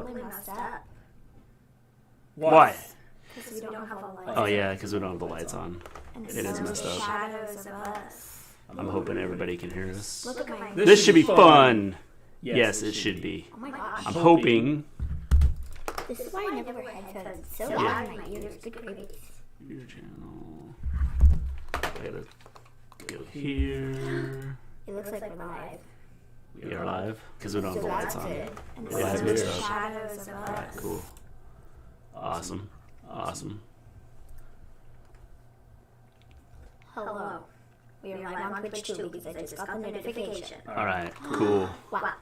really messed up. Why? Because we don't have a light. Oh yeah, because we don't have the lights on. And It is messed up. shadows of us. I'm hoping everybody can hear us. Look at my... This should be fun. Yes, it should be. Oh my gosh. I'm hoping. This is why I never wear headphones. It's so loud in my ears. Good gracious. Your channel. I gotta go here. It looks like we're live. We are live because we don't have the lights on. And The lights messed up. shadows of us. Alright, cool. Awesome. Awesome. Hello. We are live on Twitch too because I just got the notification. Alright, cool. Wow.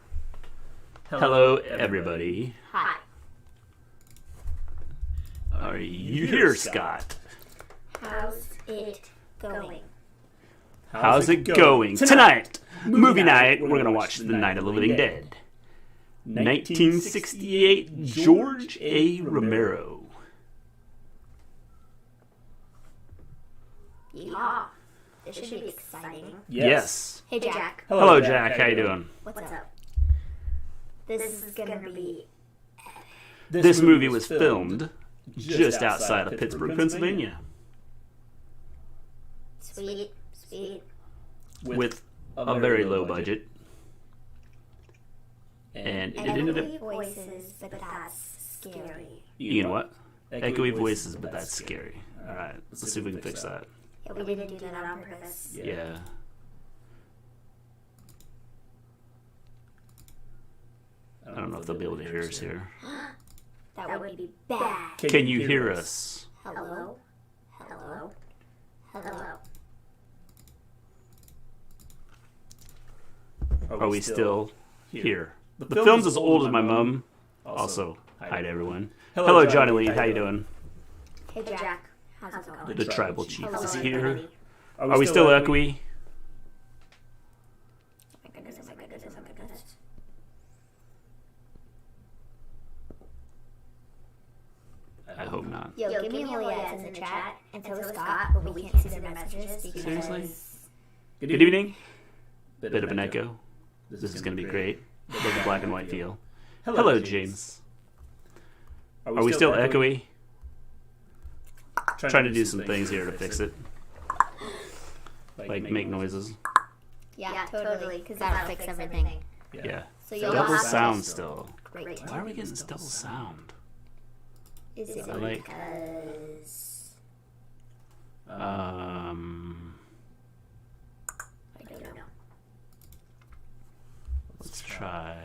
Hello, everybody. Hi. Are you here, Scott? How's it going? How's it going? Tonight, movie night, we're going to watch The Night of the Living Dead. 1968, George A. Romero. Yeehaw. This should be exciting. Yes. Hey, Jack. Hello, Jack. How you doing? What's up? This is gonna be... This movie was filmed just outside of Pittsburgh, Pennsylvania, Sweet. Sweet. with a very low budget. And it ended up... Echoey voices, but that's scary. You know what? Echoey voices, but that's scary. Alright, let's see if we can fix that. Yeah, we didn't do that on purpose. Yeah. I don't know if they'll be able to hear us here. That would be bad. Can you hear us? Hello? Hello? Hello? Are we still here? The film's as old as my mum. Also, hi to everyone. Hello, Johnny Lee. How you doing? Hey, Jack. How's it going? The tribal chief Hello, is here. everybody. Are we still echoey? Oh my goodness, oh my goodness, oh my goodness. I hope not. Yo, give me all the ads in the chat, and so is Scott, but we can't see their messages because... Seriously? Good evening. Bit of an echo. This is going to be great. Love the black and white feel. Hello, James. Are we still echoey? Trying to do some things here to fix it. Like make noises. Yeah, totally, because that'll fix everything. Yeah. So you'll Double have sound still. Great. Why are we getting double sound? Is it Like- because... I I don't know. Let's try.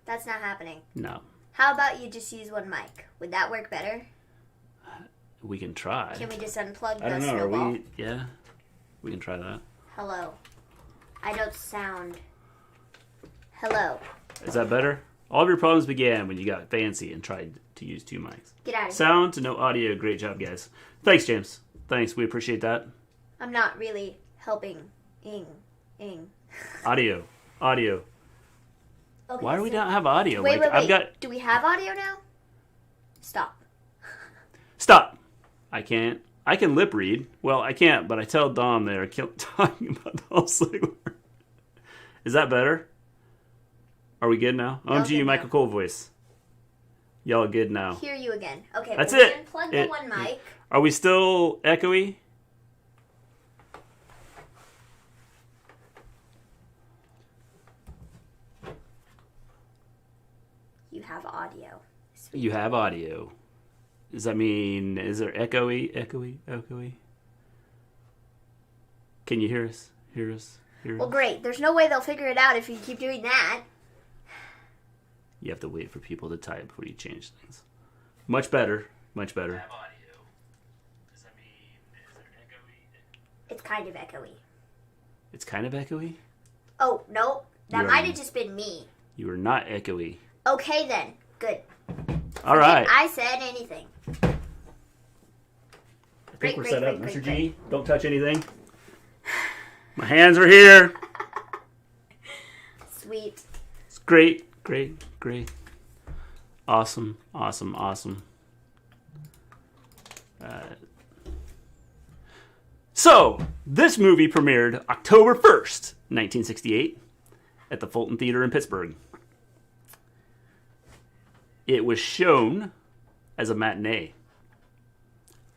That's not happening. No. How about you just use one mic? Would that work better? We can try. Can we just unplug the I don't know. snowball? Yeah, we can try that. Hello. I don't sound. Hello. Is that better? All of your problems began when you got fancy and tried to use 2 mics. Get out of here. Sound to no audio. Great job, guys. Thanks, James. Thanks. We appreciate that. I'm not really helping. Ing. Audio. Okay, why do we not have audio? Wait. I've got. Do we have audio now? Stop. I can't. I can lip read. Well, I can't, but I tell Dom there talking about the whole thing. Is that better? Are we good now? OMG, Michael Cole voice. Y'all good now. Hear you again. Okay, that's well, it. Unplug the one mic. Are we still echoey? You have audio. Sweet. You have audio. Does that mean, is there echoey? Can you hear us? Well, great. There's no way they'll figure it out if you keep doing that. You have to wait for people to type before you change things. Much better. I have audio. Does that mean, is there echoey? It's kind of echoey. It's kind of echoey? Oh, no. That might have just been me. You are not echoey. Okay, then. Good. All right. I said anything. I think we're set up. Mr. G, don't touch anything. My hands are here. Sweet. It's great. Awesome. So, this movie premiered October 1st, 1968, at the Fulton Theater in Pittsburgh. It was shown as a matinee,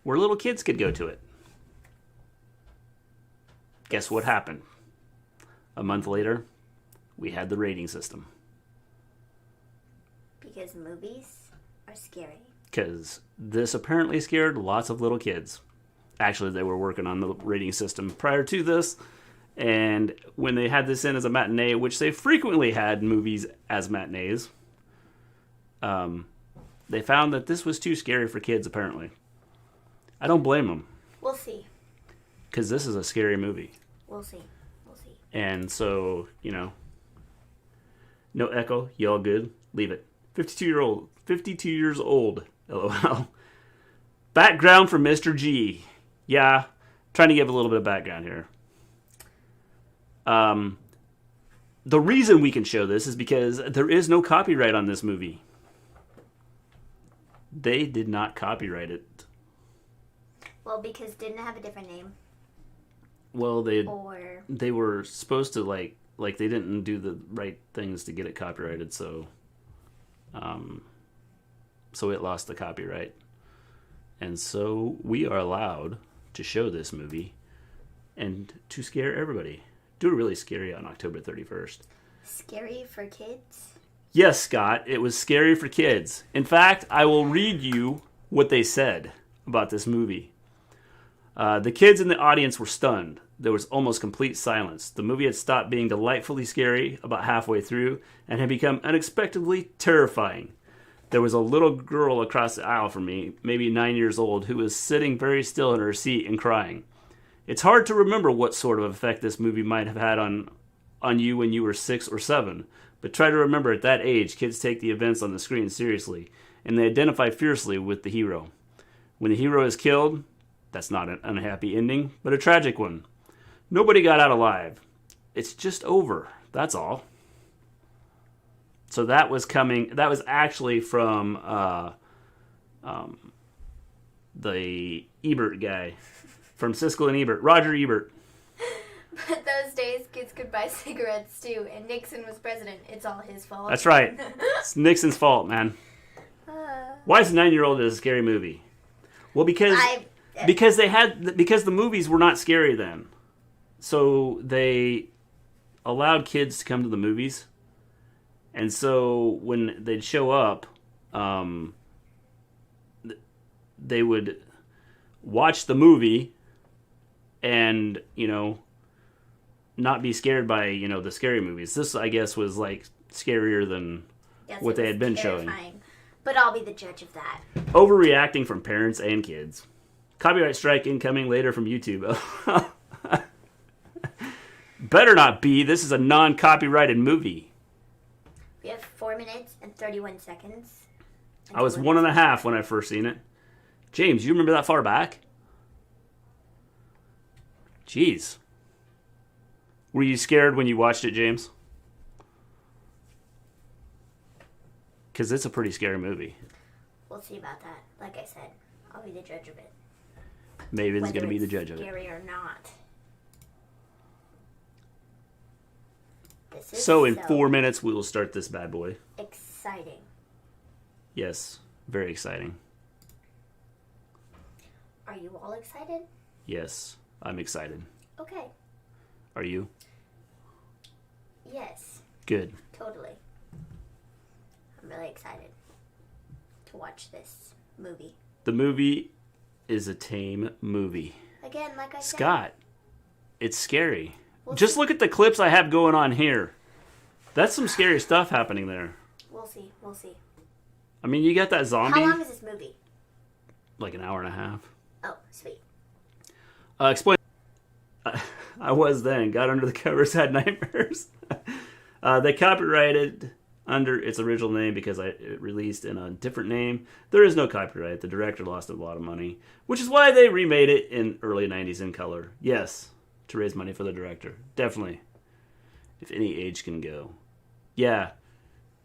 where little kids could go to it. Guess what happened? A month later, we had the rating system. Because movies are scary. Because this apparently scared lots of little kids. Actually, they were working on the rating system prior to this. And when they had this in as a matinee, which they frequently had movies as matinees, they found that this was too scary for kids, apparently. I don't blame them. We'll see. Because this is a scary movie. We'll see. And so, no echo. You all good? Leave it. 52 years old. LOL. Background for Mr. G. Yeah, trying to give a little bit of background here. The reason we can show this is because there is no copyright on this movie. They did not copyright it. Well, because didn't it have a different name? Well, they were supposed to like they didn't do the right things to get it copyrighted, so it lost the copyright. And so we are allowed to show this movie and to scare everybody. Do it really scary on October 31st. Scary for kids? Yes, Scott, it was scary for kids. In fact, I will read you what they said about this movie. The kids in the audience were stunned. There was almost complete silence. The movie had stopped being delightfully scary about halfway through and had become unexpectedly terrifying. There was a little girl across the aisle from me, maybe 9 years old, who was sitting very still in her seat and crying. It's hard to remember what sort of effect this movie might have had on you when you were 6 or 7, but try to remember at that age, kids take the events on the screen seriously, and they identify fiercely with the hero. When the hero is killed, that's not an unhappy ending, but a tragic one. Nobody got out alive. It's just over. That's all. So that was actually from the Ebert guy. From Siskel and Ebert. Roger Ebert. But those days, kids could buy cigarettes too, and Nixon was president. It's all his fault. That's right. It's Nixon's fault, man. Why is a 9-year-old a scary movie? Well, because the movies were not scary then. So they allowed kids to come to the movies. And so when they'd show up, they would watch the movie and, not be scared by, the scary movies. This, I guess, was like scarier than what they had been showing. But I'll be the judge of that. Overreacting from parents and kids. Copyright strike incoming later from YouTube. Better not be. This is a non-copyrighted movie. We have 4 minutes and 31 seconds. I was 1.5 when I first seen it. James, you remember that far back? Jeez. Were you scared when you watched it, James? Because it's a pretty scary movie. We'll see about that. Like I said, I'll be the judge of it. Maven's going to be the judge of it. Scary or not. This is So in 4 minutes, we will start this bad boy. exciting. Yes, very exciting. Are you all excited? Yes, I'm excited. Okay. Are you? Yes, Good. totally. I'm really excited to watch this movie. The movie is a tame movie. Again, like I said. Scott, it's scary. We'll Just see. look at the clips I have going on here. That's some scary stuff happening there. We'll see. We'll see. I mean, you got that zombie. How long is this movie? Like an hour and a half. Oh, sweet. Explain. I was then. Got under the covers, had nightmares. They copyrighted under its original name because it released in a different name. There is no copyright. The director lost a lot of money, which is why they remade it in early 90s in color. Yes, to raise money for the director. Definitely. If any age can go. Yeah,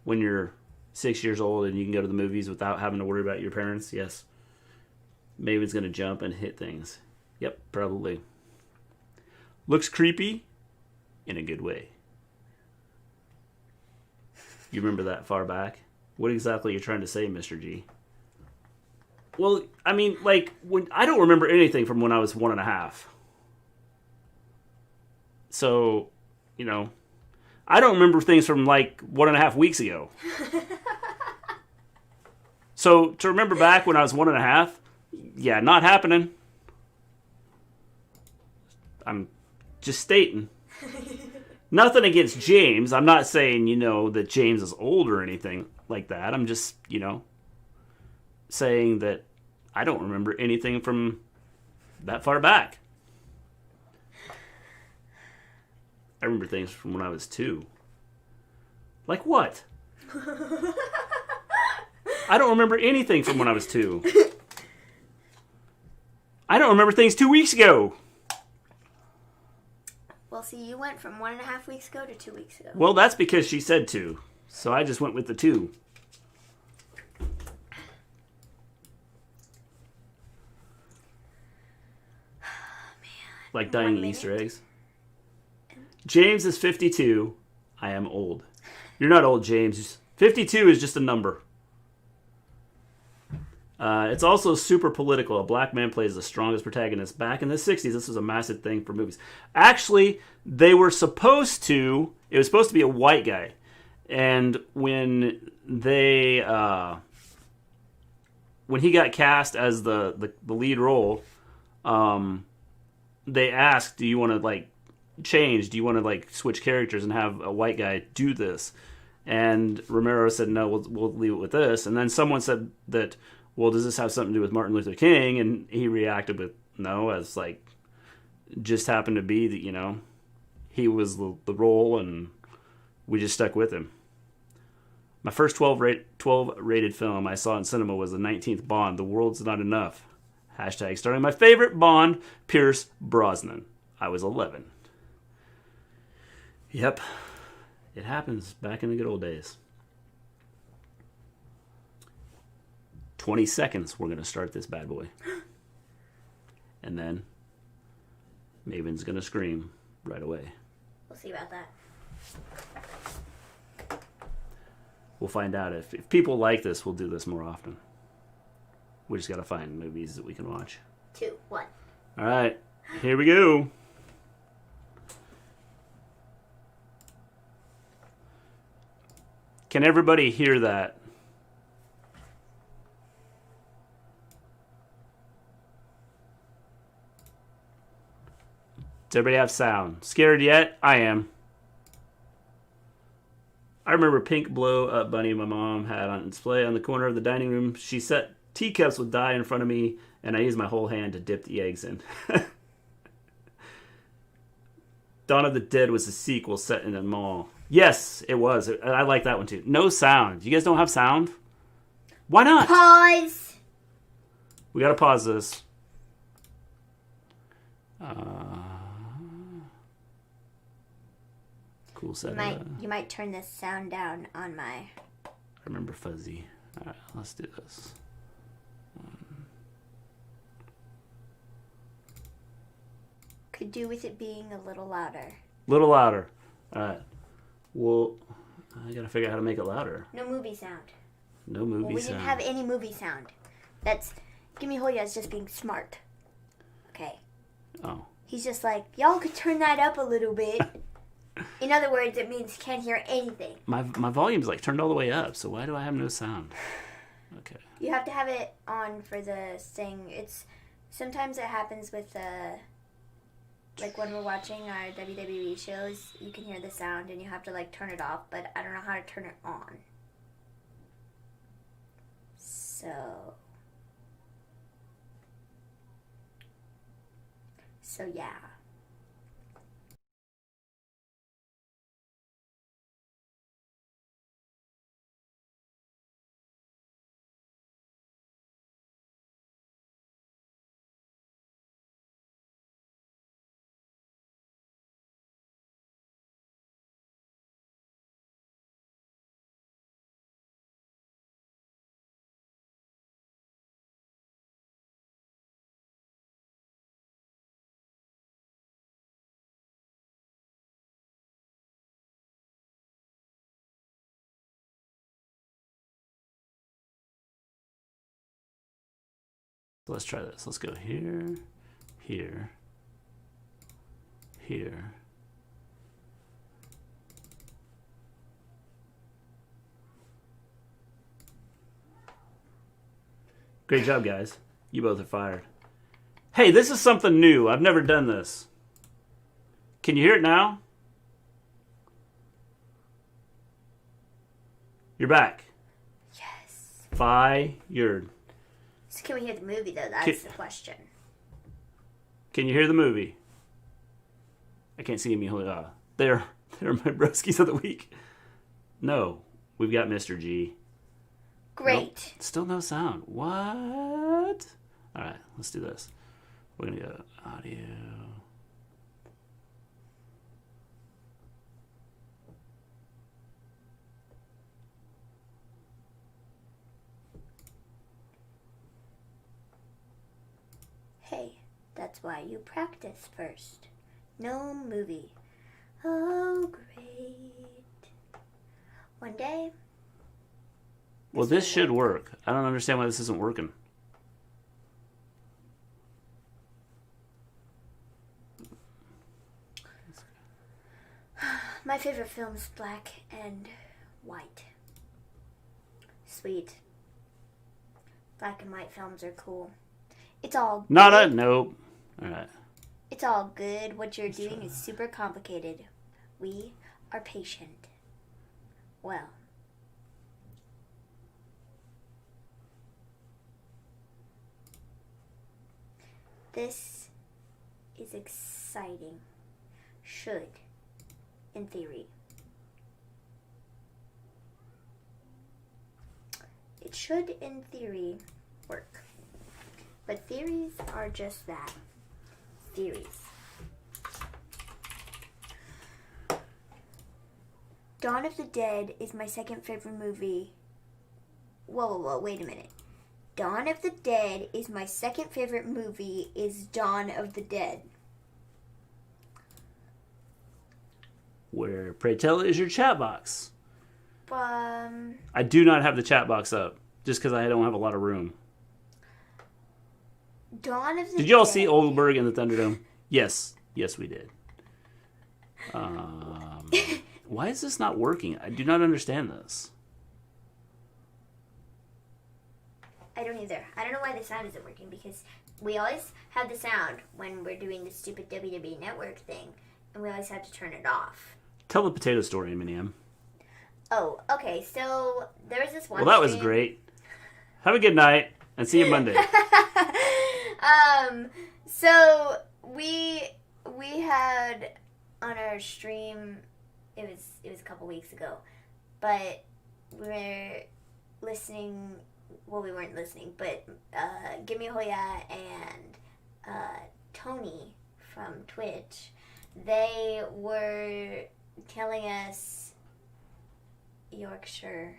when you're 6 years old and you can go to the movies without having to worry about your parents, yes. Maven's going to jump and hit things. Yep, probably. Looks creepy in a good way. You remember that far back? What exactly are you trying to say, Mr. G? Well, I mean, like, I don't remember anything from when I was 1.5. So, you know, I don't remember things from like 1.5 weeks ago. So, to remember back when I was 1.5, yeah, not happening. I'm just stating. Nothing against James. I'm not saying, that James is old or anything like that. I'm just, saying that I don't remember anything from that far back. I remember things from when I was 2. Like what? I don't remember anything from when I was 2. I don't remember things 2 weeks ago. Well, see, you went from 1.5 weeks ago to 2 weeks ago. Well, that's because she said 2. So I just went with the 2. Like dying Easter eggs. James is 52. I am old. You're not old, James. 52 is just a number. It's also super political. A black man plays the strongest protagonist. Back in the 60s, this was a massive thing for movies. Actually, it was supposed to be a white guy. And when he got cast as the lead role, they asked, do you want to change? Do you want to switch characters and have a white guy do this? And Romero said, no, we'll leave it with this. And then someone said that, well, does this have something to do with Martin Luther King? And he reacted with no, as just happened to be that, he was the role and we just stuck with him. My first 12 rated film I saw in cinema was the 19th Bond, The World's Not Enough. # starring my favorite Bond, Pierce Brosnan. I was 11. Yep. It happens back in the good old days. 20 seconds, we're going to start this bad boy. And then Maven's going to scream right away. We'll see about that. We'll find out if people like this, we'll do this more often. We just got to find movies that we can watch. 2, 1. All right, here we go. Can everybody hear that? Does everybody have sound? Scared yet? I am. I remember pink blow-up bunny my mom had on display on the corner of the dining room. She set teacups with dye in front of me, and I used my whole hand to dip the eggs in. Dawn of the Dead was a sequel set in a mall. Yes, it was. I like that one too. No sound. You guys don't have sound? Why not? Pause. We gotta pause this. Cool set. You might turn the sound down on my... I remember fuzzy. Alright, let's do this. Could do with it being a little louder. Little louder. Alright. Well, I gotta figure out how to make it louder. No movie sound. No movie Well, we sound. didn't have any movie sound. That's... Gimme Hoya is just being smart. Okay. Oh. He's just like, y'all could turn that up a little bit. In other words, it means can't hear anything. My volume's like turned all the way up, so why do I have no sound? Okay. You have to have it on for the thing. It's... Sometimes it happens with like when we're watching our WWE shows, you can hear the sound and you have to like turn it off, but I don't know how to turn it on. So yeah. So let's try this. Let's go here, here, here. Great job, guys. You both are fired. Hey, this is something new. I've never done this. Can you hear it now? You're back. Yes. Fired. So can we hear the movie though? That's the question. Can you hear the movie? I can't see me. They're my broskies of the week. No, we've got Mr. G. Great. Nope, still no sound. What? All right, let's do this. We're gonna go audio. Hey, that's why you practice first. No movie. Oh, great. One day. Well, this should work. I don't understand why this isn't working. My favorite film is black and white. Sweet. Black and white films are cool. It's all good. Nope. All right. It's all good. What you're doing is super complicated. We are patient. Well. This is exciting. Should, in theory. It should, in theory, work. But theories are just that. Theories. Dawn of the Dead is my second favorite movie. Whoa, wait a minute. Dawn of the Dead is my second favorite movie is Dawn of the Dead. Where, pray tell, is your chat box? I do not have the chat box up, just because I don't have a lot of room. Dawn of the Dead. Did you all see Oldenburg in the Thunderdome? Yes, we did. Why is this not working? I do not understand this. I don't either. I don't know why the sound isn't working because we always have the sound when we're doing the stupid WWE Network thing, and we always have to turn it off. Tell the potato story, Eminem. Oh, okay. So there was this one. Well, that was stream- great. Have a good night, and see you Monday. So we had on our stream. It was a couple weeks ago, but we were listening. Well, we weren't listening, but Gimme Hoya and Tony from Twitch, they were telling us Yorkshire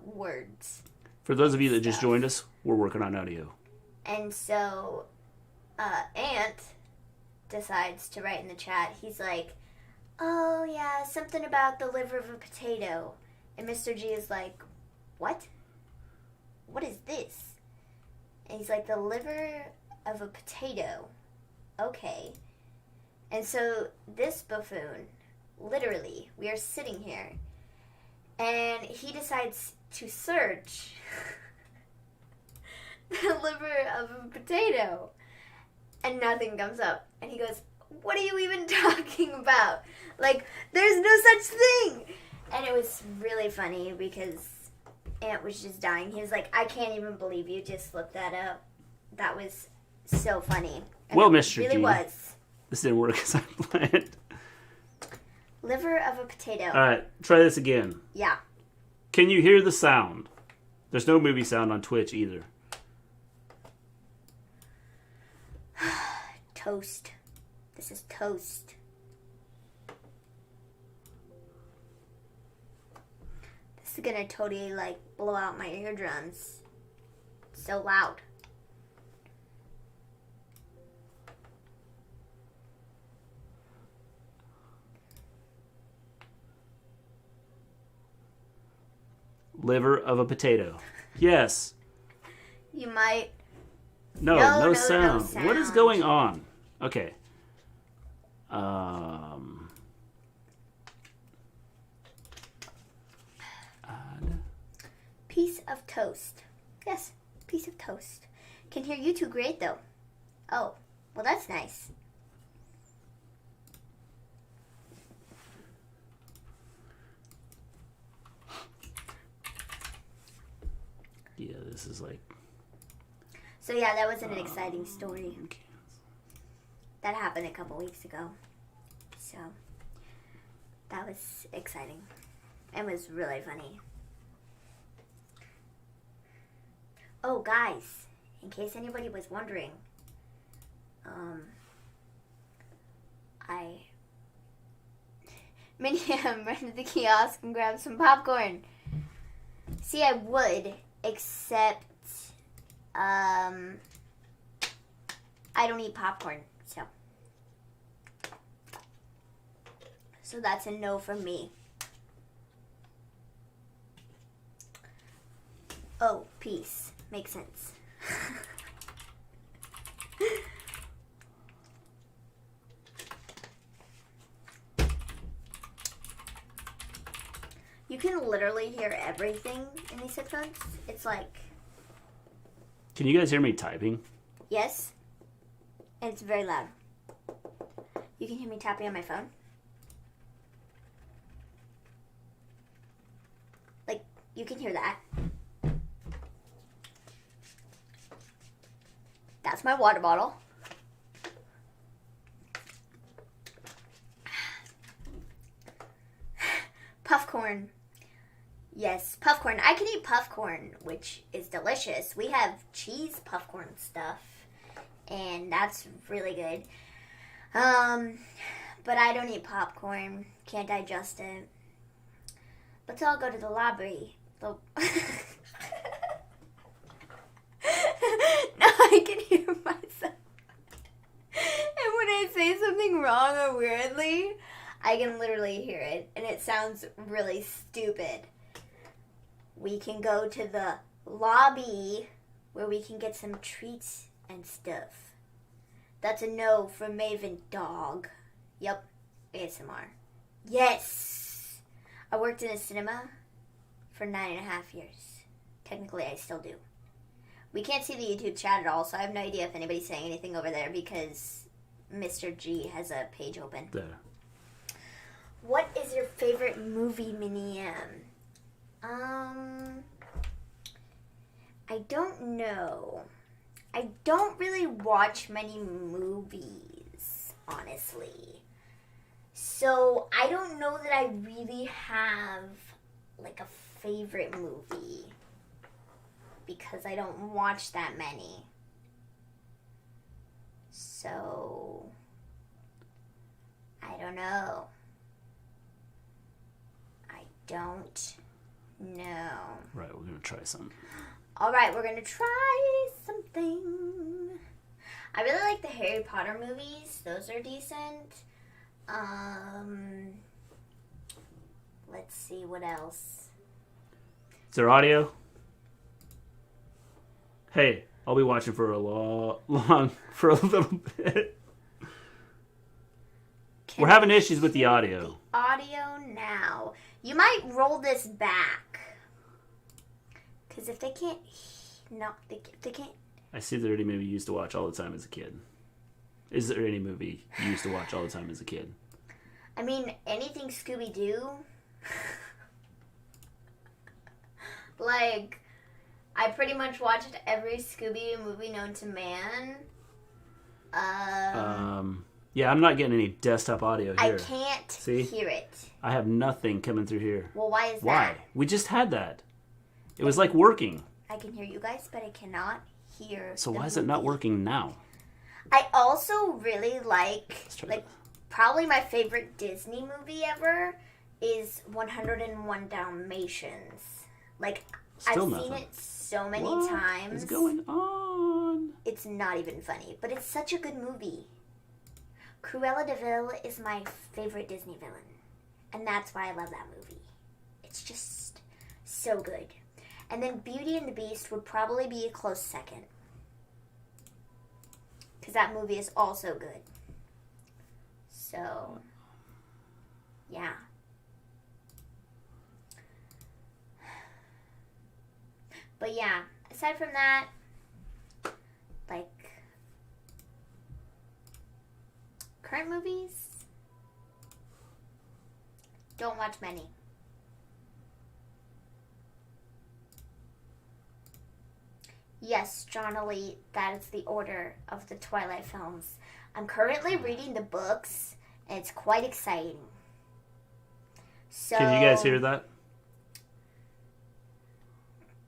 words. For those of you that just joined us, we're working on audio. And so Ant decides to write in the chat. He's like, oh yeah, something about the liver of a potato. And Mr. G is like, what? What is this? And he's like, the liver of a potato. Okay. And so this buffoon, literally, we are sitting here, and he decides to search the liver of a potato, and nothing comes up. And he goes, what are you even talking about? Like, there's no such thing. And it was really funny because Ant was just dying. He was like, I can't even believe you just looked that up. That was so funny. And Well, it Mr. really G, was. this didn't work as I planned. Liver of a potato. All right, try this again. Yeah. Can you hear the sound? There's no movie sound on Twitch either. Toast. This is toast. This is gonna totally, like, blow out my eardrums. It's so loud. Liver of a potato. Yes. You might. No, No, no no sound. What is sound. going on? Okay. Odd. Piece of toast. Yes, piece of toast. Can hear you two great, though. Oh, well, that's nice. Yeah, this is like. So, yeah, that was an exciting story. Okay. That happened a couple weeks ago. So, that was exciting. It was really funny. Oh, guys, in case anybody was wondering, I Miniam ran to the kiosk and grabbed some popcorn. See, I would, except, I don't eat popcorn, so that's a no from me. Oh, peace. Makes sense. You can literally hear everything in these headphones. It's like, Can you guys hear me typing? yes, and it's very loud. You can hear me tapping on my phone. Like, you can hear that. That's my water bottle. Puffcorn. Yes, puffcorn. I can eat puffcorn, which is delicious. We have cheese puffcorn stuff, and that's really good. But I don't eat popcorn. Can't digest it. Let's all go to the library. No, I can hear myself. And when I say something wrong or weirdly, I can literally hear it. And it sounds really stupid. We can go to the lobby where we can get some treats and stuff. That's a no from Maven Dog. Yep, ASMR. Yes! I worked in a cinema for 9.5 years. Technically, I still do. We can't see the YouTube chat at all, so I have no idea if anybody's saying anything over there because Mr. G has a page open. There. What is your favorite movie, Miniam? I don't know. I don't really watch many movies, honestly. So I don't know that I really have like a favorite movie because I don't watch that many. So I don't know. I don't know. Right, we're gonna try something. All right, we're gonna try something. I really like the Harry Potter movies. Those are decent. Let's see what else. Is there audio? Hey, I'll be watching for a for a little bit. We're having issues with the audio. Audio now. You might roll this back. Because if they can't... No, if they can't... I see there any movie you used to watch all the time as a kid. Is there any movie you used to watch all the time as a kid? I mean, anything Scooby-Doo. Like, I pretty much watched every Scooby-Doo movie known to man. Yeah, I'm not getting any desktop audio here. I can't hear it. I have nothing coming through here. Well, why is that? Why? We just had that. It was like working. I can hear you guys, but I cannot hear. So why is it not working now? I also really like probably my favorite Disney movie ever is 101 Dalmatians. Like, I've seen it so many times. What is going on? It's not even funny, but it's such a good movie. Cruella de Vil is my favorite Disney villain, and that's why I love that movie. It's just so good. And then Beauty and the Beast would probably be a close second, because that movie is also good. So, yeah. But yeah, aside from that, like, current movies, don't watch many. Yes, John Elite, that is the order of the Twilight films. I'm currently reading the books, and it's quite exciting. So, can you guys hear that?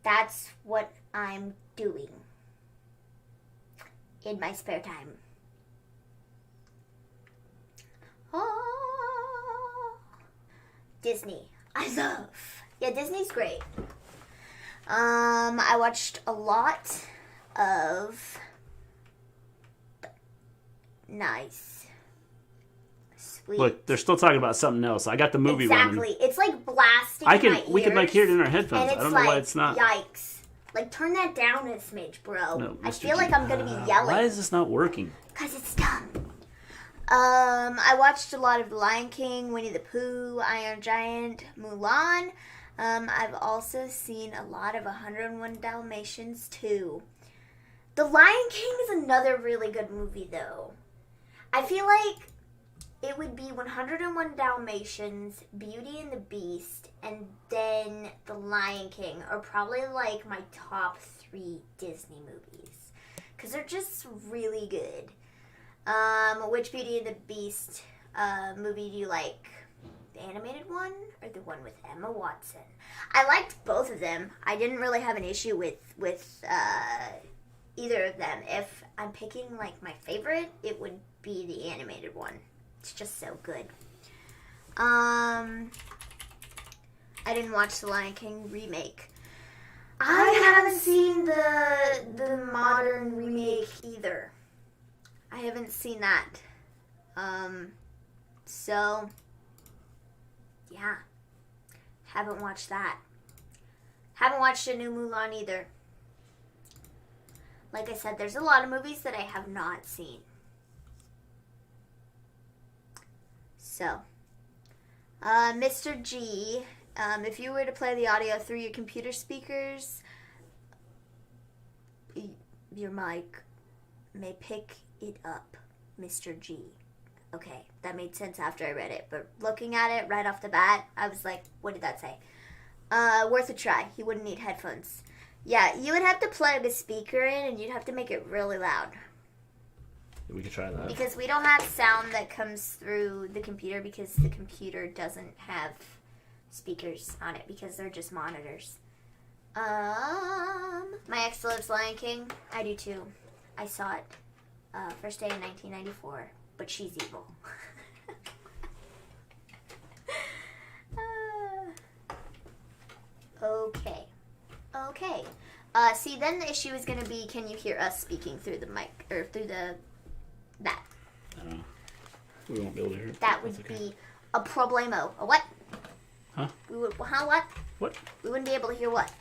That's what I'm doing in my spare time. Oh, Disney. I love. Yeah, Disney's great. I watched a lot of nice, sweet. Look, they're still talking about something else. I got the movie running. Exactly. It's like blasting my ears. We can like hear it in our headphones. I don't know why it's not. Yikes. Like, turn that down a smidge, bro. No, I feel like I'm going to be yelling. Why is this not working? Because it's dumb. I watched a lot of The Lion King, Winnie the Pooh, Iron Giant, Mulan. I've also seen a lot of 101 Dalmatians, too. The Lion King is another really good movie, though. I feel like it would be 101 Dalmatians, Beauty and the Beast, and then The Lion King are probably like my top 3 Disney movies. Because they're just really good. Which Beauty and the Beast movie do you like? The animated one or the one with Emma Watson? I liked both of them. I didn't really have an issue with either of them. If I'm picking like my favorite, it would be the animated one. It's just so good. I didn't watch the Lion King remake. I haven't seen the modern remake either. I haven't seen that. So yeah. Haven't watched that. Haven't watched a new Mulan either. Like I said, there's a lot of movies that I have not seen. So, Mr. G, if you were to play the audio through your computer speakers, your mic may pick it up, Mr. G. okay, that made sense after I read it. But looking at it right off the bat, I was like, what did that say? Worth a try. He wouldn't need headphones. Yeah, you would have to plug a speaker in, and you'd have to make it really loud. We could try that. Because we don't have sound that comes through the computer because the computer doesn't have speakers on it because they're just monitors. My ex loves Lion King. I do too. I saw it first day in 1994, but she's evil. Okay. See, then the issue is going to be, can you hear us speaking through the mic, or through that? I don't know. We won't be able to hear it. That would be a problemo. A what? Huh? What? What? We wouldn't be able to hear what?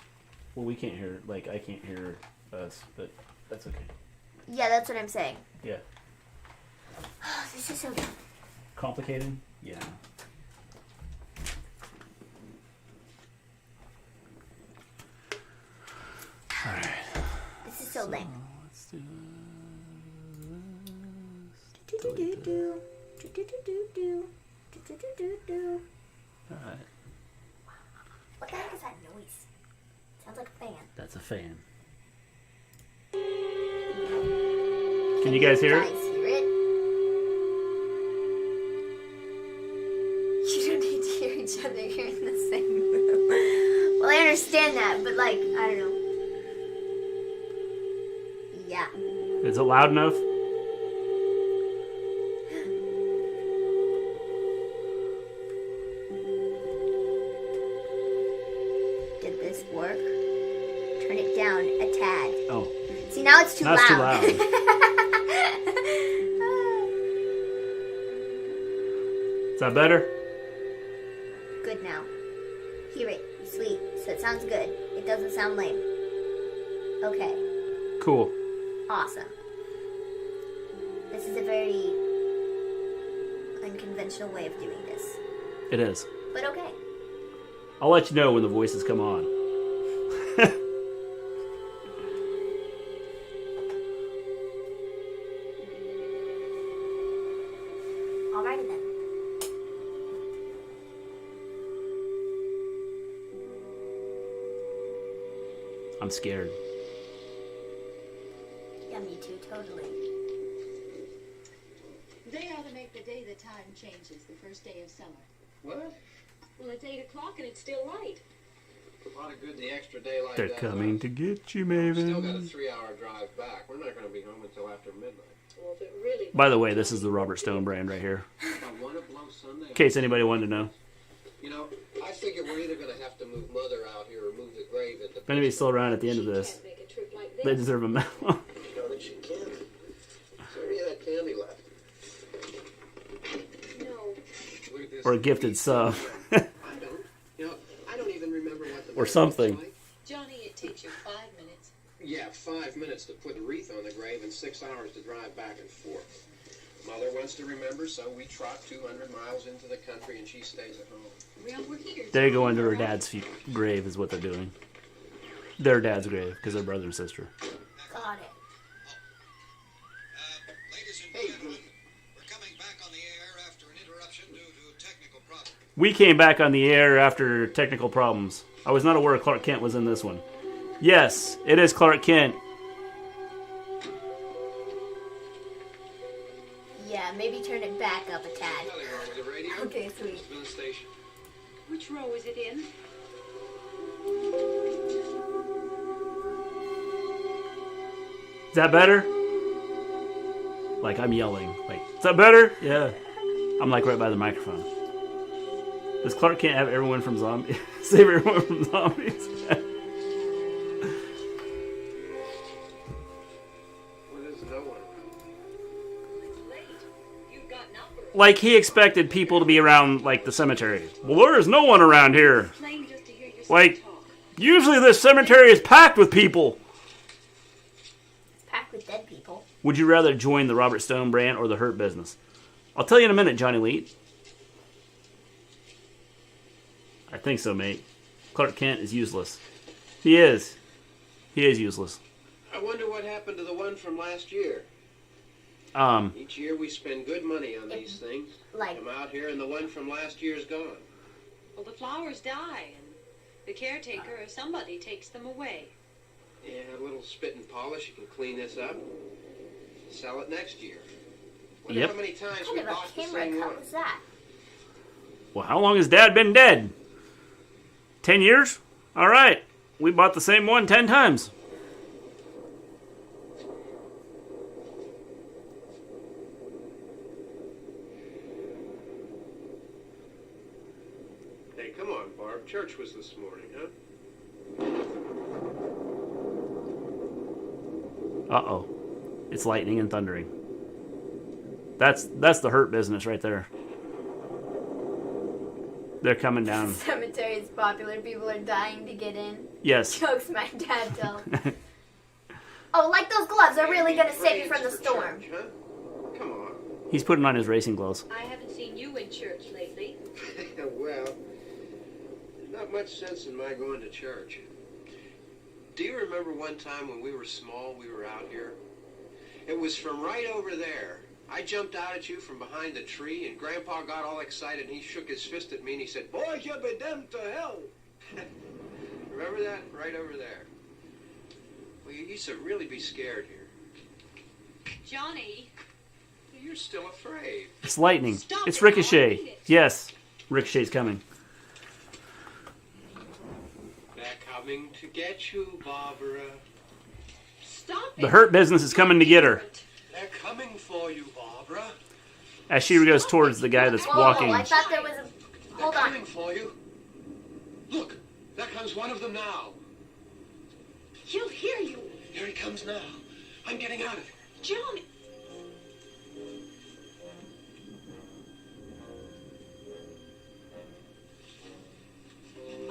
Well, we can't hear, like, I can't hear us, but that's okay. Yeah, that's what I'm saying. Yeah. This is so dumb. Complicated? Yeah. Alright. This is so lame. Let's do Alright. What the heck is that noise? Sounds like a fan. That's a fan. Can you guys hear it? Guys hear it? You don't need to hear each other. You're in the same room. Well, I understand that, but like, I don't know. Yeah. Is it loud enough? Did this work? Turn it down a tad. Oh. See, now it's too Now loud. it's too loud. Is that better? Good now. Hear it. Sweet. So it sounds good. It doesn't sound lame. Okay. Cool. Awesome. This is a very unconventional way of doing this. It is. But okay. I'll let you know when the voices come on. Alrighty then. I'm scared. Yeah, me too, totally. They ought to make the day the time changes, the first day of summer. What? Well, it's 8 o'clock and it's still light. A lot of good the extra day like They're that. coming to get you, Still got a Maven. 3-hour drive back. We're not going to be home until after midnight. Well, if it really... By the way, this is the Robert Stone brand right here. If I want to blow Sunday... In case anybody wanted to know. You know, I figure we're either going to have to move Mother out here or move the grave into... If anybody's still around at the end of this, Can't make a trip like they this. deserve a medal. You know that she can. So we had candy left. No. Look at this. Or a gifted sub. I don't. You know, I don't even remember what the... Or something. Like. Johnny, it takes you 5 minutes. Yeah, 5 minutes to put a wreath on the grave and 6 hours to drive back and forth. Mother wants to remember, so we trot 200 miles into the country and she stays at home. Well, we're here. They go into her dad's grave is what they're doing. Their dad's grave, because they're brother and sister. Got it. Ladies and gentlemen, we're coming back on the air after an interruption due to technical problems. We came back on the air after technical problems. I was not aware Clark Kent was in this one. Yes, it is Clark Kent. Yeah, maybe turn it back up a tad. Nothing wrong with the radio. Okay, sweet. It's been a station. Which row is it in? Is that better? Like, I'm yelling. Like, is that better? Yeah. I'm like right by the microphone. Does Clark Kent have everyone from zombies? Save everyone from zombies? Well, there's no one. It's late. You've got numbers. Like, he expected people to be around, like, the cemetery. Well, there is no one around here. Plain just to hear your Like, talk. usually this cemetery is packed with people. Packed with dead people. Would you rather join the Robert Stone brand or the Hurt Business? I'll tell you in a minute, Johnny Leet. I think so, mate. Clark Kent is useless. He is. He is useless. I wonder what happened to the one from last year. Each year we spend good money on these things. Like, Come out here and the one from last year's gone. Well, the flowers die, and the caretaker or somebody takes them away. Yeah, a little spit and polish. You can clean this up. Sell it next year. Wonder Yep. how many times what we kind of bought a the camera same cut one. was that? Well, how long has Dad been dead? 10 years? All right. We bought the same one 10 times. Hey, come on, Barb. Church was this morning, huh? Uh-oh. It's lightning and thundering. That's the Hurt Business right there. They're coming down. Cemetery is popular. People are dying to get in. Yes. Jokes my dad tells. Oh, like those gloves are really gonna save you from the Trades for storm. church, huh? Come on. He's putting on his racing gloves. I haven't seen you in church lately. Well, there's not much sense in my going to church. Do you remember one time when we were small, we were out here? It was from right over there. I jumped out at you from behind a tree, and Grandpa got all excited, and he shook his fist at me, and he said, "Boys, you'll be damned to hell." Remember that? Right over there. Well, you used to really be scared here. Johnny, You're still afraid. It's lightning. Stop It's it, I Ricochet. hate it. Yes. Ricochet's coming. They're coming to get you, Barbara. stop it. The Hurt Business is coming to get her. They're coming for you, Barbara. As she goes towards the guy that's Whoa, walking. I thought there was a... They're Hold on. coming for you. Look, there comes one of them now. He'll hear you. Here he comes now. I'm getting out of here. Johnny.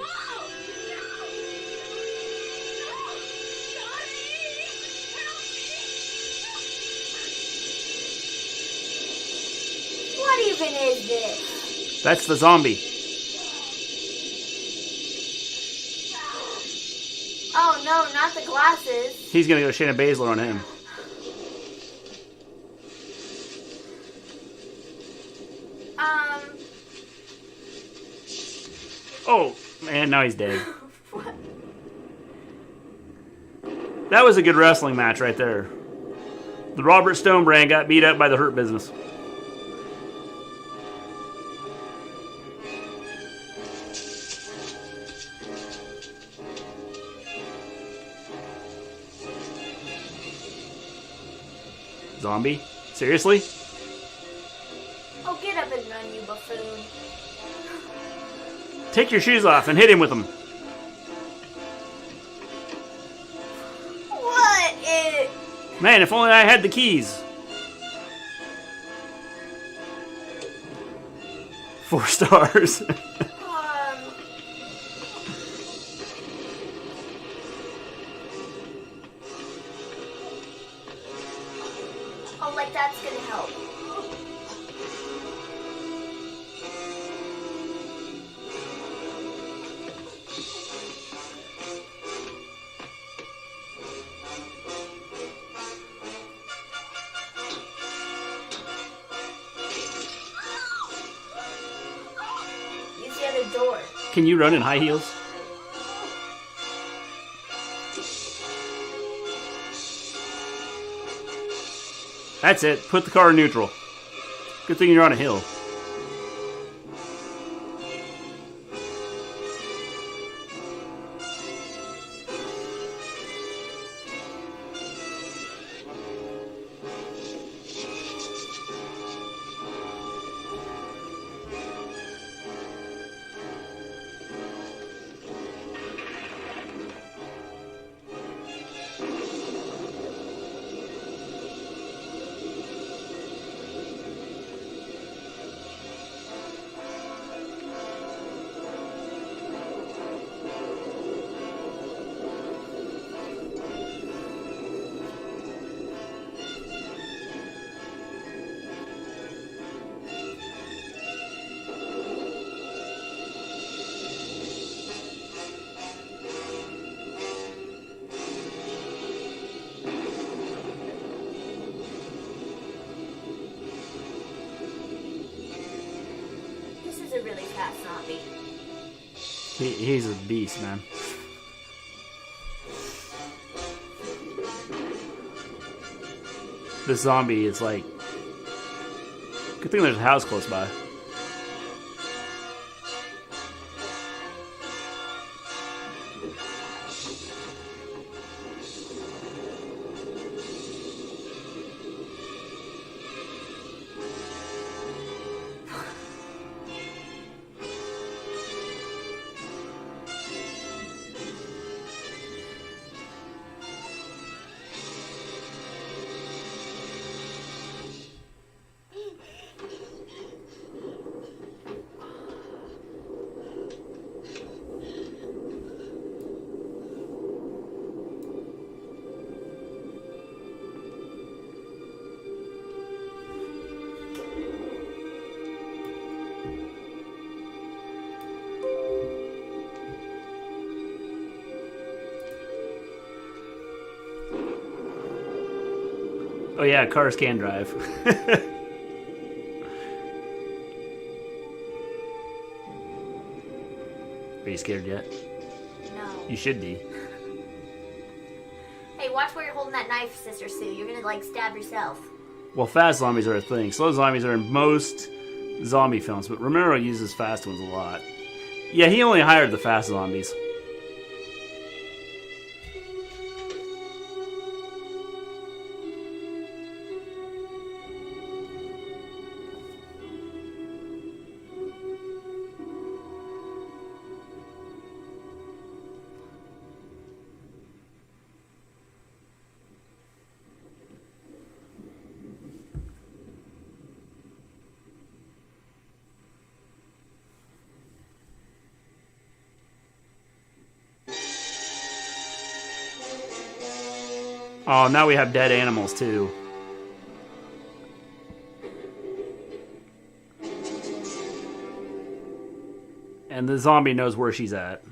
Oh, no! No! Johnny! Help me! What even is this? That's the zombie. Oh no, not the glasses. He's going to go Shayna Baszler on him. Oh, man, now he's dead. What? That was a good wrestling match right there. The Robert Stone brand got beat up by the Hurt Business. Zombie? Seriously? Oh, get up and run, you buffoon. Take your shoes off and hit him with them. What is... Man, if only I had the keys. 4 stars. Oh, like that's gonna help. Use the other door. Can you run in high heels? That's it. Put the car in neutral. Good thing you're on a hill. really fast zombie. He's a beast, man. This zombie is like... Good thing there's a house close by. Oh yeah, cars can drive. Are you scared yet? No. You should be. Hey, watch where you're holding that knife, Sister Sue. You're gonna, like, stab yourself. Well, fast zombies are a thing. Slow zombies are in most zombie films, but Romero uses fast ones a lot. Yeah, he only hired the fast zombies. Oh, now we have dead animals, too. And the zombie knows where she's at.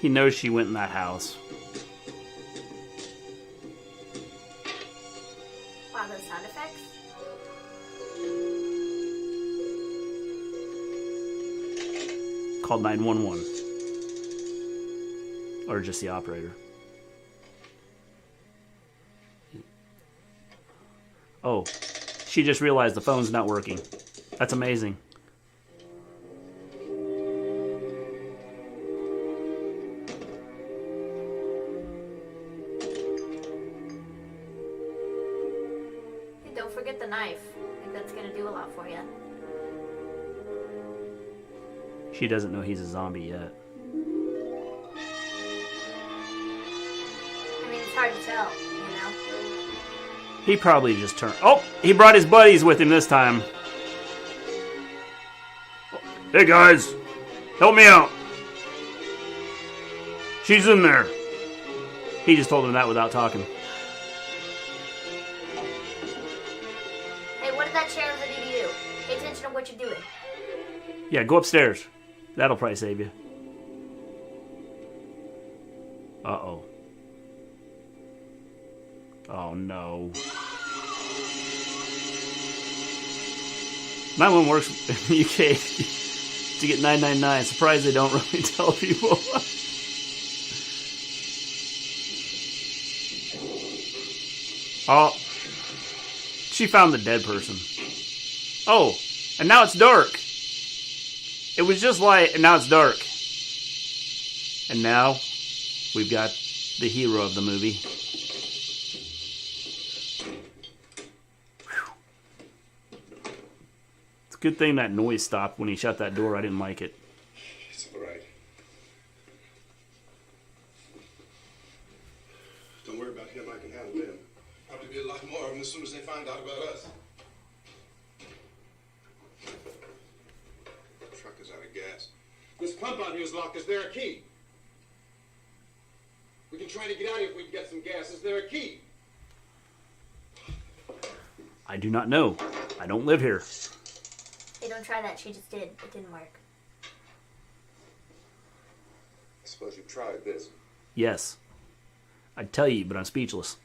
He knows she went in that house. Wow, those sound effects. Called 911. Or just the operator. Oh, she just realized the phone's not working. That's amazing. Hey, don't forget the knife. I think that's gonna do a lot for you. She doesn't know he's a zombie yet. I mean, it's hard to tell, you know? He probably just turned... Oh, he brought his buddies with him this time. Hey, guys. Help me out. She's in there. He just told them that without talking. Hey, what did that chair ever do to you? Pay attention to what you're doing. Yeah, go upstairs. That'll probably save you. Uh-oh. Oh, no. 911 works in the UK to get 999. Surprised they don't really tell people. Oh. She found the dead person. Oh, and now it's dark. It was just light, and now it's dark. And now, we've got the hero of the movie. It's a good thing that noise stopped when he shut that door. I didn't like it. It's all right. Don't worry about him. I can handle him. Probably be a lot more of them as soon as they find out about us. The truck is out of gas. This pump out here is locked. Is there a key? We can try to get out of here if we can get some gas. Is there a key? I do not know. I don't live here. Hey, don't try that. She just did. It didn't work. I suppose you've tried this. Yes. I'd tell you, but I'm speechless.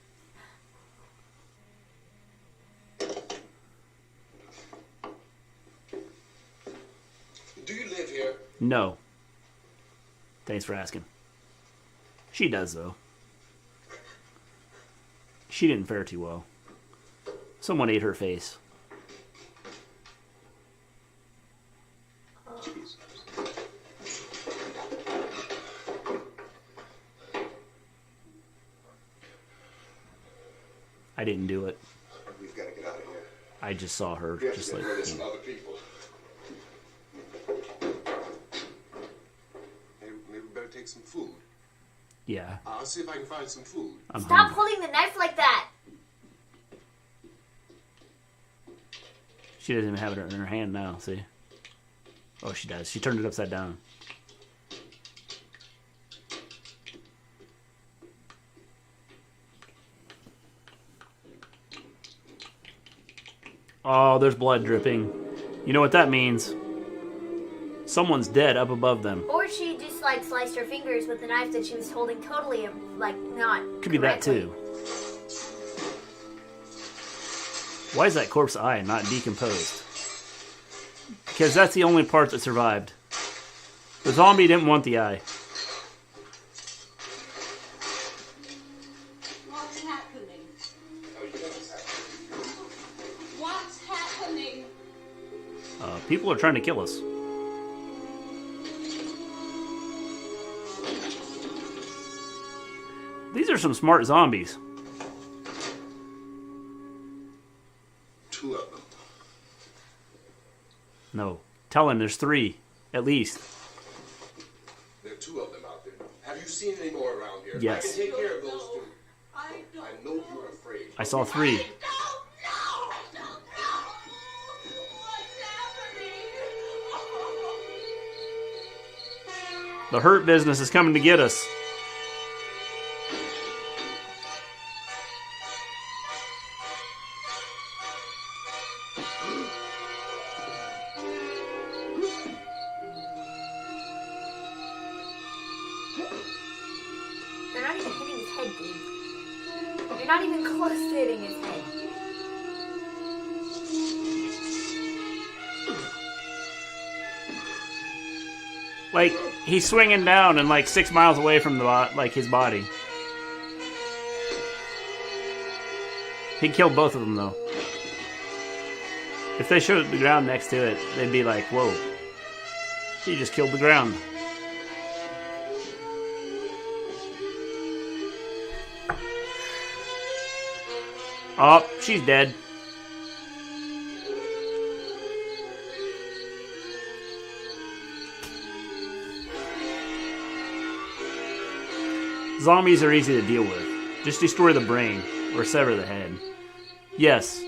No. Thanks for asking. She does, though. She didn't fare too well. Someone ate her face. I didn't do it. We've got to get out of here. I just saw her, We have just to like. get rid of some other people. Maybe we better take some food. Yeah. I'll see if I can find some food. I'm Stop hungry. holding the knife like that. She doesn't even have it in her hand now, see? Oh, she does. She turned it upside down. Oh, there's blood dripping. You know what that means? Someone's dead up above them. Or she just like sliced her fingers with the knife that she was holding totally like not. Could be that correctly. too. Why is that corpse eye not decomposed? Because that's the only part that survived. The zombie didn't want the eye. What's happening? What's happening? People are trying to kill us. These are some smart zombies. Two of them. No. Tell him there's 3, at least. There are 2 of them out there. Have you seen any more around here? Yes. I can take care of those 2. I don't I know you're afraid. I saw 3. What's happening? The hurt business is coming to get us. They're not even hitting his head, dude. You're not even close to hitting his head. Like, he's swinging down and like 6 miles away from the like his body. He killed both of them though. If they showed the ground next to it, they'd be like, "Whoa, he just killed the ground." Oh, she's dead. Zombies are easy to deal with. Just destroy the brain or sever the head. Yes.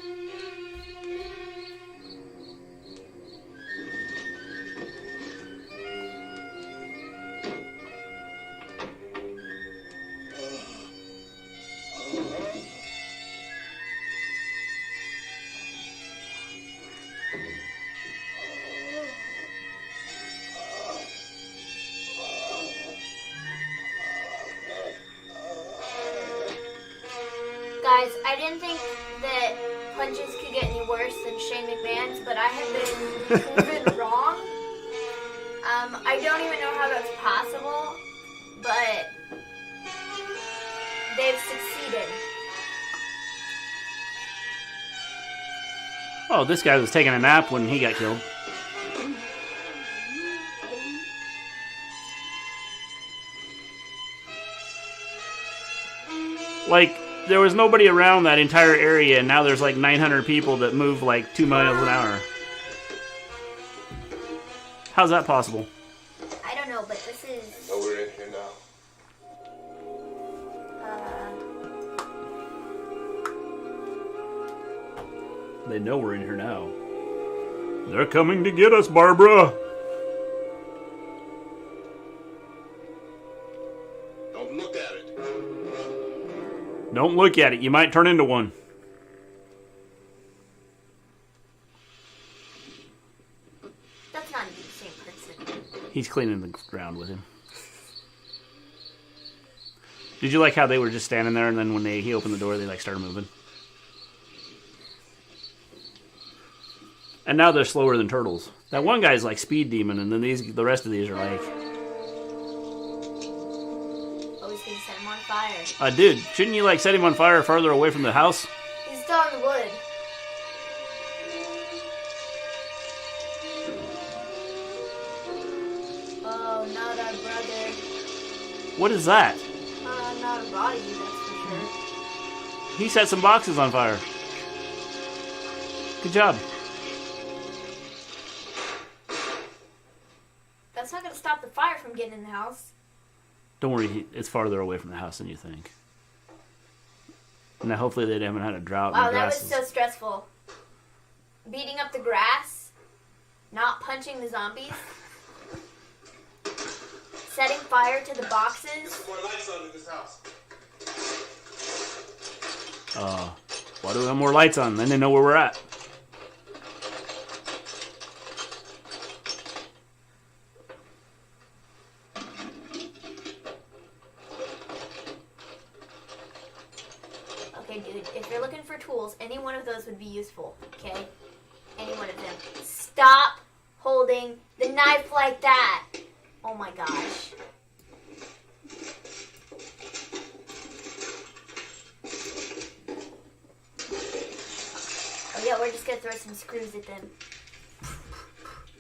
Guys, I didn't think that punches could get any worse than Shane McMahon's, but I have been proven wrong. I don't even know how that's possible, but they've succeeded. Oh, this guy was taking a nap when he got killed. Like, there was nobody around that entire area, and now there's like 900 people that move like 2 miles an hour. How's that possible? I don't know, but this is. Oh, we're in here now. They know we're in here now. They're coming to get us, Barbara! Don't look at it. Don't look at it, you might turn into one. That's not even the same person. He's cleaning the ground with him. Did you like how they were just standing there, and then when he opened the door, they like started moving? And now they're slower than turtles. That one guy's like Speed Demon, and then the rest of these are like... Always gonna set him on fire. Dude, shouldn't you like set him on fire farther away from the house? He's still in the wood. Oh, not our brother. What is that? Not a body, that's for sure. He set some boxes on fire. Good job. That's not gonna stop the fire from getting in the house. Don't worry, it's farther away from the house than you think. Now, hopefully they haven't had a drought. Wow, in the that was grasses. so stressful. Beating up the grass, not punching the zombies, setting fire to the boxes. More lights on in this house. Why do we have more lights on? Then they know where we're at. Okay, dude, if you're looking for tools, any one of those would be useful, okay? Any one of them. Stop holding the knife like that! Oh my gosh. Oh yeah, we're just gonna throw some screws at them.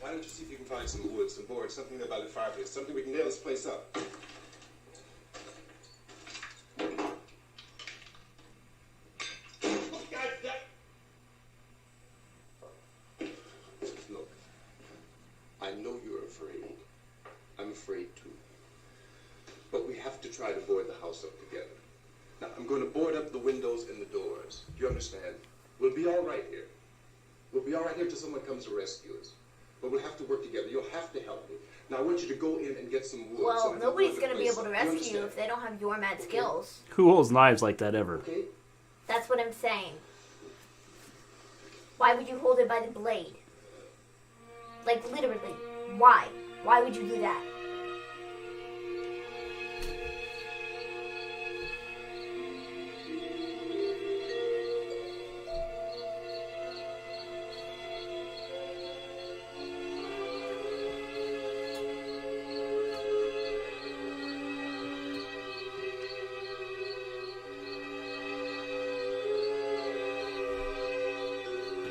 Why don't you see if you can find some wood, some boards, something there by the fireplace, something we can nail this place up. Look, I know you're afraid. I'm afraid too. But we have to try to board the house up together. Now, I'm going to board up the windows and the doors. Do you understand? We'll be all right here. We'll be all right here till someone comes to rescue us. But we'll have to work together. You'll have to help me. Now, I want you to go in and get some wood. Well, so nobody's gonna be place able to up. rescue you if they don't have your mad skills. Who holds knives like that ever? Okay? That's what I'm saying. Why would you hold it by the blade? Like, literally. Why? Why would you do that?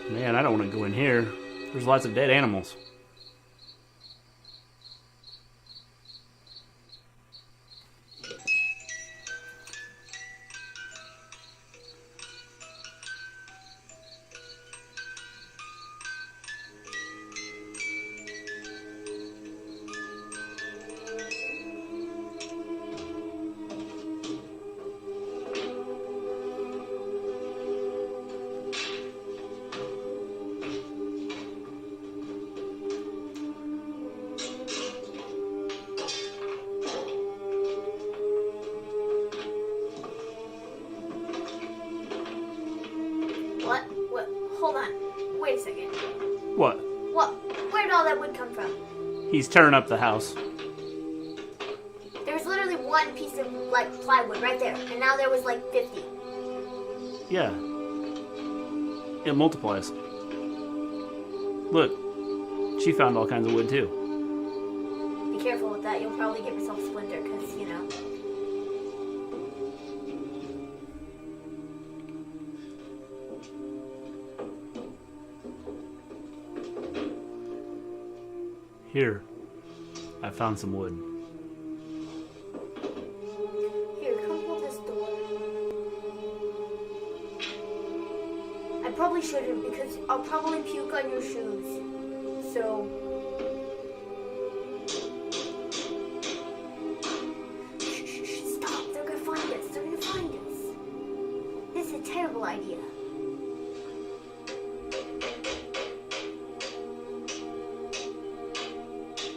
Man, I don't want to go in here. There's lots of dead animals. What? What? Hold on. Wait a second. What? What? Where did all that wood come from? He's tearing up the house. There was literally one piece of, like, plywood right there. And now there was, like, 50. Yeah. It multiplies. Look, she found all kinds of wood too. Be careful with that. You'll probably get yourself splintered because, you know. Here, I found some wood. Here, come hold this door. I probably shouldn't because I'll probably puke on your shoes. So... Shh, stop. They're gonna find us. They're gonna find us. This is a terrible idea.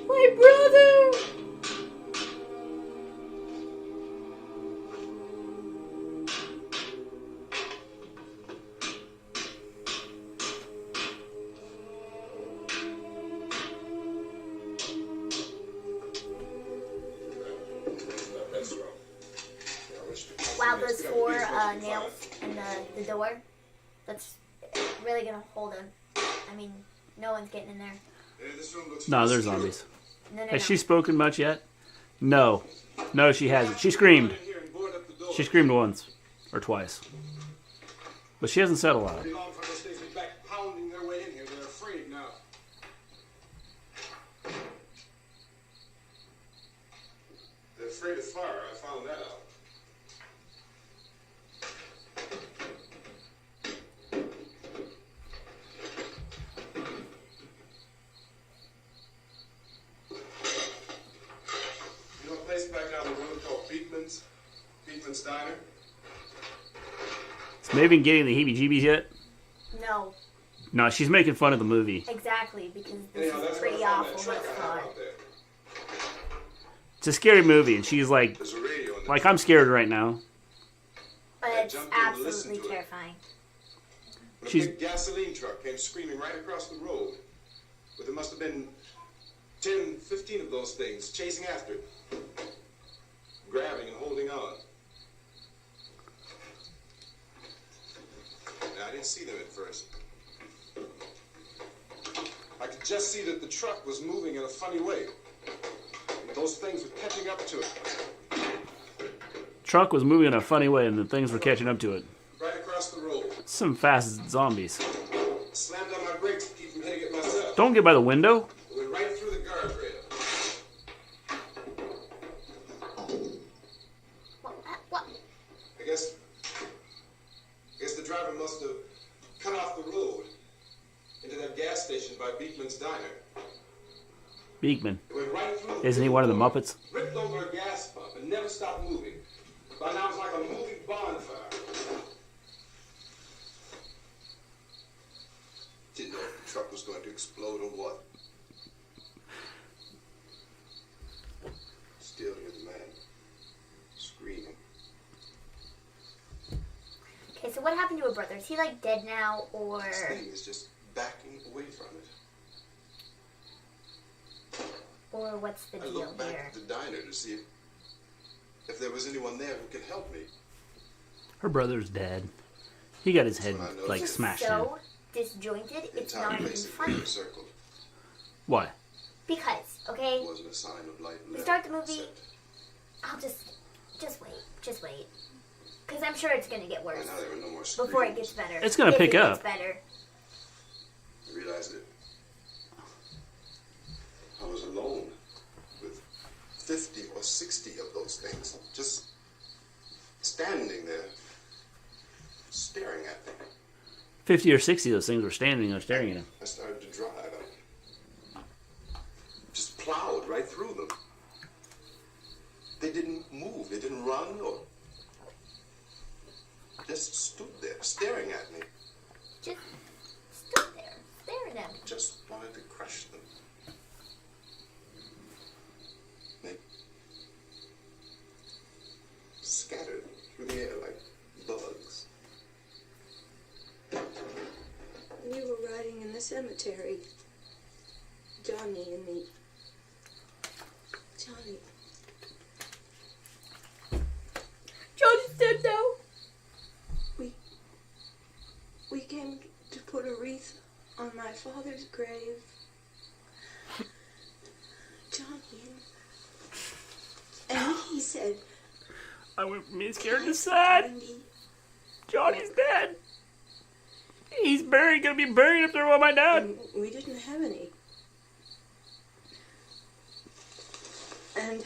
My brother! That's wrong. Wow, those four nails in the door. That's really gonna hold him. I mean, no one's getting in there. This room looks No, they're obscure. zombies. No. Has she spoken much yet? No. No, she hasn't. She screamed. In here and board up the door. She screamed once. Or twice. But she hasn't said a lot. Be long for those things be back pounding their way in here. They're afraid now. They're afraid of fire. I found that out. You know a place back down the road called Beekman's Diner? Is Maven getting the heebie-jeebies yet? No, No, she's making fun of the movie. exactly, because this Anyhow, is that's pretty where I found awful that truck thus I have far. out there. It's a scary movie, and she's like, There's a radio in the I'm scared right now. But I it's jumped in to listen absolutely to it. terrifying. When a She's- big gasoline truck came screaming right across the road. But there must have been 10, 15 of those things chasing after it. Grabbing and holding on. Now, I didn't see them at first. I could just see that the truck was moving in a funny way. And those things were catching up to it. Truck was moving in a funny way, and the things were catching up to it. Right across the road. Some fast zombies. Slammed on my brakes to keep from hitting it myself. Don't get by the window. Went right through the guardrail. What? I guess the driver must have cut off the road into that gas station by Beekman's Diner. Beekman. It went right through the Isn't he one of the door, Muppets? ripped over a gas pump and never stopped moving. By now it's like a moving bonfire. Didn't know if the truck was going to explode or what. Still hear the man screaming. Okay, so what happened to her brother? Is he like dead now, or This thing is just backing away from it. what's the I deal looked back here? at the diner to see if there was anyone there who could help me. Her brother's dead. He got his head, That's what I know. like, This is smashed in. so disjointed. The It's entire not even place had funny. been encircled. Why? Because, okay, It wasn't a sign of life we left, start the movie. except- I'll just wait, because I'm sure it's gonna get By worse now there were no more before it screams. gets better. It's gonna If pick it up. Gets better. I realized that I was alone with 50 or 60 of those things, just standing there, staring at me. 50 or 60 of those things were standing there staring at him. I started to drive. I just plowed right through them. They didn't move. They didn't run or just stood there staring at me. Just stood there, staring at me. Just wanted to crush them. They scattered through the air like bugs. We were riding in the cemetery. Johnny and me. Johnny. Johnny's dead now. We came to put a wreath on my father's grave. Johnny. And he said, I went from being scared to sad. Andy, Johnny's dead. He's buried, gonna be buried up there with my dad. and we didn't have any. And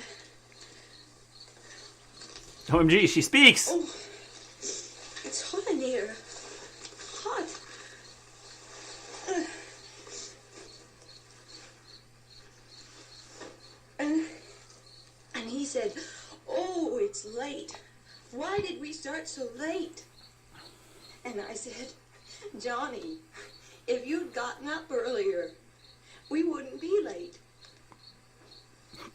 OMG, she speaks. oh, it's hot in here. Hot. And he said, "Oh, it's late. Why did we start so late?" And I said, "Johnny, if you'd gotten up earlier, we wouldn't be late."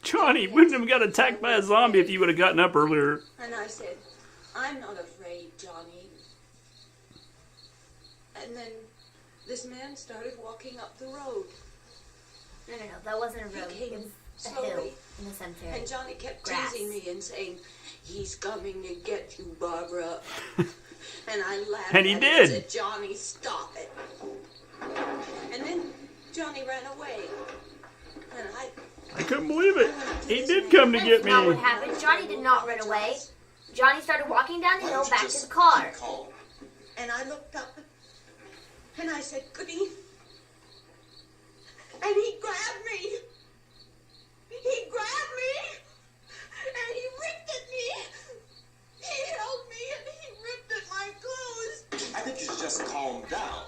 Johnny wouldn't have got attacked by a zombie if you would have gotten up earlier. And I said, "I'm not afraid, Johnny." And then this man started walking up the road. No, that wasn't a road. He came It was a slowly. hill in the cemetery. And Johnny kept Grass. teasing me and saying, "He's coming to get you, Barbara." And I laughed And he at did. him and said, "Johnny, stop it." And then Johnny ran away. And I couldn't believe it. He did come to get That's not what me. happened. Johnny did not run away. Johnny started walking down the Why hill don't you back to just the car. keep calm? And I looked up and I said, Gleen. And he grabbed me. He grabbed me and he ripped at me. He held me and he ripped at my clothes. I think you should just calm down.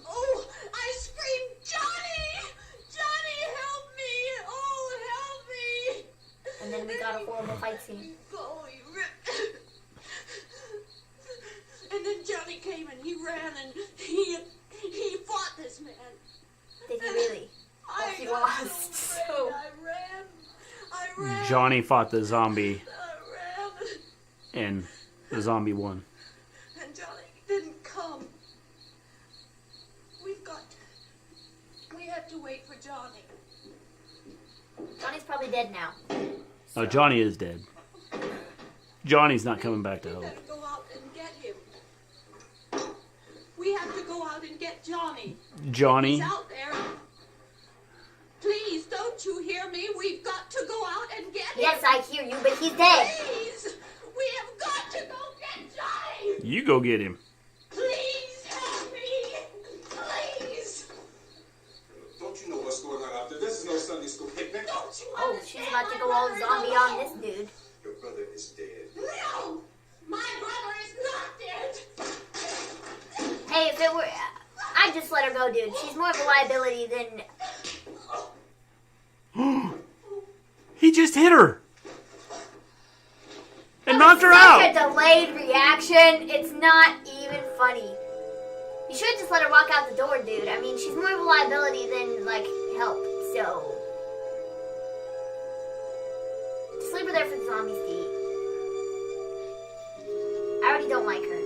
Oh, I screamed, Johnny! Johnny, help me! Oh, help me! And then we got a horrible fight scene. Oh, he ripped. And then Johnny came and he ran and he fought this man. Did he really? I he got lost. so afraid. So- I ran. Johnny fought the zombie, I ran. and the zombie won. And Johnny didn't come. We have to wait for Johnny. Johnny's probably dead now. Oh, Johnny is dead. Johnny's not coming back to We help. gotta go out and get him. We have to go out and get Johnny. Johnny? He's out there. Please, don't you hear me? We've got to go out and get him. Yes, I hear you, but he's dead. Please, we have got to go get Johnny. You go get him. Please help me. Please. Don't you know what's going on out there? This is no Sunday school picnic. Don't you Oh, she's about to go all zombie on this dude. Your brother is dead. No, my brother is not dead. Hey, if it were... I'd just let her go, dude. She's more of a liability than... He just hit her. And knocked her out. Such a delayed reaction. It's not even funny. You should just let her walk out the door, dude. I mean, she's more of a liability than, like, help. So... just leave her there for the zombies to eat. I already don't like her.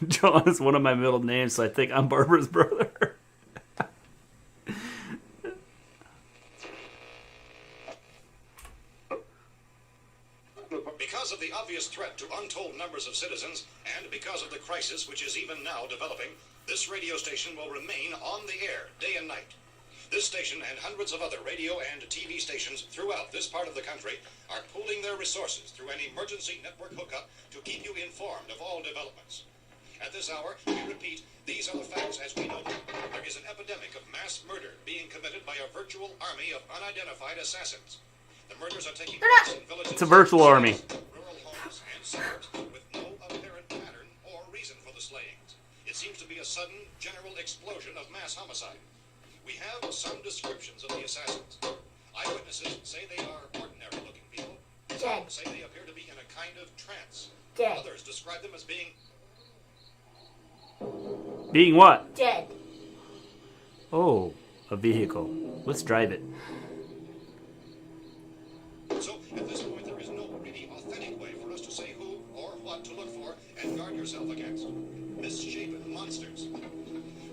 John is one of my middle names, so I think I'm Barbara's brother. Because of the obvious threat to untold numbers of citizens, and because of the crisis which is even now developing, this radio station will remain on the air day and night. This station and hundreds of other radio and TV stations throughout this part of the country are pooling their resources through an emergency network hookup to keep you informed of all developments. At this hour, we repeat, these are the facts as we know them. There is an epidemic of mass murder being committed by a virtual army of unidentified assassins. The murders are taking place in villages. It's a virtual army. Rural homes and suburbs with no apparent pattern or reason for the slayings. It seems to be a sudden, general explosion of mass homicide. We have some descriptions of the assassins. Eyewitnesses say they are ordinary-looking people. Some Dead. say they appear to be in a kind of trance. Dead. Others describe them as being Being what? Dead. Oh, a vehicle. Let's drive it. So, at this point, there is no really authentic way for us to say who or what to look for and guard yourself against. Misshapen monsters.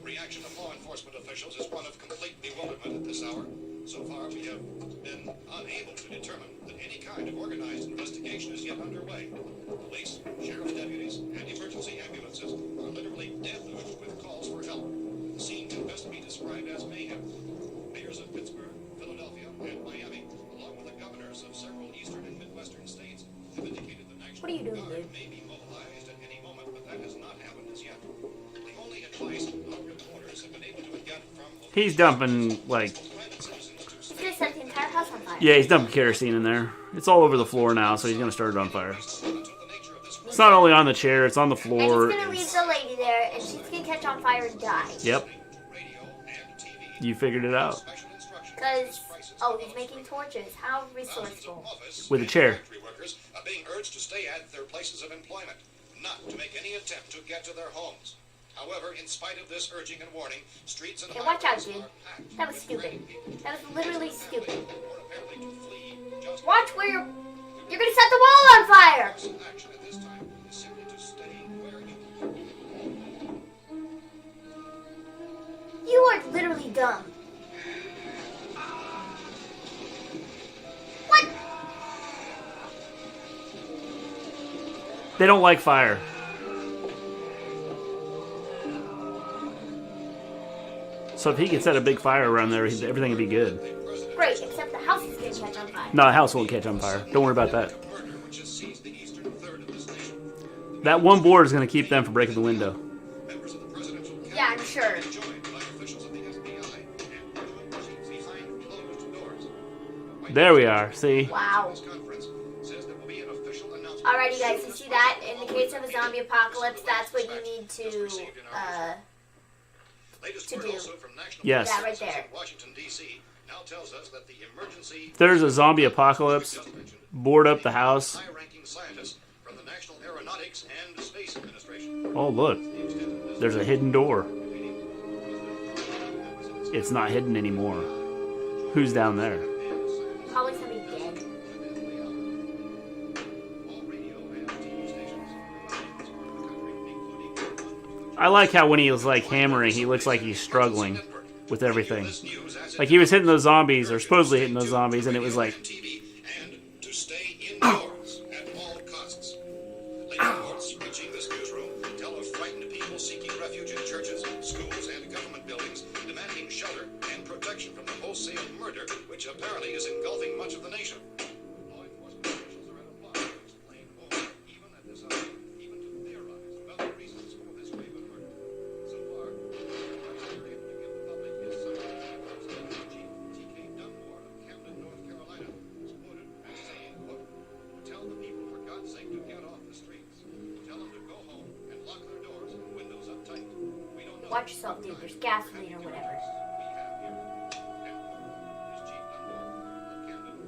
Reaction of law enforcement officials is one of complete bewilderment at this hour. So far, we have been unable to determine that any kind of organized investigation is yet underway. Police, sheriff's deputies, and emergency ambulances are literally deluged with calls for help. The scene can best be described as mayhem. Mayors of Pittsburgh, Philadelphia, and Miami, along with the governors of several eastern and midwestern states, have indicated the National What are you doing, Guard dude? may be mobilized at any moment, but that has not happened as yet. The only advice our reporters have been able to get from He's dumping, like... private citizens to He's gonna set the entire house on fire. Yeah, he's dumping kerosene in there. It's all over the floor now, so he's going to start it on fire. until the nature of this It's not only on the chair, it's on the And floor. he's gonna leave the lady there, and she's gonna catch on fire and die. Yep, radio and TV you figured it out. special instructions Because, oh, he's making torches. How resourceful. office With a and chair. factory workers are being urged to stay at their places of employment, not to make any attempt to get to their homes. However, in spite of this urging and warning, streets and Okay, watch out, highways dude. are packed That was with stupid. praying people, That was literally stupid. or apparently to flee just Watch where you're gonna set the wall on fire! action at this time is simply to stay where you are. You are literally dumb. They don't like fire. So if he could set a big fire around there, everything would be good. Great, except the house is going to catch on fire. No, the house won't catch on fire. Don't worry about that. That one board is going to keep them from breaking the window. Yeah, I'm sure. There we are. See? Wow. Alrighty, guys, you see that? In the case of a zombie apocalypse, that's what you need to do. Yes. That right there. If there's a zombie apocalypse, board up the house. Oh, look. There's a hidden door. It's not hidden anymore. Who's down there? Probably somebody dead. I like how when he was like hammering, he looks like he's struggling with everything. Like he was hitting those zombies, or supposedly hitting those zombies, and it was like... Which apparently is engulfing much of the nation. Law enforcement officials are at a loss to explain more, even at this hour, even to theorize about the reasons for this wave of murder. So far, the criteria to give the public is something Chief T.K. Dunmore of Camden, North Carolina, was quoted as saying, quote, "Tell the people, for God's sake, to get off the streets. Tell them to go home and lock their doors and windows up tight. We don't know." Watch yourself, dude. There's gasoline or whatever.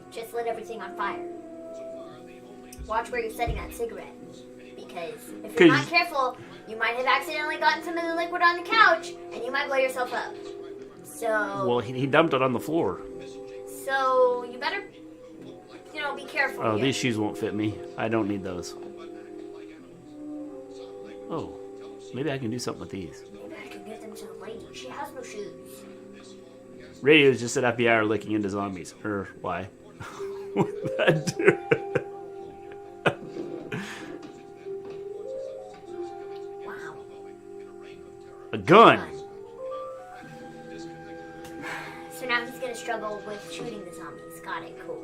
Just lit everything on fire. Watch where you're setting that cigarette. Because if you're not careful, you might have accidentally gotten some of the liquid on the couch, and you might blow yourself up. So... Well, he dumped it on the floor. So, you better, be careful. Oh, here. these shoes won't fit me. I don't need those. Oh, maybe I can do something with these. Maybe I can give them to the lady. She has no shoes. Radio's just at FBI are looking into zombies. Or why? What did that do? Wow. A gun! So now he's gonna struggle with shooting the zombies. Got it, cool.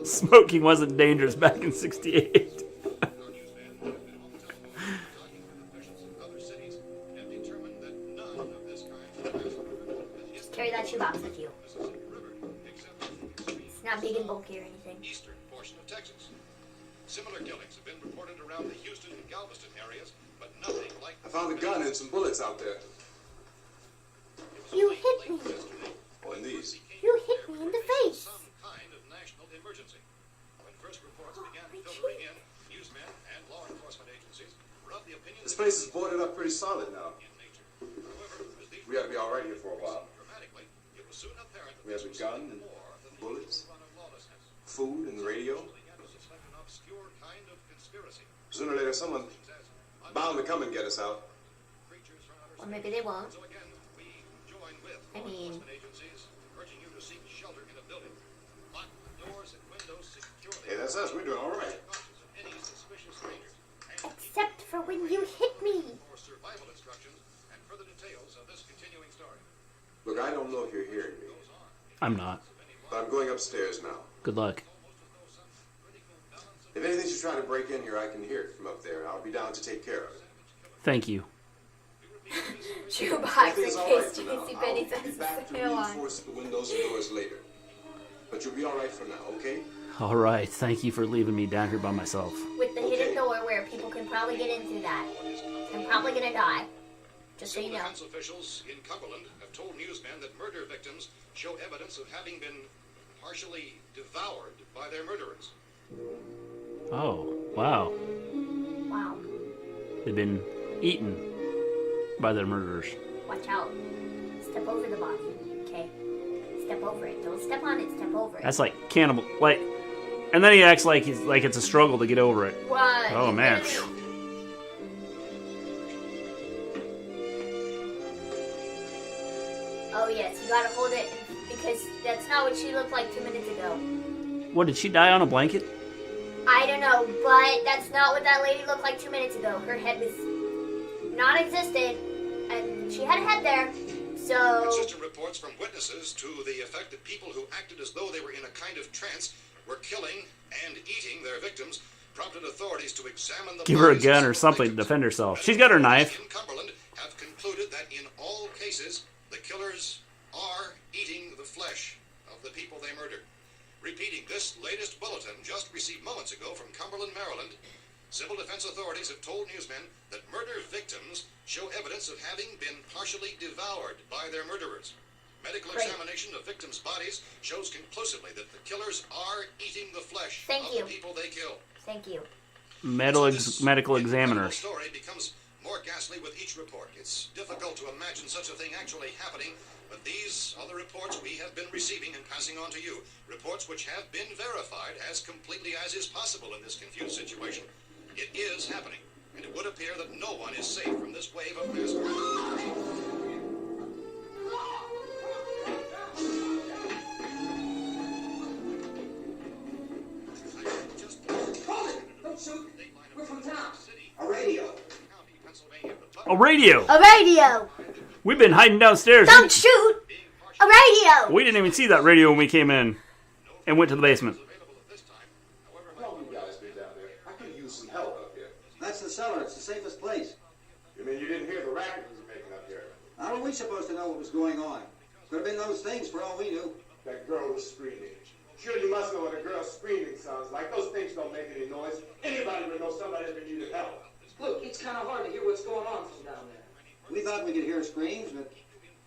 Smoking wasn't dangerous back in '68. Just carry that shoebox with you. It's not big and bulky or anything. Eastern portion of Texas. Similar killings have been reported around the Houston and Galveston areas, but nothing like... I found a gun and some bullets out there. You hit me. Oh, and these. You hit me in the face. Some kind of national emergency. When first reports began filtering in, newsmen and law enforcement agencies were of the opinion... This place is boarded up pretty solid now. ...in nature. However, as these We ought to be all right here for a while. dramatically, it was soon apparent that We have a this was gun something and more than the bullets, usual run of lawlessness. food and radio. They began to suspect an obscure kind of conspiracy. Sooner or later, someone bound to come and get us out. Creatures from outer Or maybe they won't. So again, we join with I law mean- enforcement agencies, urging you to seek shelter in a building. Lock the doors and windows securely. Hey, that's us. We're doing all right. Cautious of any suspicious strangers. And Except for when you hit me. for survival instructions and further details of this continuing story. Look, I don't know if you're hearing me, I'm not. but I'm going upstairs now. Good luck. If anything should try to break in here, I can hear it from up there. I'll be down to take care of it. Thank you. Shoebox in Everything's all right case for you now. can see I'll Benny be says back to the on. reinforce the windows and doors later. But you'll be all right for now, okay? All right. Thank you for leaving me down here by myself. With the hidden door where people can probably get in through that. I'm probably gonna die. Just so you know. Defense officials in Cumberland have told newsmen that murder victims show evidence of having been partially devoured by their murderers. Oh, wow. Wow. They've been eaten by their murderers. Watch out. Step over the body. Okay? Step over it. Don't step on it, step over it. That's like cannibal. Like, and then he acts like it's a struggle to get over it. What? Oh man. Oh yes, you gotta hold it because because that's not what she looked like 2 minutes ago. What, did she die on a blanket? I don't know, but that's not what that lady looked like 2 minutes ago. Her head was non-existent, and she had a head there, so... Consistent reports from witnesses to the effect that people who acted as though they were in a kind of trance were killing and eating their victims prompted authorities to examine the Give her a bodies gun of or several something to victims. defend herself. She's got her knife. In Cumberland have concluded that in all cases, the killers are eating the flesh of the people they murdered. Repeating this latest bulletin just received moments ago from Cumberland, Maryland, civil defense authorities have told newsmen that murder victims show evidence of having been partially devoured by their murderers. Medical examination of victims' bodies shows conclusively that the killers are eating the flesh of the people they killed. Thank you. Medical examiner. The story becomes more ghastly with each report. It's difficult to imagine such a thing actually happening, but these are the reports we have been receiving and passing on to you. Reports which have been verified as completely as is possible in this confused situation. It is happening, and it would appear that no one is safe from this wave of mass murder. We're from town. A radio. A radio! A radio! We've been hiding downstairs. Don't shoot! A radio! We didn't even see that radio when we came in and went to the basement. How you guys been down there? I could use some help up here. That's the cellar. It's the safest place. You mean you didn't hear the racket we were making up here? How are we supposed to know what was going on? Could have been those things for all we knew. That girl was screaming. Sure, you must know what a girl's screaming sounds like. Those things don't make any noise. Anybody would know somebody ever needed help. Look, it's kind of hard to hear what's going on from down there. We thought we could hear screams, but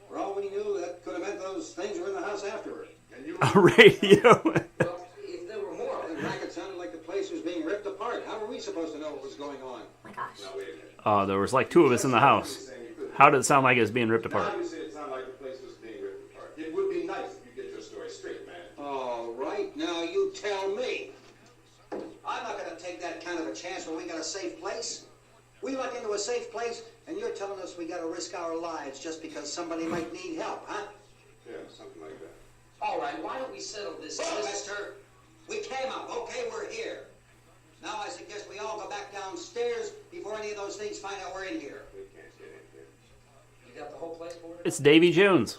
for all we knew, that could have meant those things were in the house afterward. And you A radio. Well, if there were more, The racket sounded like the place was being ripped apart. How were we supposed to know what was going on? Oh my gosh. Now, wait a minute. Oh, there was like 2 of us in the house. How did it sound like it was being ripped Now apart? you say it sounded like the place was being ripped apart. It would be nice if you get your story straight, man. All right, now you tell me. I'm not going to take that kind of a chance when we got a safe place. We luck into a safe place, and you're telling us we got to risk our lives just because somebody might need help, huh? Yeah, something like that. all right, why don't we settle this? Look, mister, we came up. Okay, we're here. Now I suggest we all go back downstairs before any of those things find out we're in here. We can't get in here. You got the whole place boarded? It's Davy Jones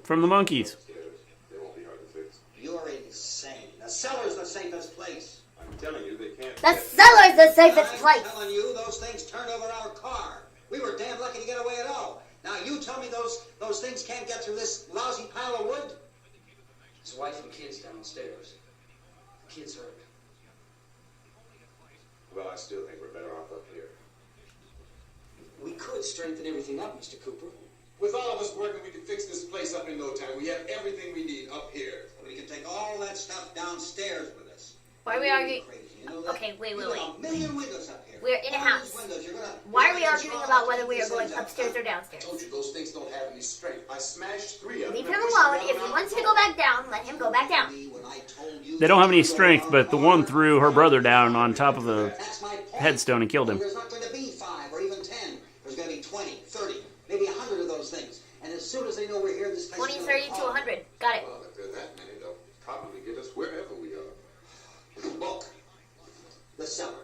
from the Monkees. They won't be hard to fix. You're insane. The cellar's the safest place. I'm telling you, they can't. The cellar's the safest I'm place! telling you, those things turned over our car. We were damn lucky to get away at all. Now you tell me those things can't get through this lousy pile of wood? His wife and kids downstairs. The kids hurt. Well, I still think we're better off up here. We could strengthen everything up, Mr. Cooper. With all of us working, we can fix this place up in no time. We have everything we need up here. We can take all that stuff downstairs with us. Why are we arguing? Crazy, you know that? Okay, wait. We got a million windows up here. We're in a All house. these windows, you're gonna- Why are we you're gonna arguing try about to whether keep we are these going things up. upstairs or I downstairs? told you those things don't have any strength. I smashed 3 of them. Leave and him pushed them alone. down If he around wants the to go floor. back down, let him go back down. When I told you They don't have any to go strength, around but the one hard, threw her brother down on top of a that's my point. headstone and killed him. There's not going to be 5 or even 10. There's going to be 20, 30, maybe 100 of those things. And as soon as they know we're here, this place 20, is 30 gonna to call. 100. Got it. Well, if there are that many, they'll probably get us wherever we are. Look, the cellar.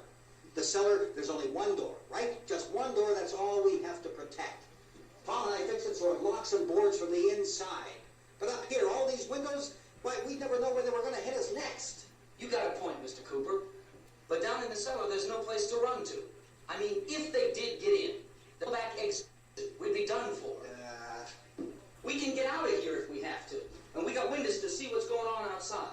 The cellar, there's only one door, right? Just one door, that's all we have to protect. Paul and I fixed it so it locks and boards from the inside. But up here, all these windows, why, we'd never know where they were going to hit us next. You got a point, Mr. Cooper. But down in the cellar, there's no place to run to. I mean, if they did get in, the back exit would be done for. We can get out of here if we have to. And we got windows to see what's going on outside.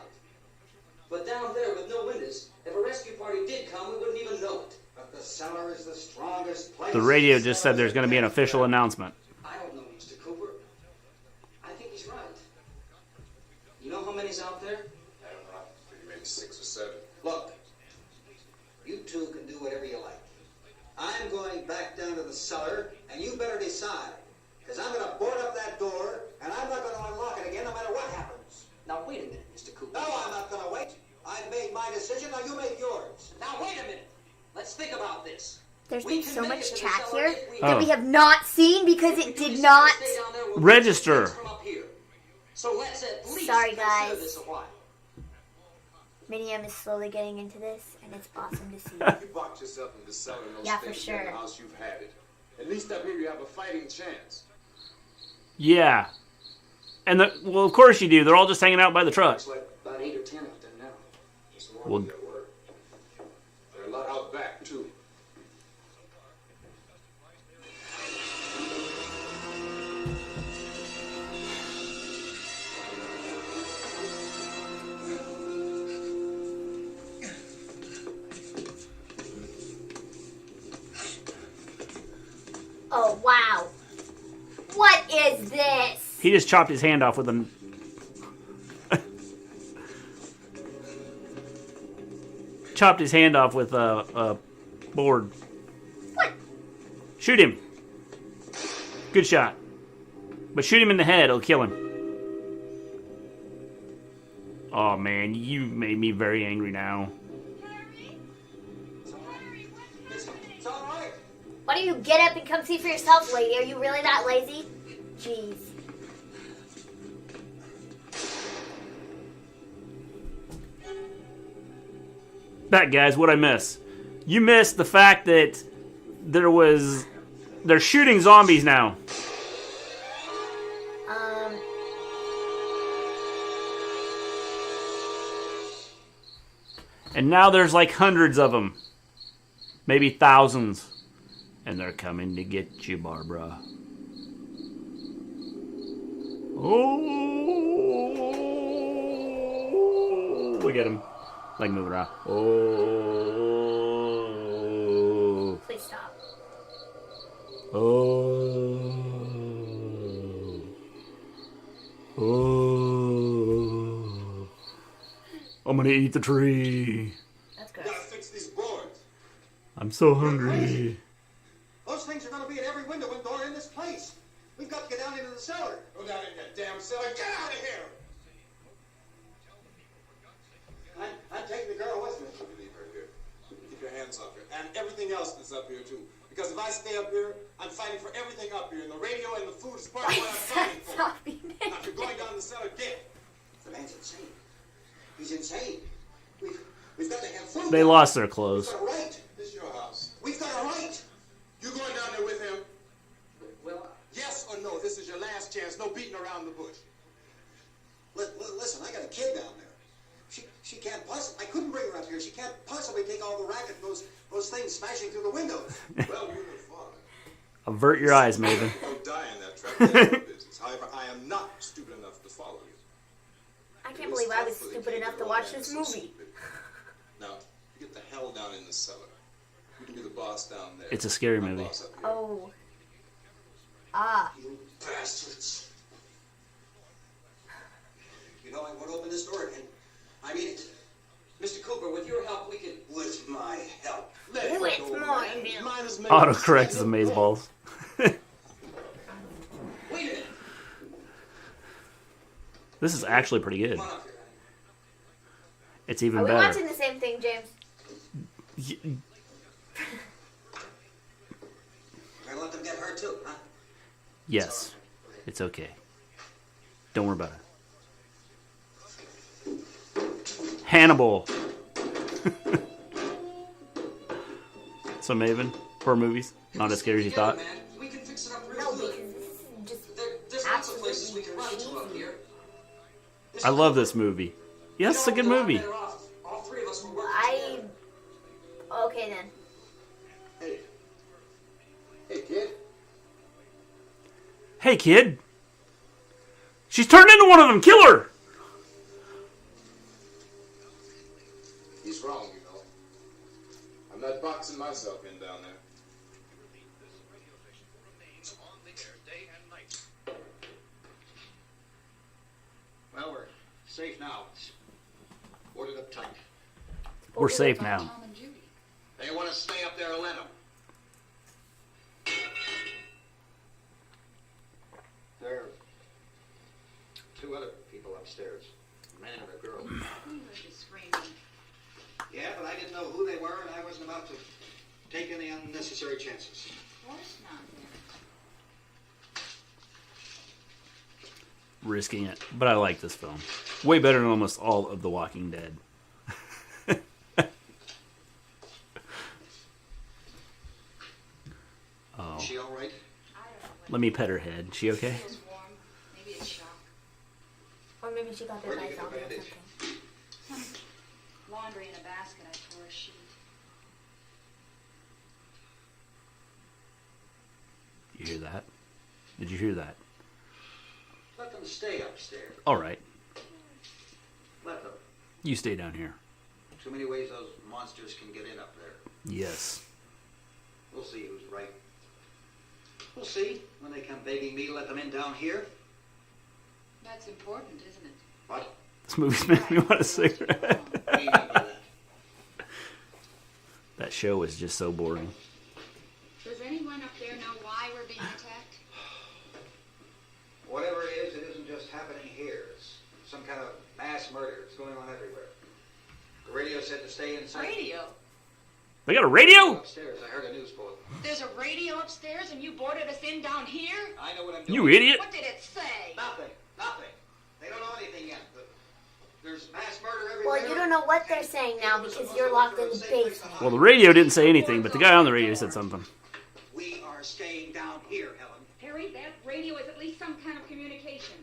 But down there with no windows, if a rescue party did come, we wouldn't even know it. But the cellar is the strongest place. The radio just said there's going to be an official announcement. I don't know, Mr. Cooper. I think he's right. You know how many's out there? I don't know. Maybe 6 or 7. Look, you two can do whatever you like. I'm going back down to the cellar, and you better decide. Because I'm going to board up that door, and I'm not going to unlock it again no matter what happens. Now, wait a minute, Mr. Cooper. No, I'm not going to wait. I've made my decision, now you make yours. Now, wait a minute. Let's think about this. There's We been can so make much it to the chat cellar here if we- that Oh. we have not seen because If we it do did decide not to stay down there, we'll Register. from up here. So let's at least Sorry, consider guys. this a while. Minium is slowly getting into this, and it's awesome to see. You boxed yourself in the cellar and those Yeah, for things sure. in the house, you've had it. At least up here you have a fighting chance. Yeah. And, well, of course you do. They're all just hanging out by the truck. Looks like about 8 or 10 of them now. It's more Well- than there were. There are a lot out back, too. Oh, wow. What is this? He just chopped his hand off with a... chopped his hand off with a board. What? Shoot him. Good shot. But shoot him in the head, it'll kill him. Oh man, you made me very angry now. It's all right. Why don't you get up and come see for yourself, lady? Are you really that lazy? Jeez. Back, guys, what'd I miss? You missed the fact that they're shooting zombies now. And now there's like hundreds of them. Maybe thousands. And they're coming to get you, Barbara. Oh, look at him. Like moving around. Oh. Please stop. Oh. Oh. I'm gonna eat the tree. That's You good. gotta fix these boards. I'm so hungry. Those things are going to be at every window and door in this place. We've got to get down into the cellar. Go down in that damn cellar. Get out of here! I'm taking the girl with me. You leave her here. Keep your hands off her. And everything else that's up here, too. Because if I stay up here, I'm fighting for everything up here. And the radio and the food is part of what I'm fighting for. Now, if you're going down the cellar, get. The man's insane. He's insane. We've got to have food. They lost their clothes. We've got a right. This is your house. We've got a right. You going down there with him? Well, Yes or no? This is your last chance. No beating around the bush. Listen, I got a kid down there. She can't possibly. I couldn't bring her up here. She can't possibly take all the racket and those things smashing through the windows. Well, you're the father. Avert your eyes, Maven. Go die in that trap. That's your business. However, I am not stupid enough to follow you. I can't believe I was stupid enough to watch this movie. Now, you get the hell down in the cellar. You can be the boss down there. It's a scary I'm movie. boss up here. Oh. Ah. You bastards. You know I won't open this door again. I mean it. Mr. Cooper, with your help, we could... With my help. Let it With go, my man. milk. Mine is made. Autocorrect is amazeballs. Wait a minute. This is actually pretty good. Come on up here, honey. It's even Are we better. watching the same thing, James? We're gonna let them get hurt too, huh? Yes. It's okay. Don't worry about it. Hannibal. So Maven, horror movies, not as scary as you thought. Man, we can fix it up real No, good. because this is just There's lots of places we can run to up here. I love this movie. Yes, it's a good movie. All three of us were working I. together. Okay then. Hey. Hey, kid. Hey, kid. She's turned into one of them. Kill her. He's wrong, you know. I'm not boxing myself in down there. Well, we're safe now. It's boarded up tight. We're safe now. They want to stay up there, let them. There are two other people upstairs, a man and a girl. We heard you screaming. Yeah, but I didn't know who they were, and I wasn't about to take any unnecessary chances. Of course not, then. risking it, but I like this film. Way better than almost all of The Walking Dead. Oh. Is she all right? Let me pet her head. She okay? Feels warm. Maybe it's shock. Or maybe she got bit Where'd by you a get the zombie or bandage? something. Some laundry in a basket. I tore a sheet. You hear that? Did you hear that? Let them stay upstairs. All right. Let them. You stay down here. Too many ways those monsters can get in up there. Yes. We'll see who's right. We'll see when they come begging me to let them in down here. That's important, isn't it? What? This movie's making me want a cigarette. We remember that. That show was just so boring. Does anyone up there know why we're being attacked? Whatever it isn't just happening here. It's some kind of mass murder. It's going on everywhere. The radio said to stay inside. Radio? They got a radio? Upstairs, I heard a news bulletin. There's a radio upstairs and you boarded us in down here? I know what I'm doing. You idiot. What did it say? Nothing. Nothing. They don't know anything yet. There's mass murder everywhere. Well, you don't know what they're saying now because you're locked in the basement. Well, the radio didn't say anything, but the guy on the radio said something. We are staying down here, Helen. Harry, that radio is at least some kind of communication.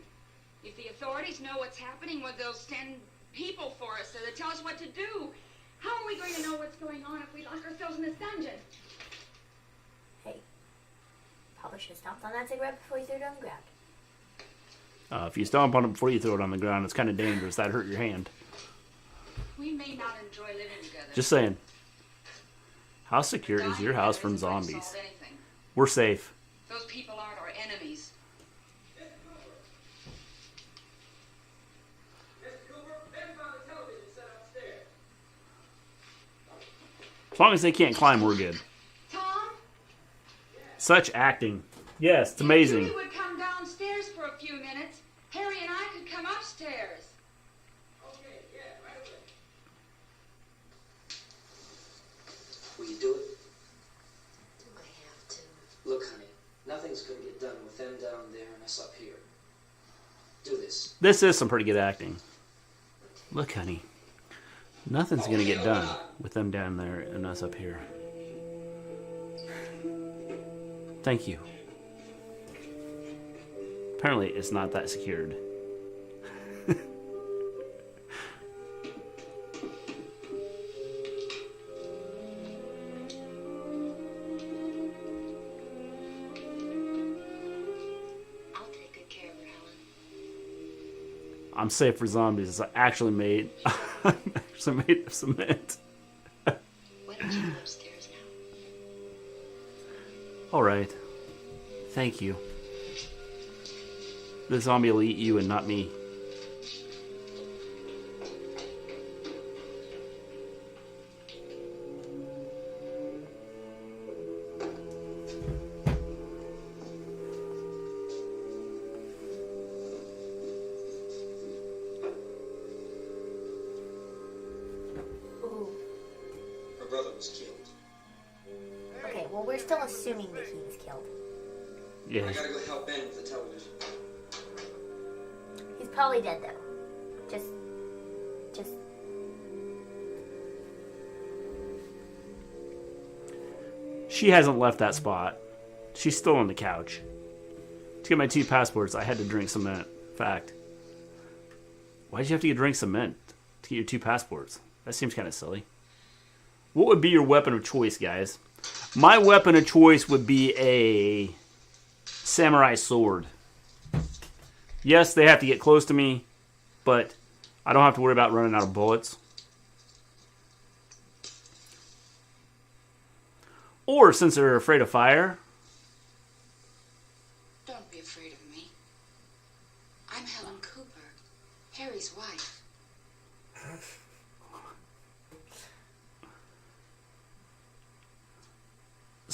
If the authorities know what's happening, well, they'll send people for us to tell us what to do. How are we going to know what's going on if we lock ourselves in this dungeon? Hey, probably should have stomped on that cigarette before you threw it on the ground. If you stomp on it before you throw it on the ground, it's kind of dangerous. That'd hurt your hand. We may not enjoy living together. Just saying. How secure is your house from zombies? We're safe. Those people aren't our enemies. As long as they can't climb, we're good. Tom? Such acting. Yes, it's amazing. If you would come downstairs for a few minutes, Harry and I could come upstairs. Okay, yeah, right away. Will you do it? Do I have to? Look, honey, nothing's gonna get done with them down there and us up here. Do this. This is some pretty good acting. Look, honey. Nothing's going to get done with them down there and us up here. Thank you. Apparently, it's not that secured. I'll take good care of her, Helen. I'm safe for zombies. It's actually made of cement. Why don't you go upstairs now? All right. Thank you. The zombie will eat you and not me. Ooh. Her brother was killed. Okay, well, we're still assuming that he was killed. Yeah. I gotta go help Ben with the television. He's probably dead, though. Just... She hasn't left that spot. She's still on the couch. To get my 2 passports, I had to drink cement. Fact. Why did you have to drink cement to get your 2 passports? That seems kind of silly. What would be your weapon of choice, guys? My weapon of choice would be a samurai sword. Yes, they have to get close to me, but I don't have to worry about running out of bullets. Or, since they're afraid of fire... Don't be afraid of me. I'm Helen Cooper, Harry's wife.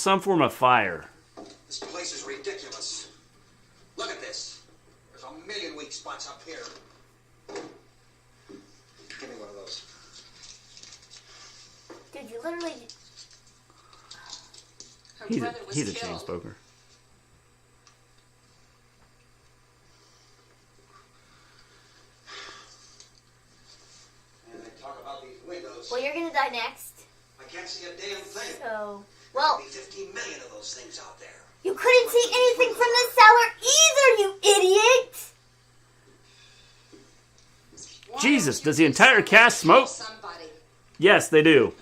some form of fire. This place is ridiculous. Look at this. There's a million weak spots up here. Give me one of those. Dude, you literally... Her He's brother was a chain killed. smoker. a damn thing. So, well, There'll be 15 million of those things out there. you couldn't see anything from the cellar either, you idiot! Jesus, does the entire cast smoke? Yes, they do.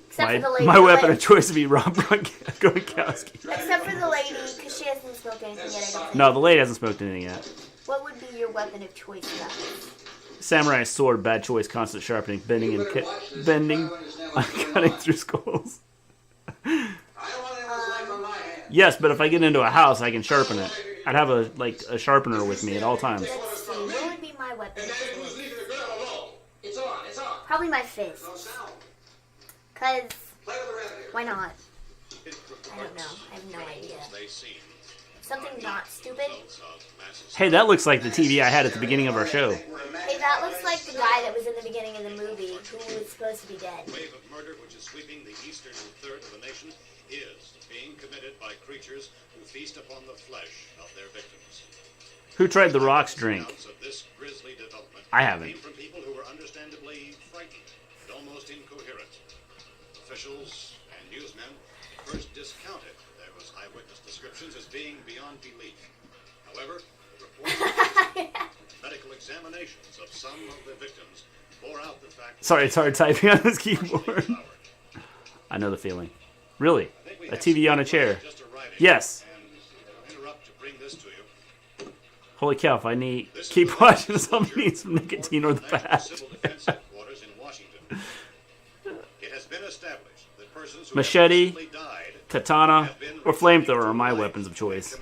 Except for the lady. My weapon of choice would be Rob Gronkowski. Except for the lady, because she hasn't smoked anything yet, I don't think. No, the lady hasn't smoked anything yet. What would be your weapon of choice, guys? Samurai sword, bad choice, constant sharpening, bending, cutting through skulls. Yes, but if I get into a house, I can sharpen it. I'd have a sharpener with me at all times. Let's see, what would be my weapon of choice? It's on, it's on. Probably my fist. Because, why not? I don't know. I have no idea. Something not stupid. Hey, that looks like the TV I had at the beginning of our show. Hey, that looks like the guy that was in the beginning of the movie who was supposed to be dead. The wave of murder which is sweeping the eastern third of the nation is being committed by creatures who feast upon the flesh of their victims. Who tried the Rock's drink? Of this grisly development I haven't. came from people who were understandably frightened and almost incoherent. Officials and newsmen first discounted those eyewitness descriptions as being beyond belief. However, the reports medical examinations of some of the victims bore out the fact. Sorry, it's hard typing on this keyboard. I know the feeling. Really? A TV on a chair. Yes. Holy cow, if I keep watching, somebody needs some nicotine or the patch. Machete, katana, or flamethrower are my weapons of choice.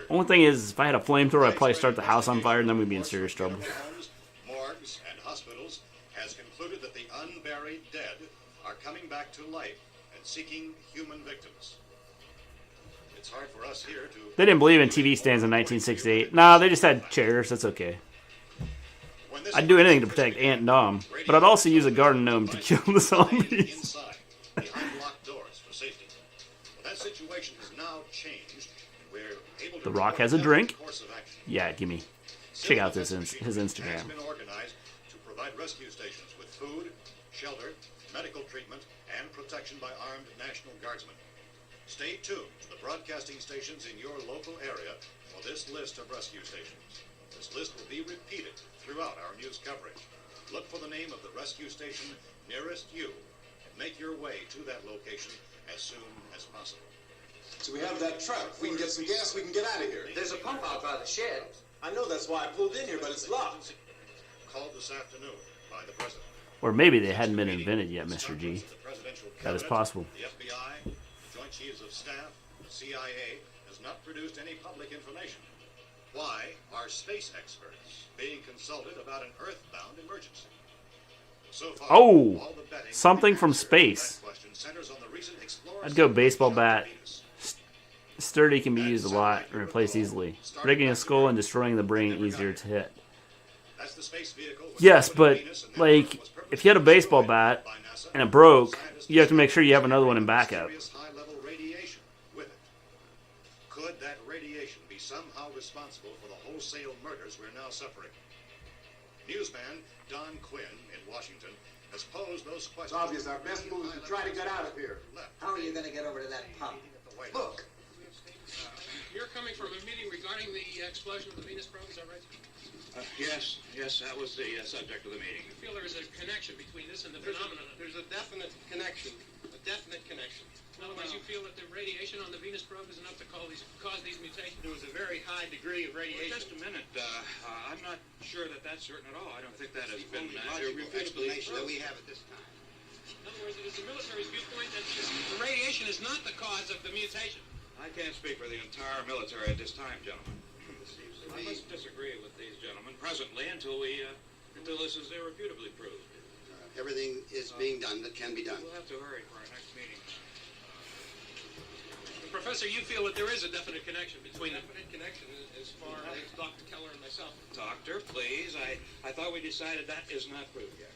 Only thing is, if I had a flamethrower, I'd probably start the house on fire and then we'd be in serious trouble. Morgues and hospitals has concluded that the unburied dead are coming back to life and seeking human victims. It's hard for us here to... They didn't believe in TV stands in 1968. Nah, they just had chairs. That's okay. I'd do anything to protect Aunt and Dom, but I'd also use a garden gnome to kill the zombies. The Rock has a drink. Yeah, gimme. Check out his Instagram. Has been organized to provide rescue stations with food, shelter, medical treatment, and protection by armed National Guardsmen. Stay tuned to the broadcasting stations in your local area for this list of rescue stations. This list will be repeated throughout our news coverage. Look for the name of the rescue station nearest you and make your way to that location as soon as possible. So we have that truck. We can get some gas, we can get out of here. There's a pump out by the shed. I know, that's why I pulled in here, but it's locked. Called this afternoon by the president. Or maybe they hadn't been invented yet, Mr. G. That is possible. The FBI, Joint Chiefs of Staff, the CIA has not produced any public information. Why are space experts being consulted about an earthbound emergency? So far, all the betting something from space. I'd go baseball bat. Sturdy can be used a lot and replaced easily. Breaking a skull and destroying the brain easier to hit. Yes, but like if you had a baseball bat and it broke, you have to make sure you have another one in backup. Could that radiation be somehow responsible for the wholesale murders we're now suffering? Newsman Don Quinn in Washington has posed those questions. It's obvious our best move is to try to get out of here. How are you going to get over to that pump? Look. You're coming from a meeting regarding the explosion of the Venus probe, is that right? Yes, that was the subject of the meeting. You feel there is a connection between this and the phenomenon? There's a definite connection. In other words, you feel that the radiation on the Venus probe is enough to cause these mutations? There was a very high degree of radiation. Just a minute. I'm not sure that's certain at all. I don't think that has been logical explanation that we have at this time. In other words, it is the military's viewpoint that the radiation is not the cause of the mutation. I can't speak for the entire military at this time, gentlemen. I must disagree with these gentlemen presently until this is irrefutably proved. Everything is being done that can be done. We'll have to hurry for our next meeting. Professor, you feel that there is a definite connection between them? Definite connection as far as Dr. Keller and myself. Doctor, please. I thought we decided that is not proved yet.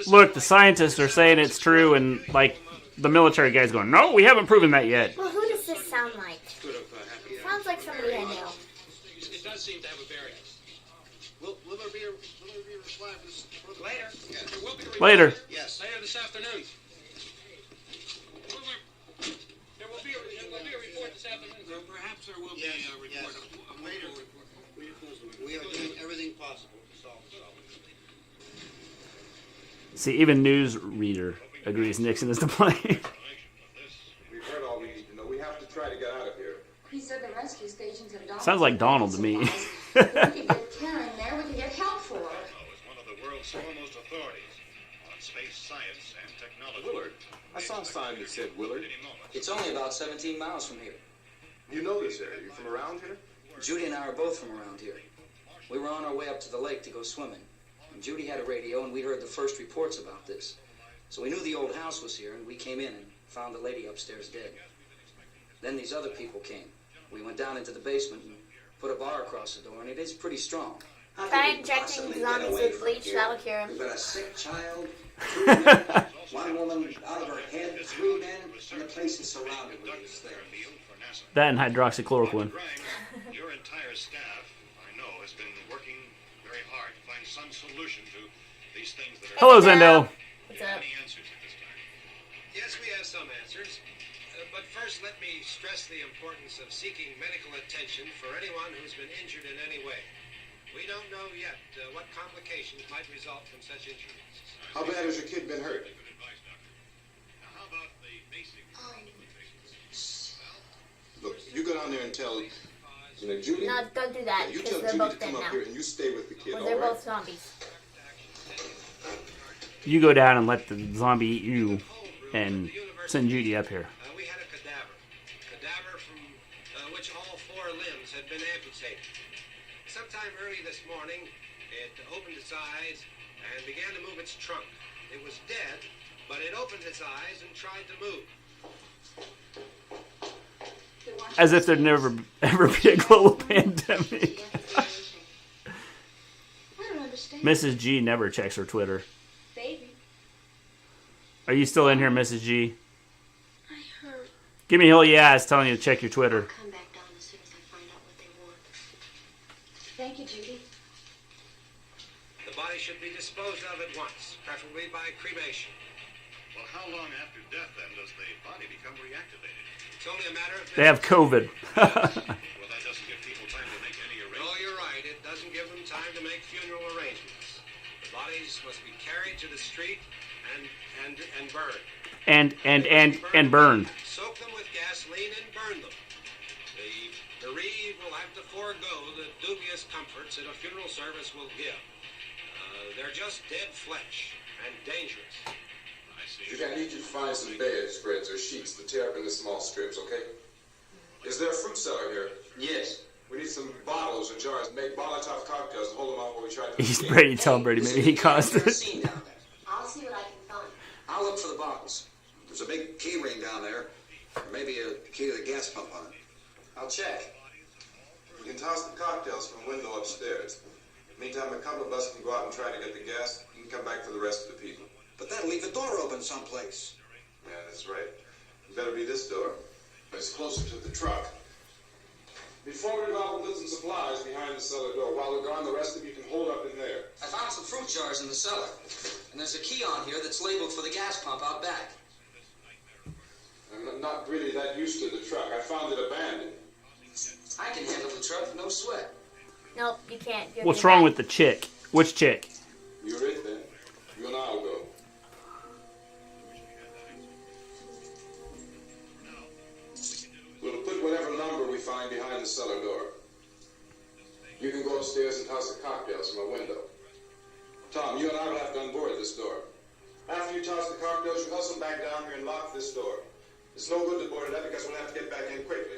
Look, the scientists are saying it's true, and like the military guy's going, "No, we haven't proven that yet." Well, who does this sound like? Sounds like somebody I know. It does seem to have a bearing. Will there be a reply for Later. Yes. There will be a report. Later. Yes. Later this afternoon. There will be a report this afternoon. Perhaps there will be Yes, a report. yes. A Later. full report. We are doing everything possible to solve the problem. See, even Newsreader agrees Nixon is to blame. We've heard all we need to know. We have to try to get out of here. He said the rescue stations have dogs. Sounds like Donald to me. If we could get care in there, we could get help for her. is one of the world's foremost authorities on space science and technology. Willard. I saw a sign that said Willard. It's only about 17 miles from here. You know this area. You from around here? Judy and I are both from around here. We were on our way up to the lake to go swimming. And Judy had a radio, and we heard the first reports about this. So we knew the old house was here, and we came in and found the lady upstairs dead. Then these other people came. We went down into the basement and put a bar across the door, and it is pretty strong. How Try could we injecting possibly get zombies away with from bleach, here? that'll cure 'em. We've got a sick child, 2 men, 1 woman out of her head, 3 men, and the place is surrounded with these things. That and hydroxychloroquine. Your entire staff, I know, has been working very hard to find some solution to these things that are... Hello, Zendel. What's up? Any answers at this time? Yes, we have some answers. But first, let me stress the importance of seeking medical attention for anyone who's been injured in any way. We don't know yet what complications might result from such injuries. How bad has your kid been hurt? Good advice, Doctor. Now, how about the basic... Look, you go down there and tell, Judy. No, don't do that, You because tell they're Judy both to dead come up now. here and you stay with the kid, Well, all they're right? both zombies. You go down and let the zombie eat you and send Judy up here. We had a cadaver from which all 4 limbs had been amputated. Sometime early this morning, it opened its eyes and began to move its trunk. It was dead, but it opened its eyes and tried to move. As if there'd never ever be a global pandemic. I don't understand. Mrs. G never checks her Twitter. Baby. Are you still in here, Mrs. G? I heard. Give me a hell yeah, it's telling you to check your Twitter. Come back down as soon as I find out what they want. Thank you, Judy. The body should be disposed of at once, preferably by cremation. Well, how long after death, then, does the body become reactivated? It's only a matter of They have COVID. Well, that doesn't give people time to make any No, arrangements. you're right. It doesn't give them time to make funeral arrangements. The bodies must be carried to the street and burned. and burned. Soak them with gasoline and burn them. The bereaved will have to forego the dubious comforts that a funeral service will give. They're just dead flesh and dangerous. I see. Judy, I need you to find some bedspreads or sheets to tear up into small strips, okay? Is there a fruit cellar here? Yes. We need some bottles or jars to make Molotov cocktails and hold them out while we try to... He's Brady. Tell Brady maybe he caused Never it. seen down there. I'll see what I can find. I'll look for the bottles. There's a big key ring down there, or maybe a key to the gas pump on it. I'll check. We can toss the cocktails from a window upstairs. Meantime, a couple of us can go out and try to get the gas. You can come back for the rest of the people. But that'll leave the door open someplace. Yeah, that's right. It better be this door. It's closer to the truck. Before we move out the goods and supplies behind the cellar door, while we're gone, the rest of you can hold up in there. I found some fruit jars in the cellar. And there's a key on here that's labeled for the gas pump out back. I'm not really that used to the truck. I found it abandoned. I can handle the truck, no sweat. Nope, you can't. You're What's gonna wrong die. with the chick? Which chick? You're it, then. You and I'll go. We'll put whatever lumber we find behind the cellar door. You can go upstairs and toss the cocktails from a window. Tom, you and I will have to unboard this door. After you toss the cocktails, you hustle back down here and lock this door. It's no good to board it up because we'll have to get back in quickly.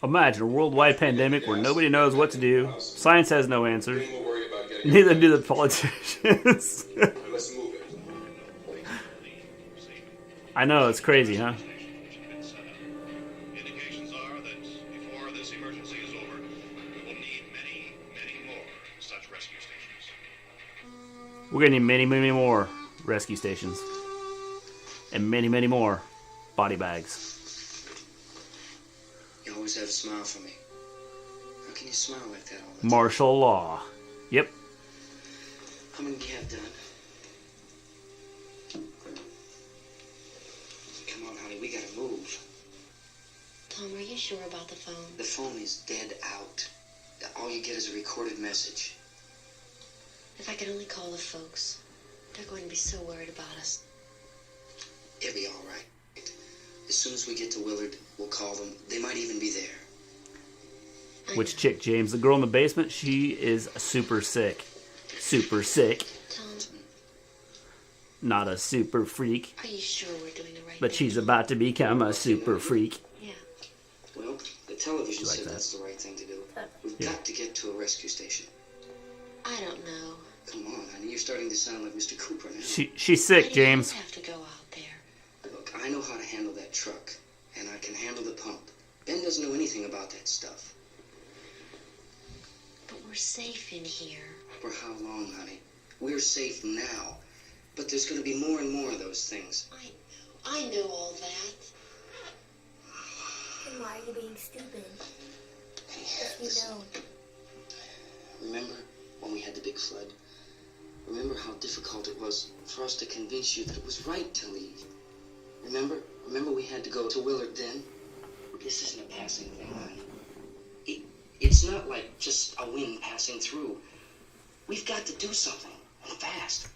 Imagine a worldwide pandemic where nobody knows what to do. Science has no answers. Then we'll worry about getting Neither do the politicians. Let's move it. I know, it's crazy, huh? Indications are that before this emergency is over, we will need many, many more such rescue stations. We're gonna need many, many more rescue stations. And many, many more body bags. You always have a smile for me. How can you smile like that all the time? Martial law. Yep. How many do you have done? Come on, honey, we gotta move. Tom, are you sure about the phone? The phone is dead out. All you get is a recorded message. If I could only call the folks. They're going to be so worried about us. It'll be all right. As soon as we get to Willard, we'll call them. They might even be there. Which chick, James? The girl in the basement? She is super sick. Super sick. Tom, Not a super freak. are you sure we're doing the right But thing? she's about to become a super freak. Yeah. Well, the television Like said that. that's the right thing to do. We've Yeah. got to get to a rescue station. I don't know. Come on, honey, you're starting to sound like Mr. Cooper now. She's sick, Why do you James. have to go out there? Look, I know how to handle that truck, and I can handle the pump. Ben doesn't know anything about that stuff. But we're safe in here. For how long, honey? We're safe now. But there's going to be more and more of those things. I know all that. Then why are you being stupid? If you Listen, know. remember when we had the big flood? Remember how difficult it was for us to convince you that it was right to leave? Remember? Remember we had to go to Willard then? This isn't a passing thing, honey. It's not like just a wind passing through. We've got to do something, and fast.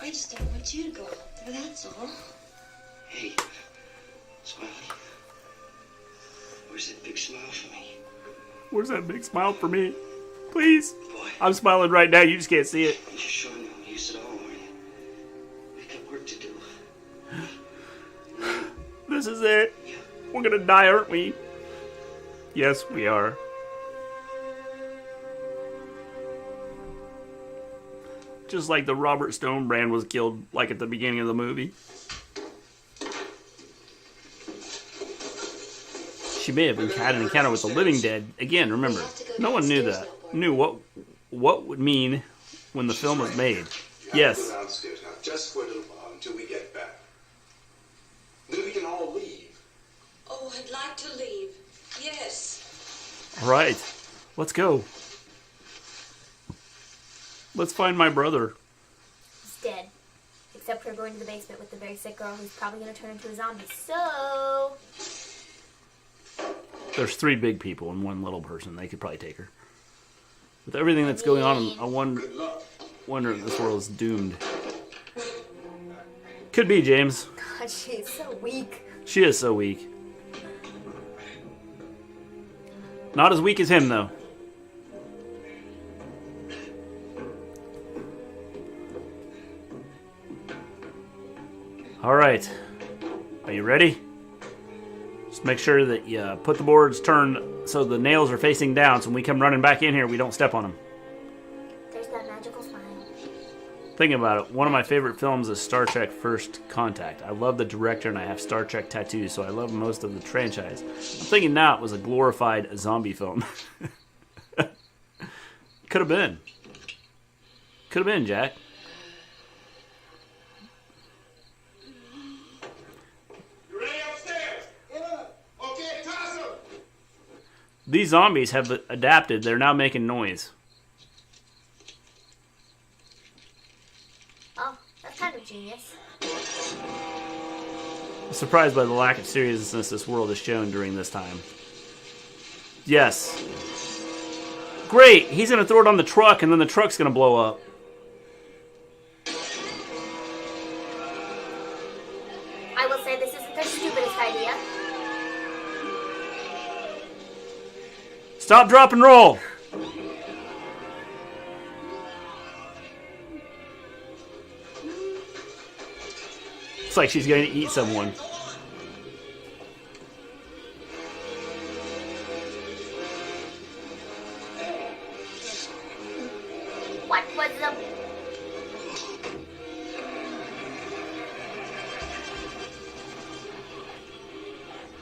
I just don't want you to go out there, that's all. Hey, Smiley. Where's that big smile for me? Where's that big smile for me? Please. Boy, I'm smiling right now. You just can't see it. you're showing no use at all, aren't you? We got work to do. This is it. We're gonna die, aren't we? Yes, we are. Just like the Robert Stone brand was killed, like at the beginning of the movie. She may have had an encounter with the living dead. Again, remember, no one knew that. Knew what would mean when the film was made. Yes. Go downstairs now, just for a little while until we get back. Then we can all leave. Oh, I'd like to leave. Yes. All right. Let's go. Let's find my brother. He's dead. Except for going to the basement with the very sick girl who's probably going to turn into a zombie. So... There's 3 big people and 1 little person. They could probably take her. With everything that's going on, I wonder if this world is doomed. Could be, James. God, she's so weak. She is so weak. Not as weak as him, though. All right. Are you ready? Just make sure that you put the boards turned so the nails are facing down, so when we come running back in here, we don't step on them. There's that magical smile. Thinking about it, one of my favorite films is Star Trek First Contact. I love the director and I have Star Trek tattoos, so I love most of the franchise. I'm thinking now it was a glorified zombie film. Could have been. Could have been, Jack. You ready upstairs? Yeah. Okay, toss them. These zombies have adapted. They're now making noise. Oh, that's kind of genius. I'm surprised by the lack of seriousness this world has shown during this time. Yes. Great! He's going to throw it on the truck, and then the truck's going to blow up. I will say this isn't their stupidest idea. Stop, drop, and roll! Looks like she's going to eat someone. What was the...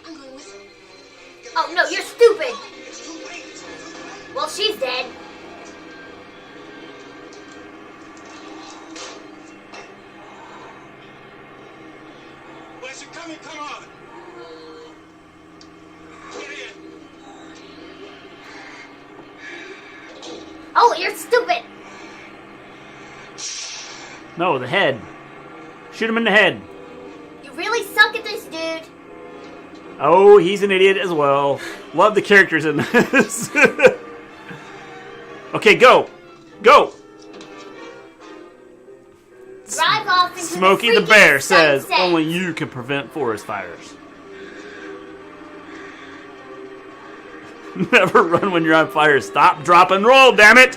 I'm going with him. Oh, no, you're stupid! Well, she's dead. Where's it coming? Come on! Get in! Oh, you're stupid. No, the head. Shoot him in the head. You really suck at this, dude. Oh, he's an idiot as well. Love the characters in this. Okay, go. Go. Drive off into Smokey the freaking Bear says sunset. only you can prevent forest fires. Never run when you're on fire. Stop, drop, and roll, damn it!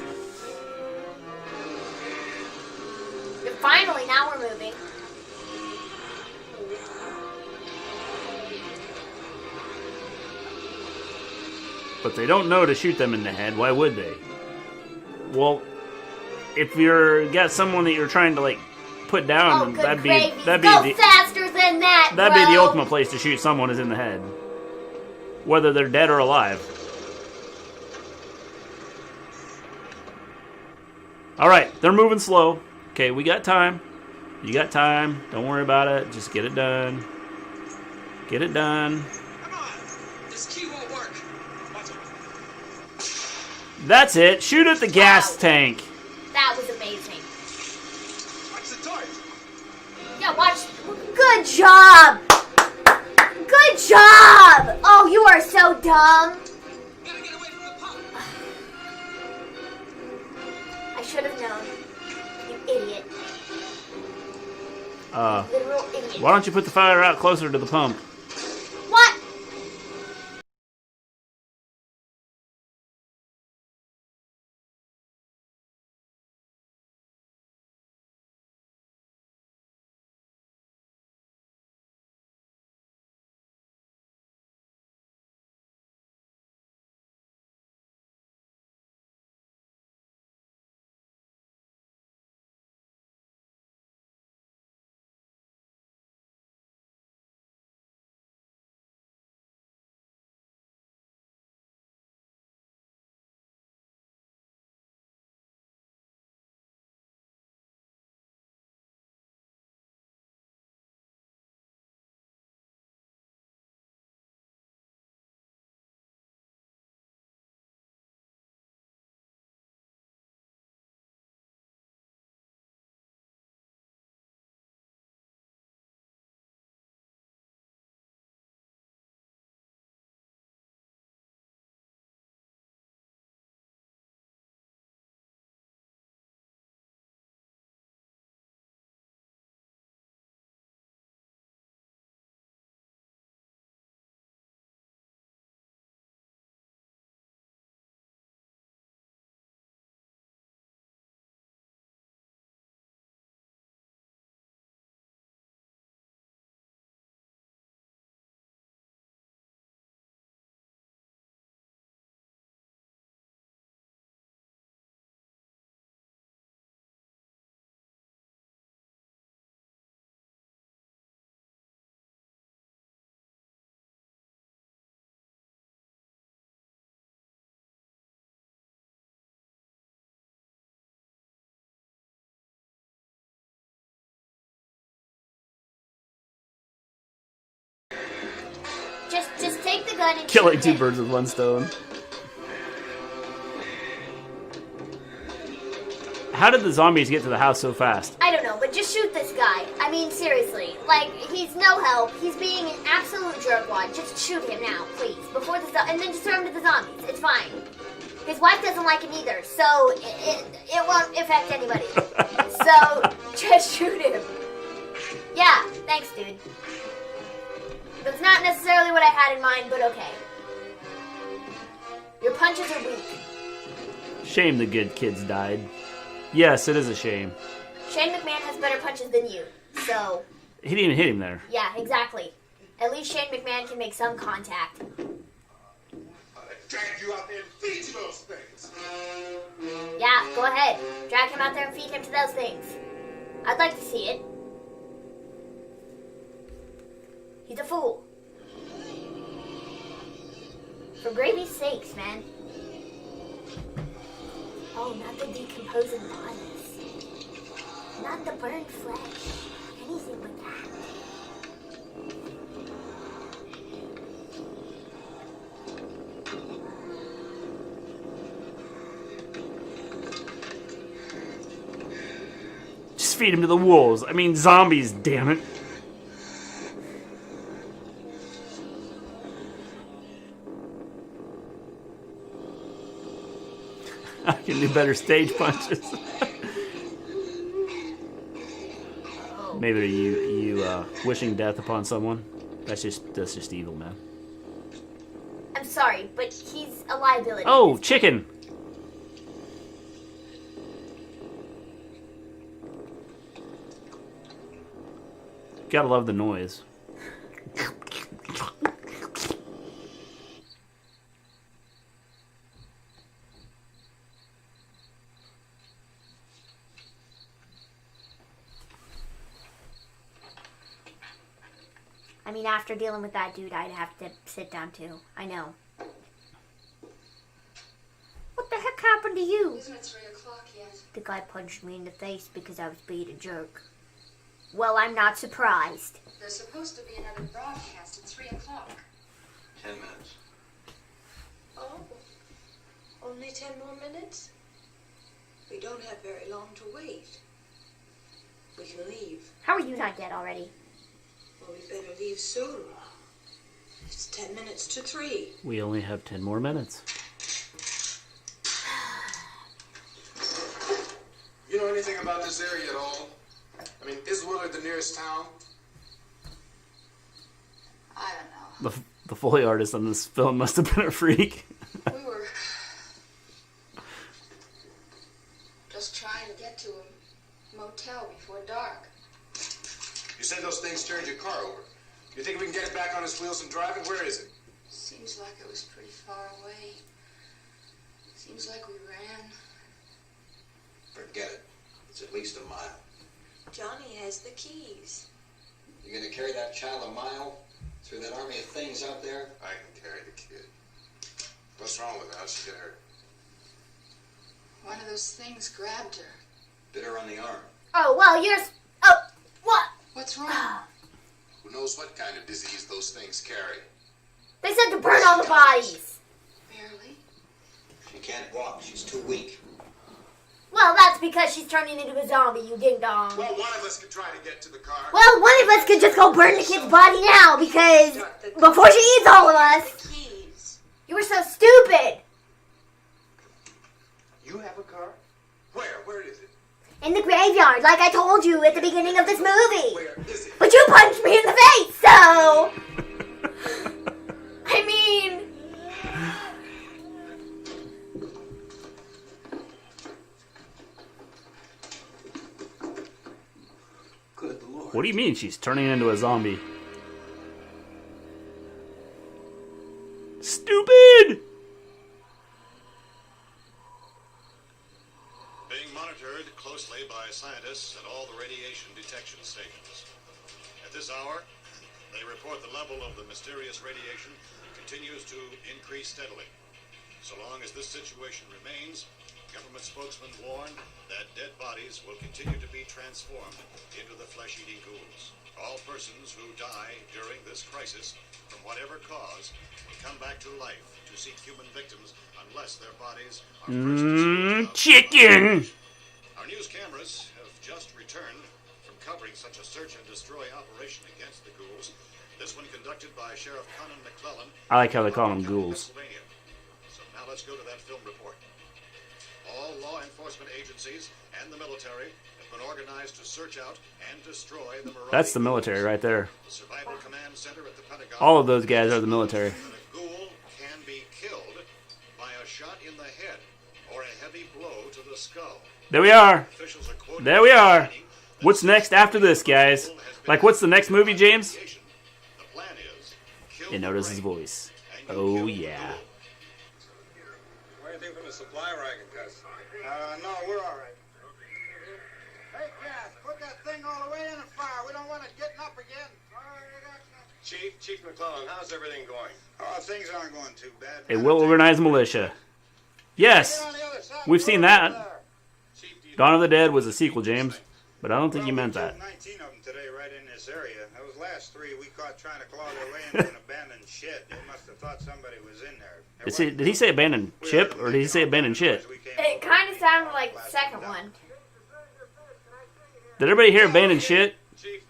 Finally, now we're moving. But they don't know to shoot them in the head. Why would they? Well, if you're got someone that you're trying to like put down, Oh, good that'd be gravy. that'd Go be the, faster than that, that'd be the bro. ultimate place to shoot someone is in the head, whether they're dead or alive. All right, they're moving slow. Okay, we got time. You got time. Don't worry about it. Just get it done. Get it done. Come on! This key won't work. Watch it. That's it. Shoot at the gas tank. That was amazing. Watch the door. Yeah, watch. Good job. Good job. Oh, you are so dumb. Gotta get away from the pump. I should have known. You idiot. Literal idiot. Why don't you put the fire out closer to the pump? What? Just take the gun and Killing shoot two him. birds with one stone. How did the zombies get to the house so fast? I don't know, but just shoot this guy. I mean, seriously. Like, he's no help. He's being an absolute jerkwad. Just shoot him now, please. Before the and then just throw him to the zombies. It's fine. His wife doesn't like him either, so it won't affect anybody. So, just shoot him. Yeah, thanks, dude. That's not necessarily what I had in mind, but okay. Your punches are weak. Shame the good kids died. Yes, it is a shame. Shane McMahon has better punches than you, so... He didn't even hit him there. Yeah, exactly. At least Shane McMahon can make some contact. Drag you out there and feed you those things. Yeah, go ahead. Drag him out there and feed him to those things. I'd like to see it. He's a fool. For gravy's sakes, man. Oh, not the decomposing bodies. Not the burned flesh. Anything but that. feed him to the wolves. I mean, zombies, damn it. I can do better stage punches. Maybe you wishing death upon someone. That's just evil, man. I'm sorry, but he's a liability. Oh, chicken. Gotta love the noise. I mean, after dealing with that dude, I'd have to sit down too. I know. What the heck happened to you? Isn't it 3 o'clock yet? The guy punched me in the face because I was being a jerk. Well, I'm not surprised. There's supposed to be another broadcast at 3 o'clock. 10 minutes. Oh, only 10 more minutes? We don't have very long to wait. We can leave. How are you not dead already? Well, we better leave soon. It's 10 minutes to 3. We only have 10 more minutes. You know anything about this area at all? I mean, is Willard the nearest town? I don't know. The Foley artist on this film must have been a freak. We were just trying to get to a motel before dark. You said those things turned your car over. You think we can get it back on its wheels and drive it? Where is it? Seems like it was pretty far away. Seems like we ran. Forget it. It's at least a mile. Johnny has the keys. You gonna carry that child a mile through that army of things out there? I can carry the kid. What's wrong with her? How'd she get hurt? One of those things grabbed her. Bit her on the arm. Oh, well, you're... Oh, what? What's wrong? Who knows what kind of disease those things carry? They said to burn all the bodies. Barely. She can't walk. She's too weak. Well, that's because she's turning into a zombie, you ding-dong. Well, one of us could try to get to the car. Well, one of us could just go burn the kid's body now, because before she eats all of us. Keys. You were so stupid. You have a car? Where? Where is it? In the graveyard, like I told you at the beginning of this movie. Where is it? But you punched me in the face, so... I mean... Good Lord. What do you mean she's turning into a zombie? Stupid! Being monitored closely by scientists at all the radiation detection stations. At this hour, they report the level of the mysterious radiation continues to increase steadily. So long as this situation remains, government spokesmen warned that dead bodies will continue to be transformed into the flesh-eating ghouls. All persons who die during this crisis, from whatever cause, will come back to life to seek human victims unless their bodies are first disposed of. Chicken! Our news cameras have just returned from covering such a search and destroy operation against the ghouls. This one conducted by Sheriff Conan McClellan. I like how they call them ghouls. Pennsylvania. So now let's go to that film report. All law enforcement agencies and the military have been organized to search out and destroy the marauding That's the military right there. The Survival Command Center at the Pentagon. All of those guys are the military. That a ghoul can be killed by a shot in the head or a heavy blow to the skull. There we are. Officials are quoted There we are. stating that What's next after this, guys? Like, what's the next movie, James? the plan is kill You the notice his brain, voice. and you Oh, kill the yeah. ghoul. Anything from the supply wagon, Gus? No, we're all right. Hey, Cass, put that thing all the way in the fire. We don't want it getting up again. Chief McClellan, how's everything going? Oh, things aren't going too bad. A well-organized militia. Yes, we've seen that. Dawn of the Dead was a sequel, James. But I don't think you meant that. 19 of them today right in this area. Those last 3 we caught trying to claw their way into an abandoned shed. They must have thought somebody was in there. Did he say abandoned ship, or did he say abandoned shit? It kind of sounded like the second one. Did everybody hear abandoned shit? Chief,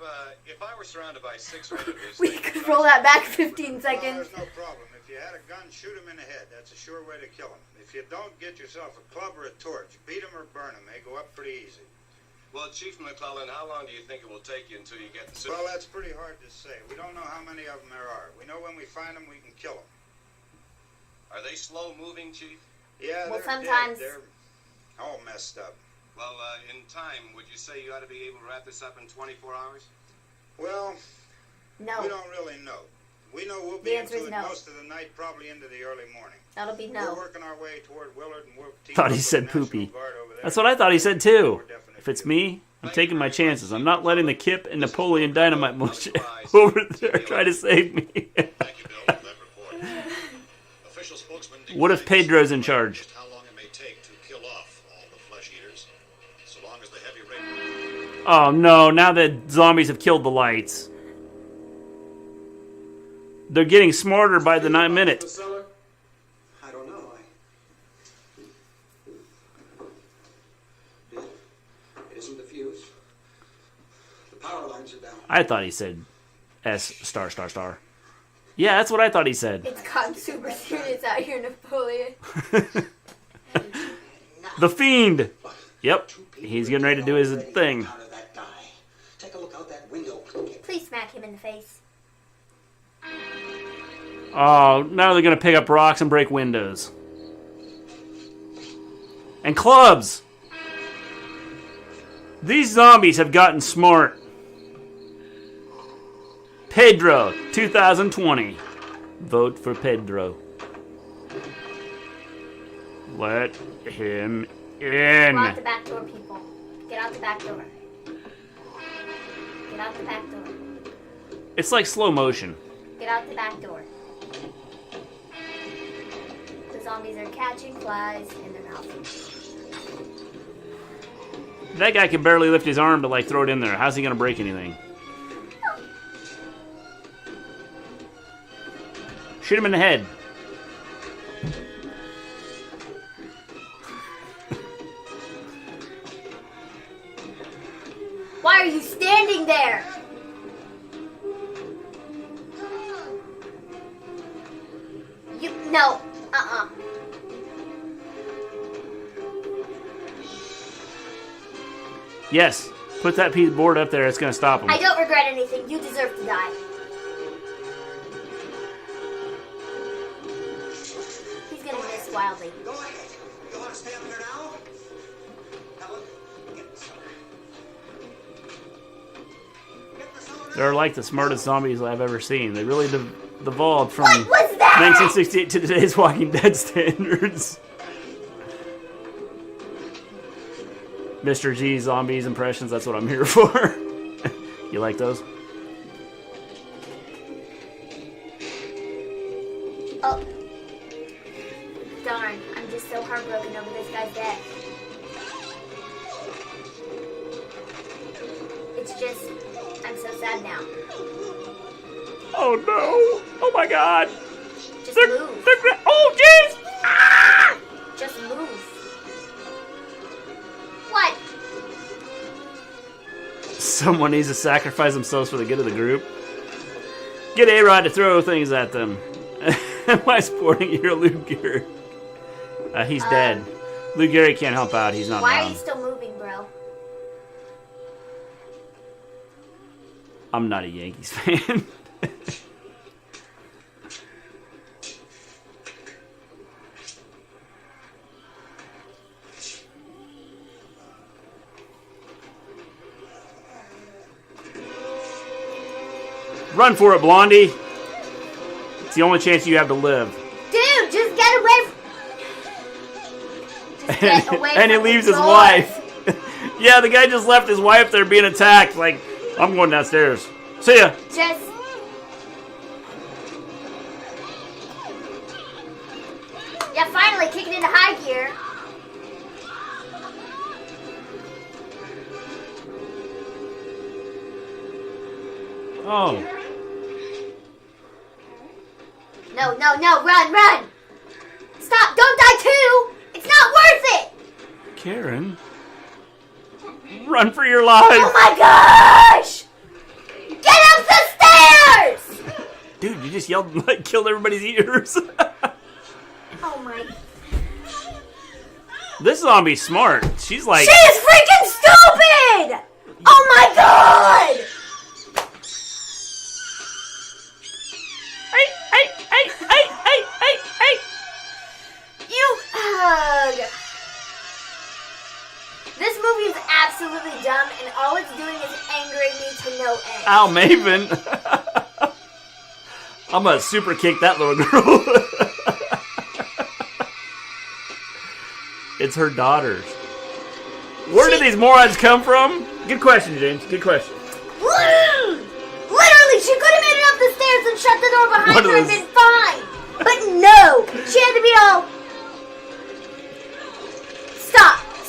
if I were surrounded by 6 relatives... We could roll that back 15 seconds. There's no problem. If you had a gun, shoot him in the head. That's a sure way to kill him. If you don't, get yourself a club or a torch. Beat him or burn him. They go up pretty easy. Well, Chief McClellan, how long do you think it will take you until you get the... Well, that's pretty hard to say. We don't know how many of them there are. We know when we find them, we can kill them. Are they slow-moving, Chief? Yeah, Well, they're sometimes- dead. They're all messed up. Well, in time, would you say you ought to be able to wrap this up in 24 hours? Well, No. we don't really know. We know we'll The be answer into is it no. most of the night, probably into the early morning. That'll be We're no. working our way toward Willard, and we'll team Thought up he with said the National poopy. Guard over there. That's what I thought he said too. More definite If it's view. me, I'm taking my chances. I'm not letting the Kip and Napoleon Dynamite bullshit over there try to save me. Thank you, Bill, for that report. Official spokesman... What if Pedro's in charge? ...just how long it may take to kill off all the flesh eaters, so long as the heavy rain... Oh no, now that zombies have killed the lights. They're getting smarter by the minute. The cellar? I don't know. It isn't the fuse. The power lines are down. I thought he said S star star star. Yeah, that's what I thought he said. It's gotten super serious out here, Napoleon. The Fiend. Yep, he's getting ready to do his thing. Out of that guy. Take a look out that window. Please smack him in the face. Oh, now they're gonna pick up rocks and break windows. And clubs! These zombies have gotten smart. Pedro, 2020. Vote for Pedro. Let him in. Go out the back door, people. Get out the back door. Get out the back door. It's like slow motion. Get out the back door. The zombies are catching flies in their mouth. That guy can barely lift his arm to like throw it in there. How's he gonna break anything? Shoot him in the head. Why are you standing there? No. Yes. Put that piece of board up there. It's gonna stop him. I don't regret anything. You deserve to die. He's gonna miss wildly. Go ahead. You want to stay up here now? Helen, get the cellar. Get the cellar now. They're like the smartest zombies I've ever seen. They really devolved from What was that? 1968 to today's Walking Dead standards. Mr. G zombies impressions, that's what I'm here for. You like those? Oh. Darn, I'm just so heartbroken over this guy's death. It's just, I'm so sad now. Oh no! Oh my god! Just move. Oh jeez! Ah! Just move. What? Someone needs to sacrifice themselves for the good of the group. Get A-Rod to throw things at them. Am I sporting your Lou Gehrig? He's dead. Lou Gehrig can't help out. He's not Why around. are you still moving, bro? I'm not a Yankees fan. Run for it, Blondie. It's the only chance you have to live. Dude, just get away Just get away And he from leaves the his door. wife. Yeah, the guy just left his wife there being attacked. Like, I'm going downstairs. See ya. Just... Yeah, finally kicking into high gear. Oh. No, run! Stop, don't die too! It's not worth it! Karen. Run for your life! Oh my gosh! Get up the stairs! Dude, you just yelled and like, killed everybody's ears. Oh my... This zombie's smart. She's like... She is freaking stupid! Oh my god! Hey! You... This movie is absolutely dumb, and all it's doing is angering me to no end. Ow, Maven. I'm gonna super kick that little girl. It's her daughters. Where did these morons come from? Good question, James. Good question. Literally, she could have made it up the stairs and shut the door behind What her and is- been fine. But no, she had to be all...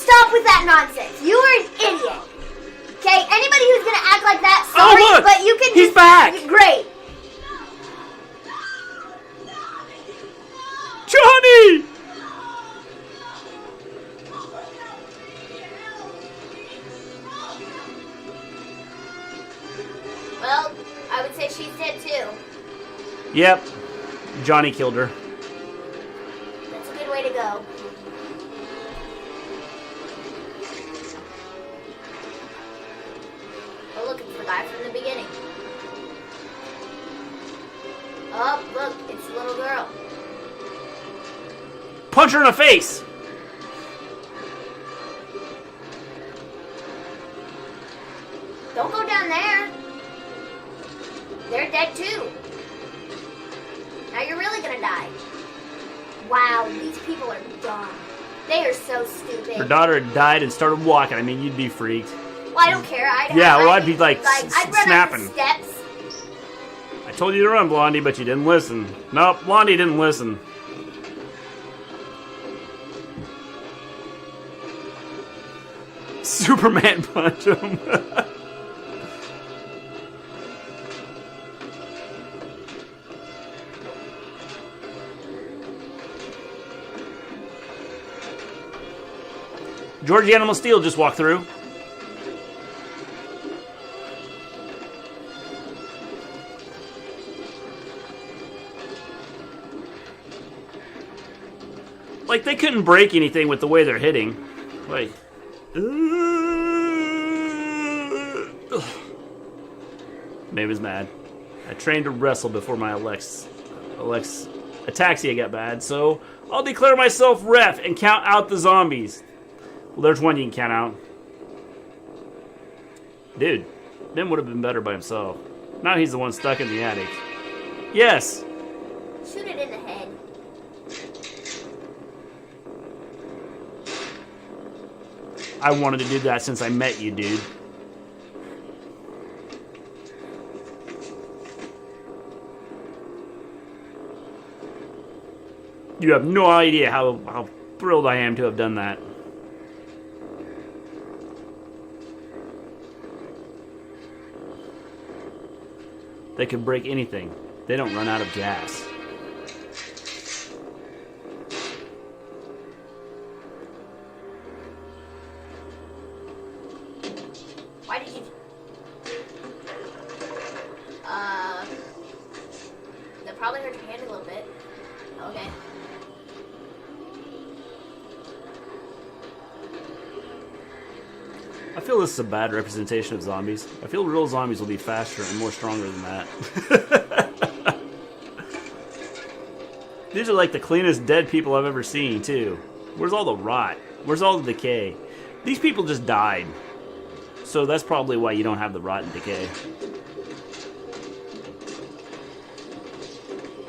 Stop with that nonsense. You are an idiot. Okay, anybody who's gonna act like that, sorry, Oh, look! but you can He's just... back! Great. Johnny! Well, I would say she's dead too. Yep. Johnny killed her. That's a good way to go. Oh, look, it's the guy from the beginning. Oh, look, it's the little girl. Punch her in the face! Don't go down there. They're dead too. Now you're really gonna die. Wow, these people are dumb. They are so stupid. Her daughter had died and started walking. I mean, you'd be freaked. Well, I don't care. I'd be like I'd run snapping. up the steps. I told you to run, Blondie, but you didn't listen. Nope, Blondie didn't listen. Superman punch him. Georgie Animal Steel just walked through. Like, they couldn't break anything with the way they're hitting. Like... Maven's mad. I trained to wrestle before my ataxia got bad, so I'll declare myself ref and count out the zombies. Well, there's one you can count out. Dude, Ben would have been better by himself. Now he's the one stuck in the attic. Yes! Shoot it in the head. I wanted to do that since I met you, dude. You have no idea how thrilled I am to have done that. They can break anything. They don't run out of gas. Why did you... That probably hurt your hand a little bit. Okay. I feel this is a bad representation of zombies. I feel real zombies will be faster and more stronger than that. These are like the cleanest dead people I've ever seen, too. Where's all the rot? Where's all the decay? These people just died. So that's probably why you don't have the rot and decay.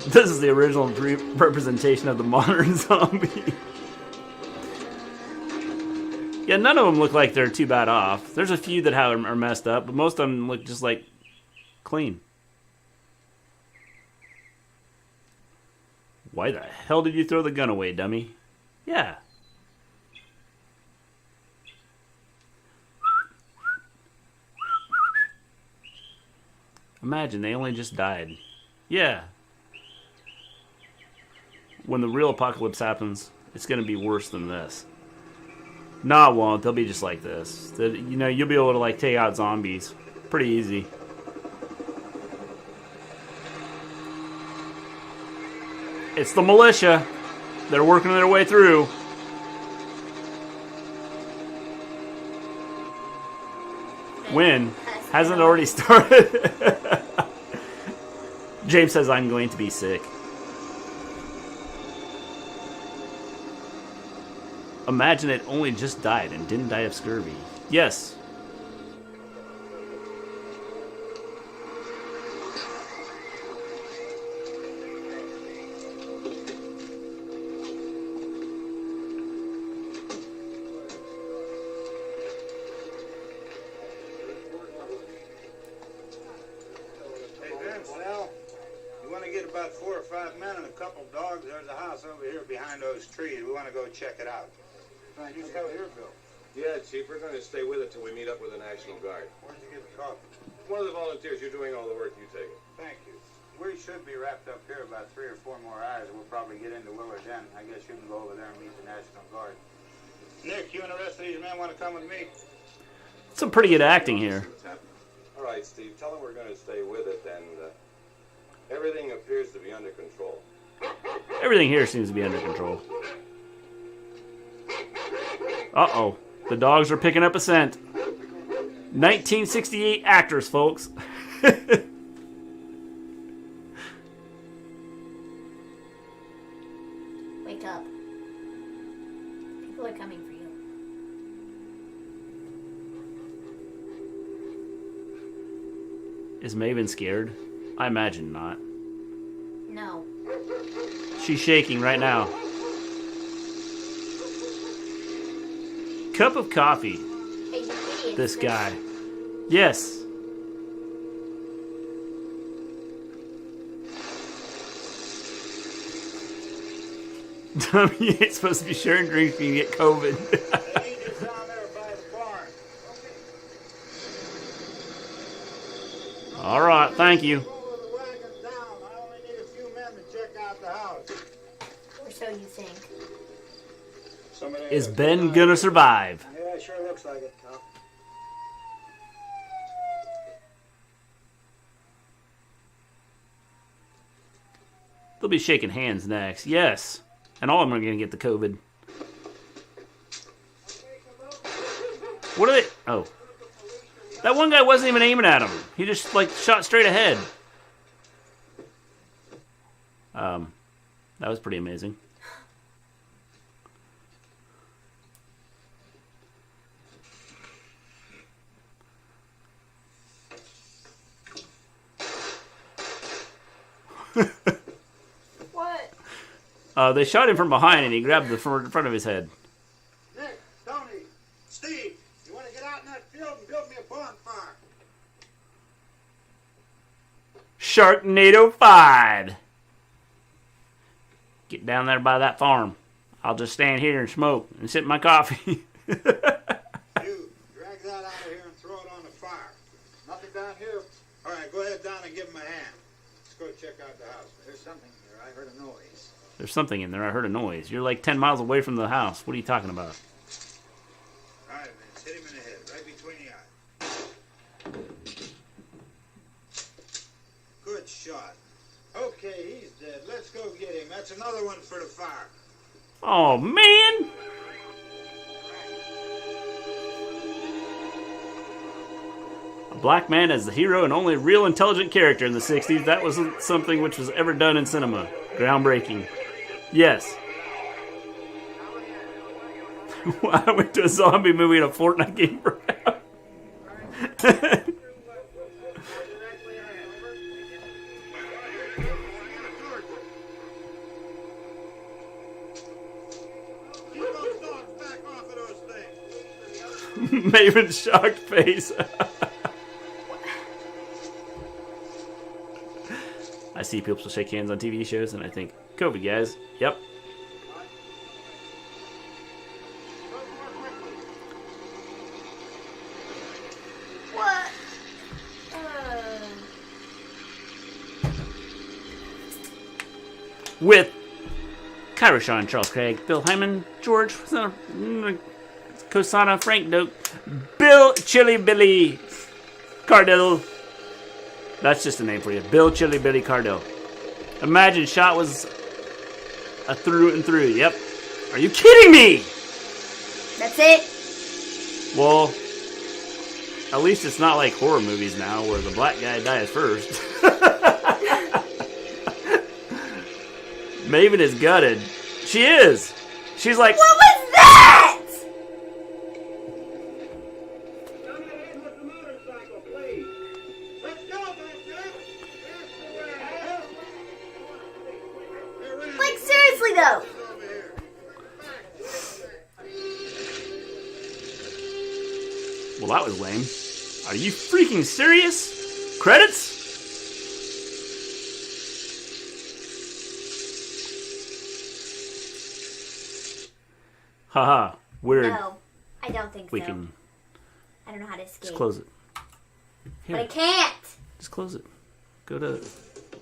This is the original representation of the modern zombie. Yeah, none of them look like they're too bad off. There's a few that are messed up, but most of them look just like clean. Why the hell did you throw the gun away, dummy? Yeah. Imagine, they only just died. Yeah. When the real apocalypse happens, it's going to be worse than this. No, it won't. They'll be just like this. You know, you'll be able to like take out zombies pretty easy. It's the militia. They're working their way through. When? Hasn't it already started? James says I'm going to be sick. Imagine it only just died and didn't die of scurvy. Yes. Hey, Vince, Al, you want to get about 4 or 5 men and a couple dogs? There's a house over here behind those trees. We want to go check it out. Right, you go here, Bill. Yeah, Chief, we're going to stay with it till we meet up with the National Guard. Where'd you get the coffee? One of the volunteers, you're doing all the work, you take it. Thank you. We should be wrapped up here about 3 or 4 more hours. We'll probably get into Willard's End. I guess you can go over there and meet the National Guard. Nick, you and the rest of these men want to come with me? Some pretty good acting here. All right, Steve, tell them we're going to stay with it, and everything appears to be under control. Everything here seems to be under control. Uh-oh. The dogs are picking up a scent. 1968 actors, folks. Wake up. People are coming for you. Is Maven scared? I imagine not. No. She's shaking right now. Cup of coffee. Hey, you idiots. This guy. Yes. You ain't supposed to be sharing drinks when you get COVID. They need you down there by the barn. All right, thank you. Roll the wagon down. I only need a few men to check out the house. Or so you think. Somebody Is Ben gonna survive? Yeah, sure looks like it, Tom. They'll be shaking hands next. Yes. And all of them are gonna get the COVID. What are they? Oh. That one guy wasn't even aiming at him. He just, like, shot straight ahead. That was pretty amazing. What? They shot him from behind and he grabbed the front of his head. Nick, Tony, Steve, you want to get out in that field and build me a bonfire? Sharknado 5. Get down there by that farm. I'll just stand here and smoke and sip my coffee. You, drag that out of here and throw it on the fire. Nothing down here? All right, go ahead down and give him a hand. Let's go check out the house. There's something here. I heard a noise. There's something in there. I heard a noise. You're like 10 miles away from the house. What are you talking about? All right, Vince, hit him in the head, right between the eyes. Good shot. Okay, he's dead. Let's go get him. That's another one for the fire. Oh, man! A black man as the hero and only real intelligent character in the 60s. That wasn't something which was ever done in cinema. Groundbreaking. Yes. I went to a zombie movie and a Fortnite game for Maven's shocked face. I see people shake hands on TV shows and I think, COVID, guys. Yep. What? With Kyra Shaw, Charles Craig, Bill Hyman, George, Cosana, Frank Doak, Bill Chili Billy Cardell. That's just a name for you. Bill Chili Billy Cardell. Imagine shot was a through and through. Yep. Are you kidding me? That's it. Well, at least it's not like horror movies now where the black guy dies first. Maven is gutted. She is. She's like, what was that? Like, seriously though. well, that was lame. Are you freaking serious? Credits? Haha, weird. No, I don't think We so. can I don't know how to escape. just close it. Here, But I can't. just close it. Go to,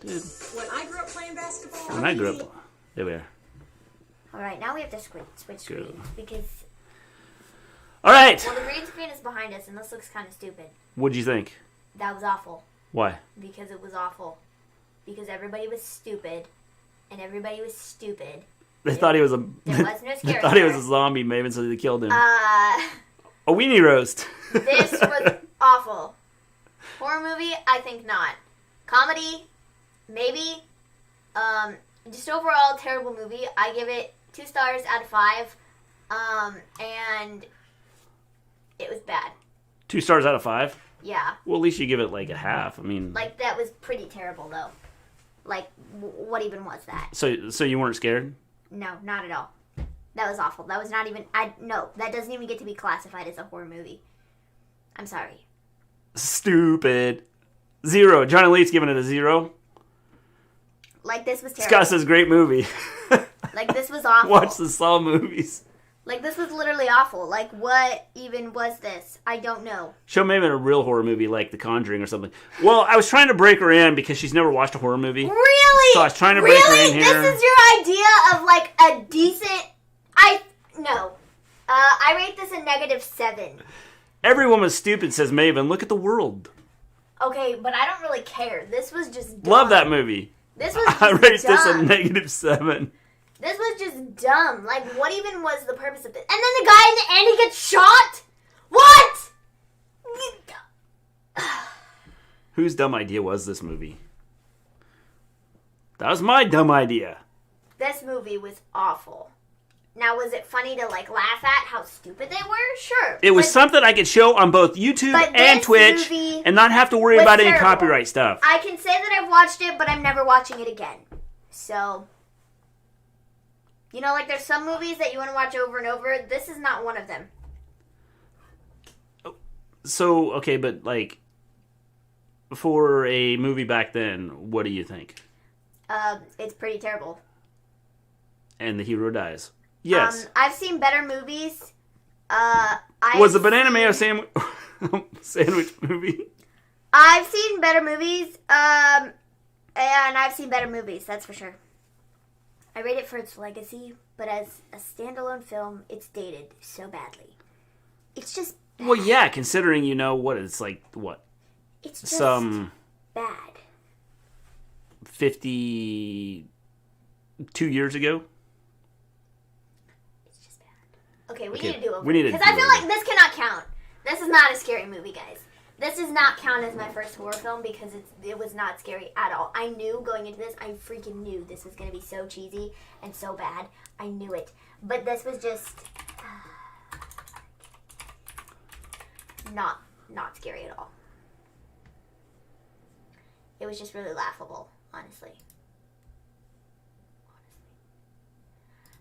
dude. When I grew up playing basketball, When I grew up, there we are. All right, now we have to switch screens because All right. well, the green screen is behind us, and this looks kind of stupid. What'd you think? That was awful Why? because it was awful because everybody was stupid, and everybody was stupid. They thought he was a. There was no They scary thought he was a part. zombie Maven, so they killed him. Uh, A weenie roast. this was awful. Horror movie, I think not. Comedy, maybe. Just overall terrible movie. I give it 2 stars out of 5. And it was bad. 2 stars out of 5. Yeah. Well, at least you give it like a half. I mean, Like, that was pretty terrible, though. Like, what even was that? so you weren't scared? No, not at all. That was awful. That was not even... No, that doesn't even get to be classified as a horror movie. I'm sorry. Stupid. 0. Johnny Lee's giving it a 0. Like, this was terrible. Scott says great movie. Like, this was awful. Watch the Saw movies. Like, this was literally awful. Like, what even was this? I don't know. Show Maven a real horror movie like The Conjuring or something. Well, I was trying to break her in because she's never watched a horror movie. Really? So I was trying to break her in here. This is your idea of, like, a decent... No. I rate this a -7. Everyone was stupid, says Maven. Look at the world. Okay, but I don't really care. This was just dumb. Love that movie. This was just I rate dumb. this a -7. This was just dumb. Like, what even was the purpose of this? And then the guy in the end, he gets shot? What? Whose dumb idea was this movie? That was my dumb idea. This movie was awful. Now, was it funny to, like, laugh at how stupid they were? Sure. It was something I could show on both YouTube But and this Twitch movie and not have to worry was about any terrible. copyright stuff. I can say that I've watched it, but I'm never watching it again. So, you know, like, there's some movies that you want to watch over and over. This is not one of them. So, okay, but, like, for a movie back then, what do you think? It's pretty terrible. And the hero dies. Yes. I've seen better movies. Was the Banana Mayo sandwich movie? I've seen better movies, and I've seen better movies, that's for sure. I rate it for its legacy, but as a standalone film, it's dated so badly. It's just bad. Well, yeah, considering, you know, what it's like, what? It's just bad. 52 years ago? Okay, we Okay, need to do over. we need to Because do I feel over. like this cannot count. This is not a scary movie, guys. This does not count as my first horror film because it was not scary at all. I knew going into this, I freaking knew this was going to be so cheesy and so bad. I knew it. But this was just not scary at all. It was just really laughable, honestly.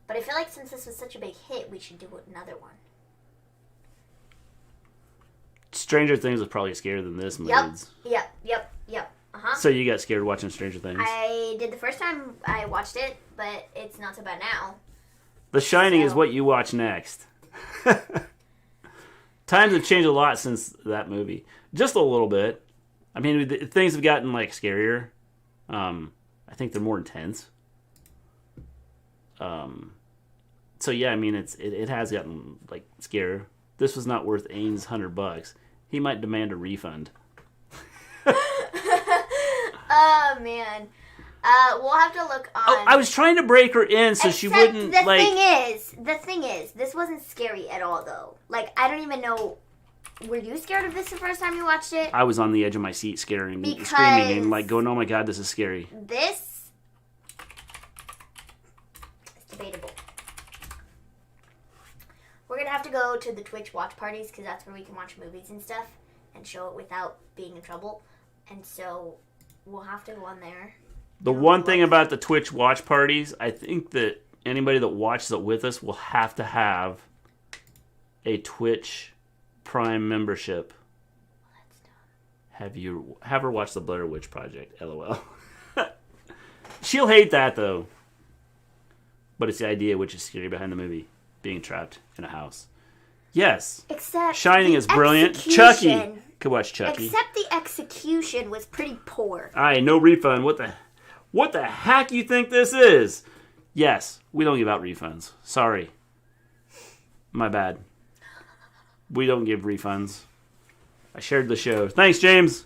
But I feel like since this was such a big hit, we should do another one. Stranger Things was probably scarier than this movie. Yep. Uh-huh. So you got scared watching Stranger Things? I did the first time I watched it, but it's not so bad now. The Shining is what you watch next. Times have changed a lot since that movie. Just a little bit. I mean, things have gotten, like, scarier. I think they're more intense. So, yeah, I mean, it has gotten, like, scarier. this was not worth Ains' $100. He might demand a refund. Oh man. We'll have to look on. Oh, I was trying to break her in so she wouldn't the thing is, this wasn't scary at all though. Like, I don't even know. Were you scared of this the first time you watched it? I was on the edge of my seat, screaming, and like going, "Oh my god, this is scary." This is debatable. We're gonna have to go to the Twitch watch parties because that's where we can watch movies and stuff and show it without being in trouble. And so we'll have to go on there. The one thing about the Twitch watch parties, I think that anybody that watches it with us will have to have a Twitch Prime membership. Have her watch the Blair Witch Project? LOL. She'll hate that though. But it's the idea which is scary behind the movie, being trapped in a house. Yes. Except Shining is brilliant. execution. Chucky. Could watch Chucky. Except the execution was pretty poor. Alright, no refund. What the heck you think this is? Yes, we don't give out refunds. Sorry. My bad. We don't give refunds. I shared the show. Thanks, James.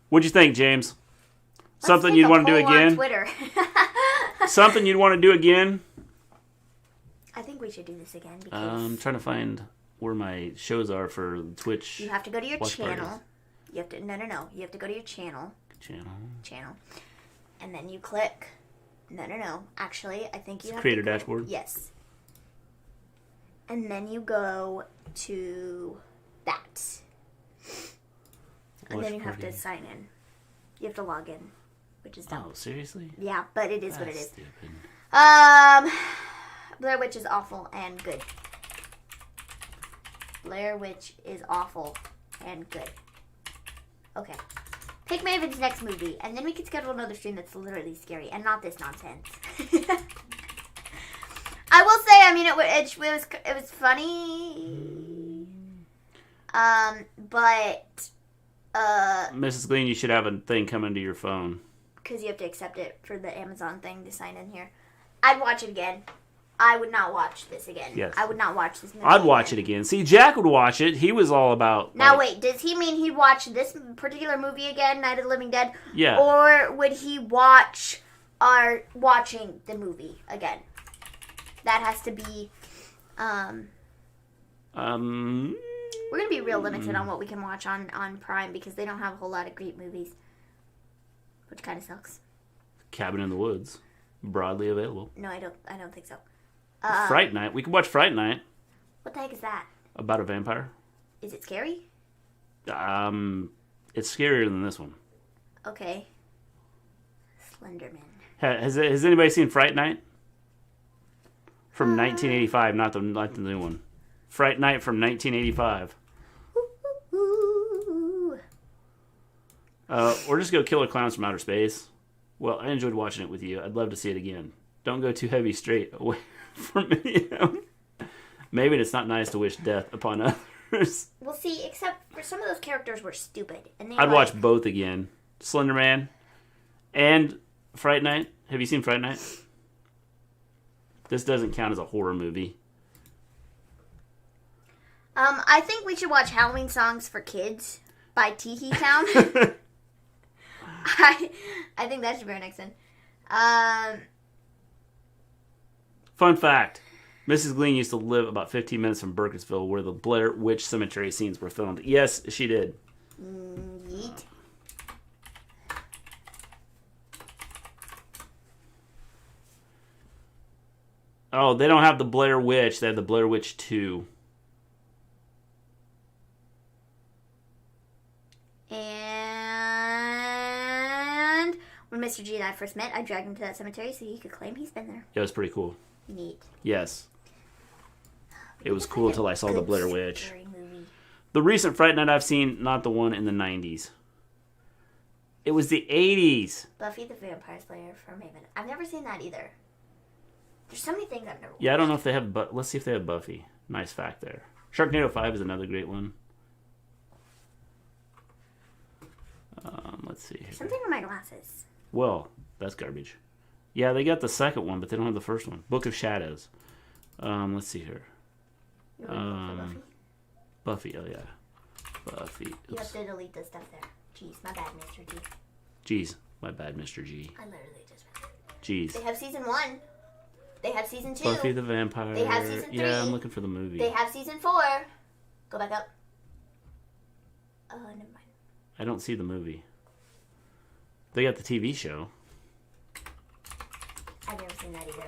What'd you think, James? Something you'd want to do again? On Twitter. Something you'd want to do again? I think we should do this again because I'm trying to find where my shows are for Twitch. you have to go to your channel. Parties. You have to no. You have to go to your channel. Channel. And then you click. No. Actually, I think you have Creator to click, dashboard. Yes. And then you go to that. And then you have to sign in. You have to log in, which is dumb. Oh, seriously? Yeah, but it is what it is. Stupid. Blair Witch is awful and good. Blair Witch is awful and good. Okay. Pick Maven's next movie, and then we can schedule another stream that's literally scary and not this nonsense. I will say, I mean, it was funny, but Mrs. Gleen, you should have a thing coming to your phone. Because you have to accept it for the Amazon thing to sign in here. I'd watch it again. I would not watch this again. Yes. I would not watch this movie I'd watch it again. See, Jack would watch it. He was all about... Now, wait. Does he mean he'd watch this particular movie again, Night of the Living Dead? Yeah. Or would he watch watching the movie again? That has to be... We're going to be real limited on what we can watch on Prime because they don't have a whole lot of great movies. Which kind of sucks. Cabin in the Woods. Broadly available. No, I don't think so. Fright Night. We could watch Fright Night. What the heck is that? About a vampire. Is it scary? It's scarier than this one. Okay. Slenderman. Has anybody seen Fright Night? From 1985, not the new one. Fright Night from 1985. Or just go Killer Clowns from Outer Space. Well, I enjoyed watching it with you. I'd love to see it again. Don't go too heavy straight away from me. Maybe it's not nice to wish death upon others. Well, see, except for some of those characters were stupid. And I'd watch both again. Slender Man and Fright Night. Have you seen Fright Night? This doesn't count as a horror movie. I think we should watch Halloween Songs for Kids by Teehee Town. I think that should be our next one. Fun fact. Mrs. Gleen used to live about 15 minutes from Burkittsville where the Blair Witch Cemetery scenes were filmed. Yes, she did. Yeet. Oh, they don't have the Blair Witch. They have the Blair Witch 2. And when Mr. G and I first met, I dragged him to that cemetery so he could claim he's been there. It was pretty cool. Neat. Yes. It was cool until I saw the Blair Witch. Movie. The recent Fright Night I've seen, not the one in the 90s. It was the 80s. Buffy the Vampire Slayer from Maven. I've never seen that either. There's so many things I've never watched. Yeah, I don't know if they have, but let's see if they have Buffy. Nice fact there. Sharknado 5 is another great one. Let's see here. Something in my glasses. Well, that's garbage. Yeah, they got the second one, but they don't have the first one. Book of Shadows. Let's see here. You want to go for Buffy? Buffy, oh yeah. Buffy. You have to delete the stuff there. Jeez, my bad, Mr. G. Jeez, my bad, Mr. G. I literally just read it. Jeez. They have season 1. They have season 2. Buffy the Vampire. They have season 3. Yeah, I'm looking for the movie. They have season 4. Go back up. Oh, never mind. I don't see the movie. They got the TV show. I've never seen that either.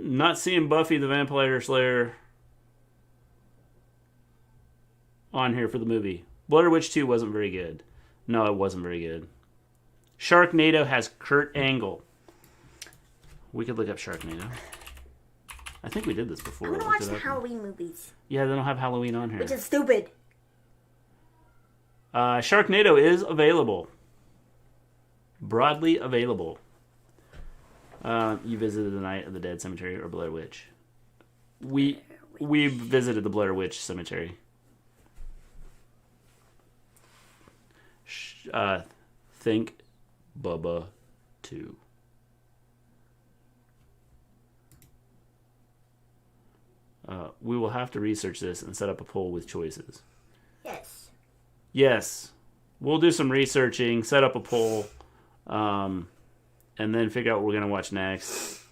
Not seeing Buffy the Vampire Slayer on here for the movie. Blair Witch 2 wasn't very good. No, it wasn't very good. Sharknado has Kurt Angle. We could look up Sharknado. I think we did this before. I want to watch the Halloween movies. Yeah, they don't have Halloween on here. Which is stupid. Sharknado is available. Broadly available. You visited the Night of the Dead Cemetery or Blair Witch? We visited the Blair Witch Cemetery. Think Bubba 2. We will have to research this and set up a poll with choices. Yes. Yes. We'll do some researching, set up a poll, and then figure out what we're going to watch next.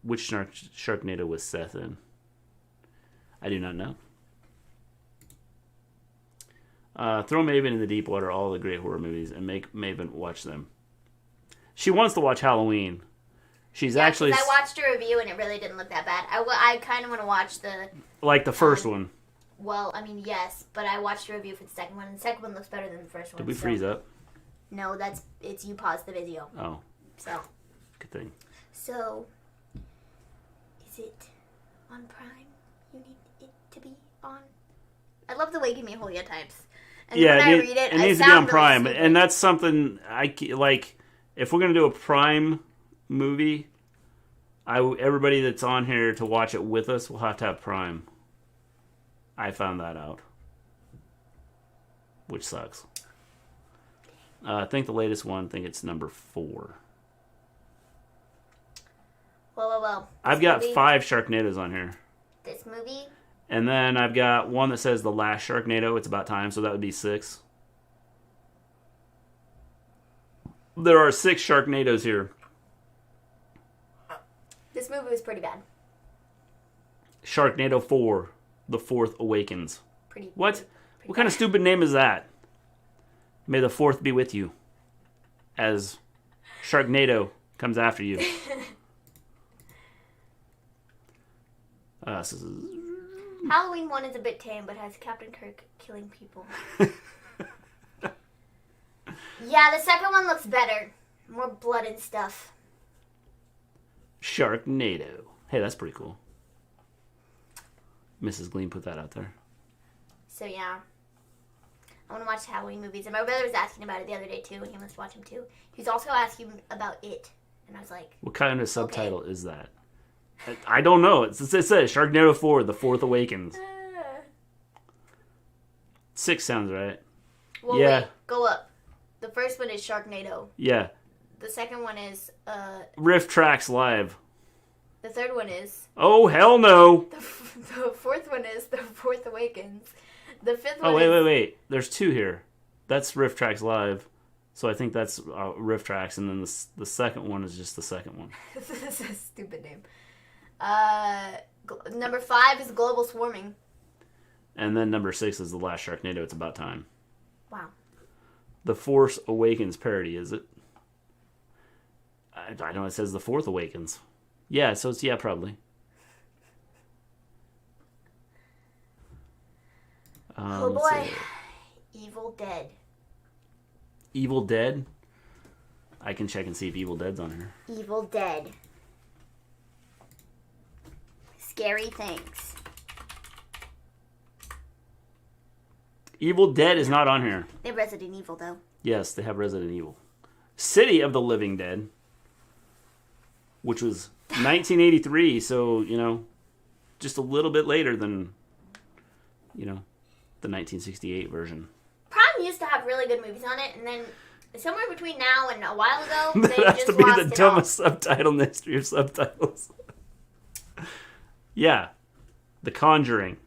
Which Sharknado was Seth in? I do not know. Throw Maven in the deep water, all the great horror movies, and make Maven watch them. She wants to watch Halloween. She's actually... I watched a review and it really didn't look that bad. I kind of want to watch the... Like the first one. Well, I mean, yes, but I watched a review for the second one, and the second one looks better than the first one. Did we freeze up? No, it's you paused the video. Oh. So. Good thing. So, is it on Prime? You need it to be on? I love the way you give me Julia types. And yeah, when I read it needs to be on really Prime. stupid. And that's something like, if we're going to do a Prime movie, everybody that's on here to watch it with us will have to have Prime. I found that out. Which sucks. I think the latest one, I think it's number 4. Well. I've got 5 Sharknadoes on here. This movie? And then I've got one that says The Last Sharknado. It's about time, so that would be 6. There are 6 Sharknadoes here. This movie was pretty bad. Sharknado 4, The Fourth Awakens. What? Pretty What kind of stupid name is that? May the 4th be with you. As Sharknado comes after you. Halloween 1 is a bit tame, but has Captain Kirk killing people. Yeah, the second one looks better. More blood and stuff. Sharknado. Hey, that's pretty cool. Mrs. Gleen put that out there. So, yeah. I want to watch Halloween movies. And my brother was asking about it the other day, too, and he wants to watch them, too. He's also asking about it. And I was like... What kind of subtitle is that? I don't know. It says Sharknado 4, The Fourth Awakens. 6 sounds right. Well, yeah. Wait. Go up. The first one is Sharknado. Yeah. The second one is... Riff Tracks Live. The third one is... Oh, hell no. The fourth one is The Fourth Awakens. The fifth one wait. There's 2 here. That's Riff Tracks Live. So I think that's Riff Tracks. And then the second one is just the second one. This is a stupid name. Number 5 is Global Swarming. And then number 6 is The Last Sharknado. It's about time. Wow. The Force Awakens parody, is it? I know it says The Fourth Awakens. Yeah, so it's, probably. Oh boy. Evil Dead. Evil Dead? I can check and see if Evil Dead's on here. Evil Dead. Scary things. Evil Dead is not on here. They have Resident Evil, though. Yes, they have Resident Evil. City of the Living Dead, which was 1983, so, just a little bit later than, the 1968 version. Prime used to have really good movies on it, and then somewhere between now and a while ago, That they has just to be lost the it all. dumbest subtitle in the history of subtitles. Yeah. The Conjuring.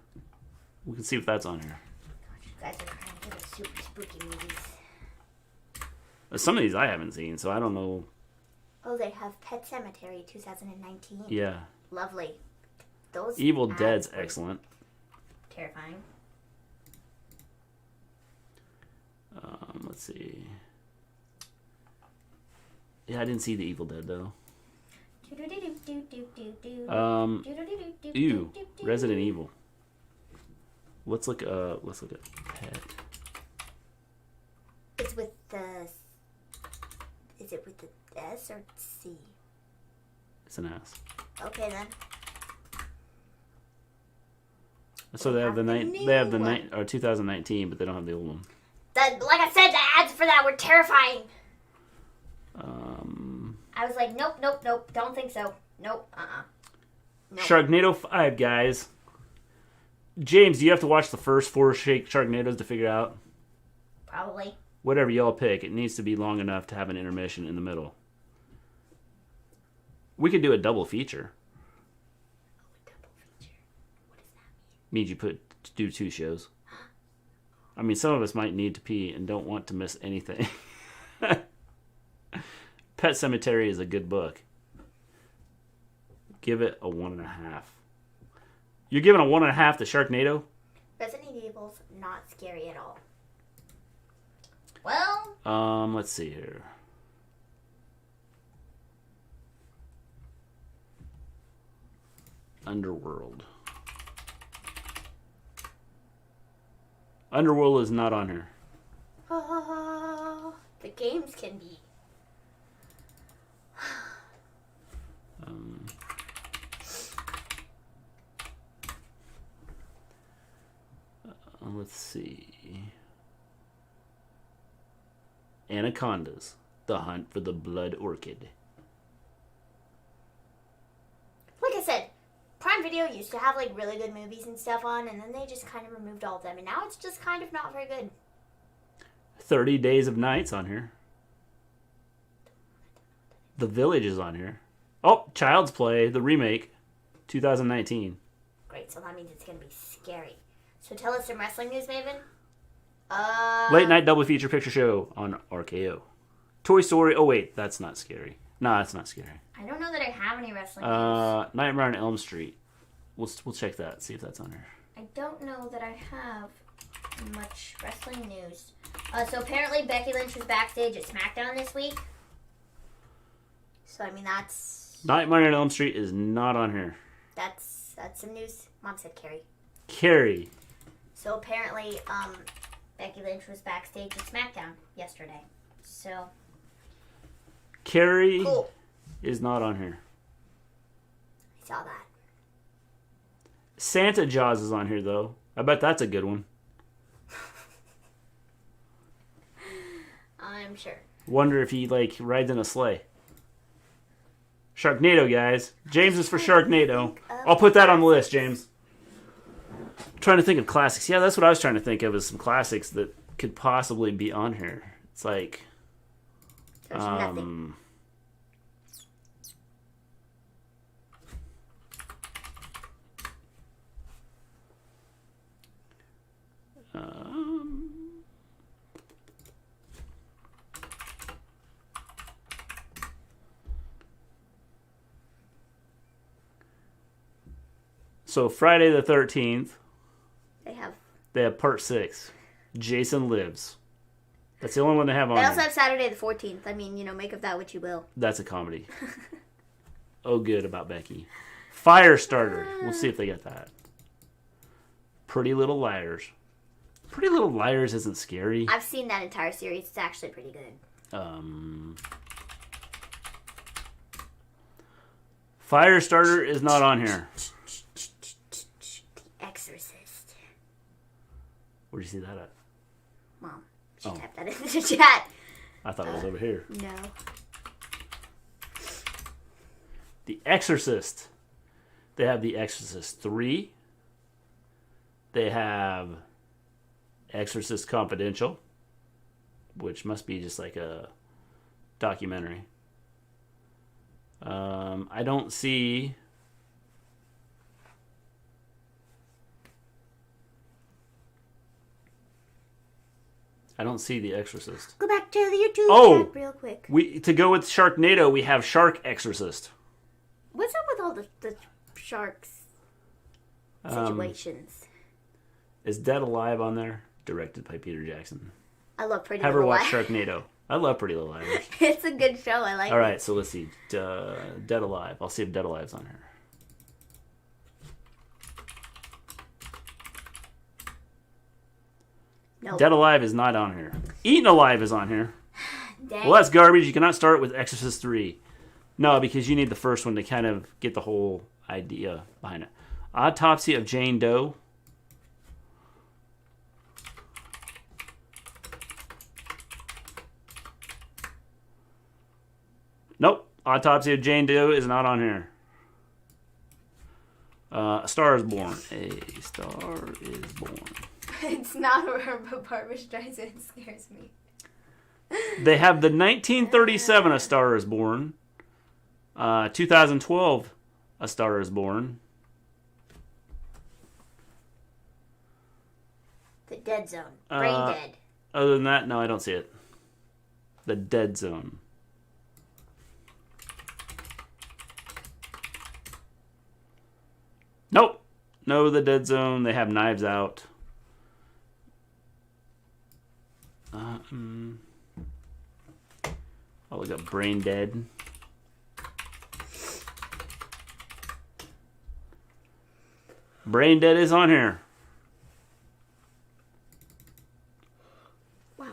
We can see if that's on here. You guys are trying to get us super spooky movies. Some of these I haven't seen, so I don't know. Oh, they have Pet Sematary 2019. Yeah. Lovely. Those Evil ads Dead's were excellent. Terrifying. Let's see. Yeah, I didn't see the Evil Dead though. Ew, Resident Evil. Let's look at Pet. It's with the. Is it with the S or C? It's an S. Okay then. So they have the 2019, but they don't have the old one. Like I said, the ads for that were terrifying. I was like, nope, don't think so. Nope, Nope. Sharknado 5, guys. James, do you have to watch the first 4 Sharknadoes to figure out? Probably. Whatever y'all pick, it needs to be long enough to have an intermission in the middle. We could do a double feature. Oh, a double feature. What does that Means you do 2 shows. I mean, some of us might need to pee and don't want to miss anything. Pet Sematary is a good book. Give it a 1.5. You're giving a 1.5 to Sharknado? Resident Evil's not scary at all. Well. Let's see here. Underworld. Underworld is not on here. The games can be. Let's see. Anacondas. The Hunt for the Blood Orchid. Like I said, Prime Video used to have like really good movies and stuff on, and then they just kind of removed all of them, and now it's just kind of not very good. 30 Days of Nights on here. The Village is on here. Oh, Child's Play, the remake, 2019. Great, so that means it's going to be scary. So tell us some wrestling news, Maven. Late Night Double Feature Picture Show on RKO. Toy Story. Oh, wait, that's not scary. Nah, that's not scary. I don't know that I have any wrestling news. Nightmare on Elm Street. We'll check that, see if that's on here. I don't know that I have much wrestling news. So apparently Becky Lynch was backstage at SmackDown this week. So, I mean, that's... Nightmare on Elm Street is not on here. That's some news. Mom said Carrie. Carrie. So apparently, Becky Lynch was backstage at SmackDown yesterday. So... Carrie cool. Is not on here. I saw that. Santa Jaws is on here, though. I bet that's a good one. I'm sure. Wonder if he, rides in a sleigh. Sharknado, guys. James is for Sharknado. I'll put that on the list, James. I'm trying to think of classics. Yeah, that's what I was trying to think of, is some classics that could possibly be on here. It's like... There's nothing. So Friday the 13th, they have part 6. Jason Lives. That's the only one they have on. They also have Saturday the 14th. I mean, make of that what you will. That's a comedy. Oh, good about Becky. Firestarter. We'll see if they get that. Pretty Little Liars. Pretty Little Liars isn't scary. I've seen that entire series. It's actually pretty good. Firestarter is not on here. The Exorcist. Where'd you see that at? Mom. She typed that in the chat. I thought it was over here. No. The Exorcist. They have The Exorcist 3. They have Exorcist Confidential. which must be just like a documentary. I don't see. I don't see The Exorcist. Go back to the YouTube chat real quick. To go with Sharknado, we have Shark Exorcist. What's up with all the sharks situations? Is Dead Alive on there? Directed by Peter Jackson. I love Pretty Have Little her Liars. watch Sharknado. I love Pretty Little Liars. It's a good show. I like it. All right, so let's see. Dead Alive. I'll see if Dead Alive's on here. Nope. Dead Alive is not on here. Eaten Alive is on here. Dang. Well, that's garbage. You cannot start with Exorcist 3. No, because you need the first one to kind of get the whole idea behind it. Autopsy of Jane Doe. Nope. Autopsy of Jane Doe is not on here. A Star is Born. A Star is Born. It's not her, but Barbara Streisand scares me. They have the 1937 A Star is Born. 2012 A Star is Born. The Dead Zone. Brain Dead. Other than that, no, I don't see it. The Dead Zone. Nope. No, The Dead Zone. They have Knives Out. I'll look up Brain Dead. Brain Dead is on here. Wow.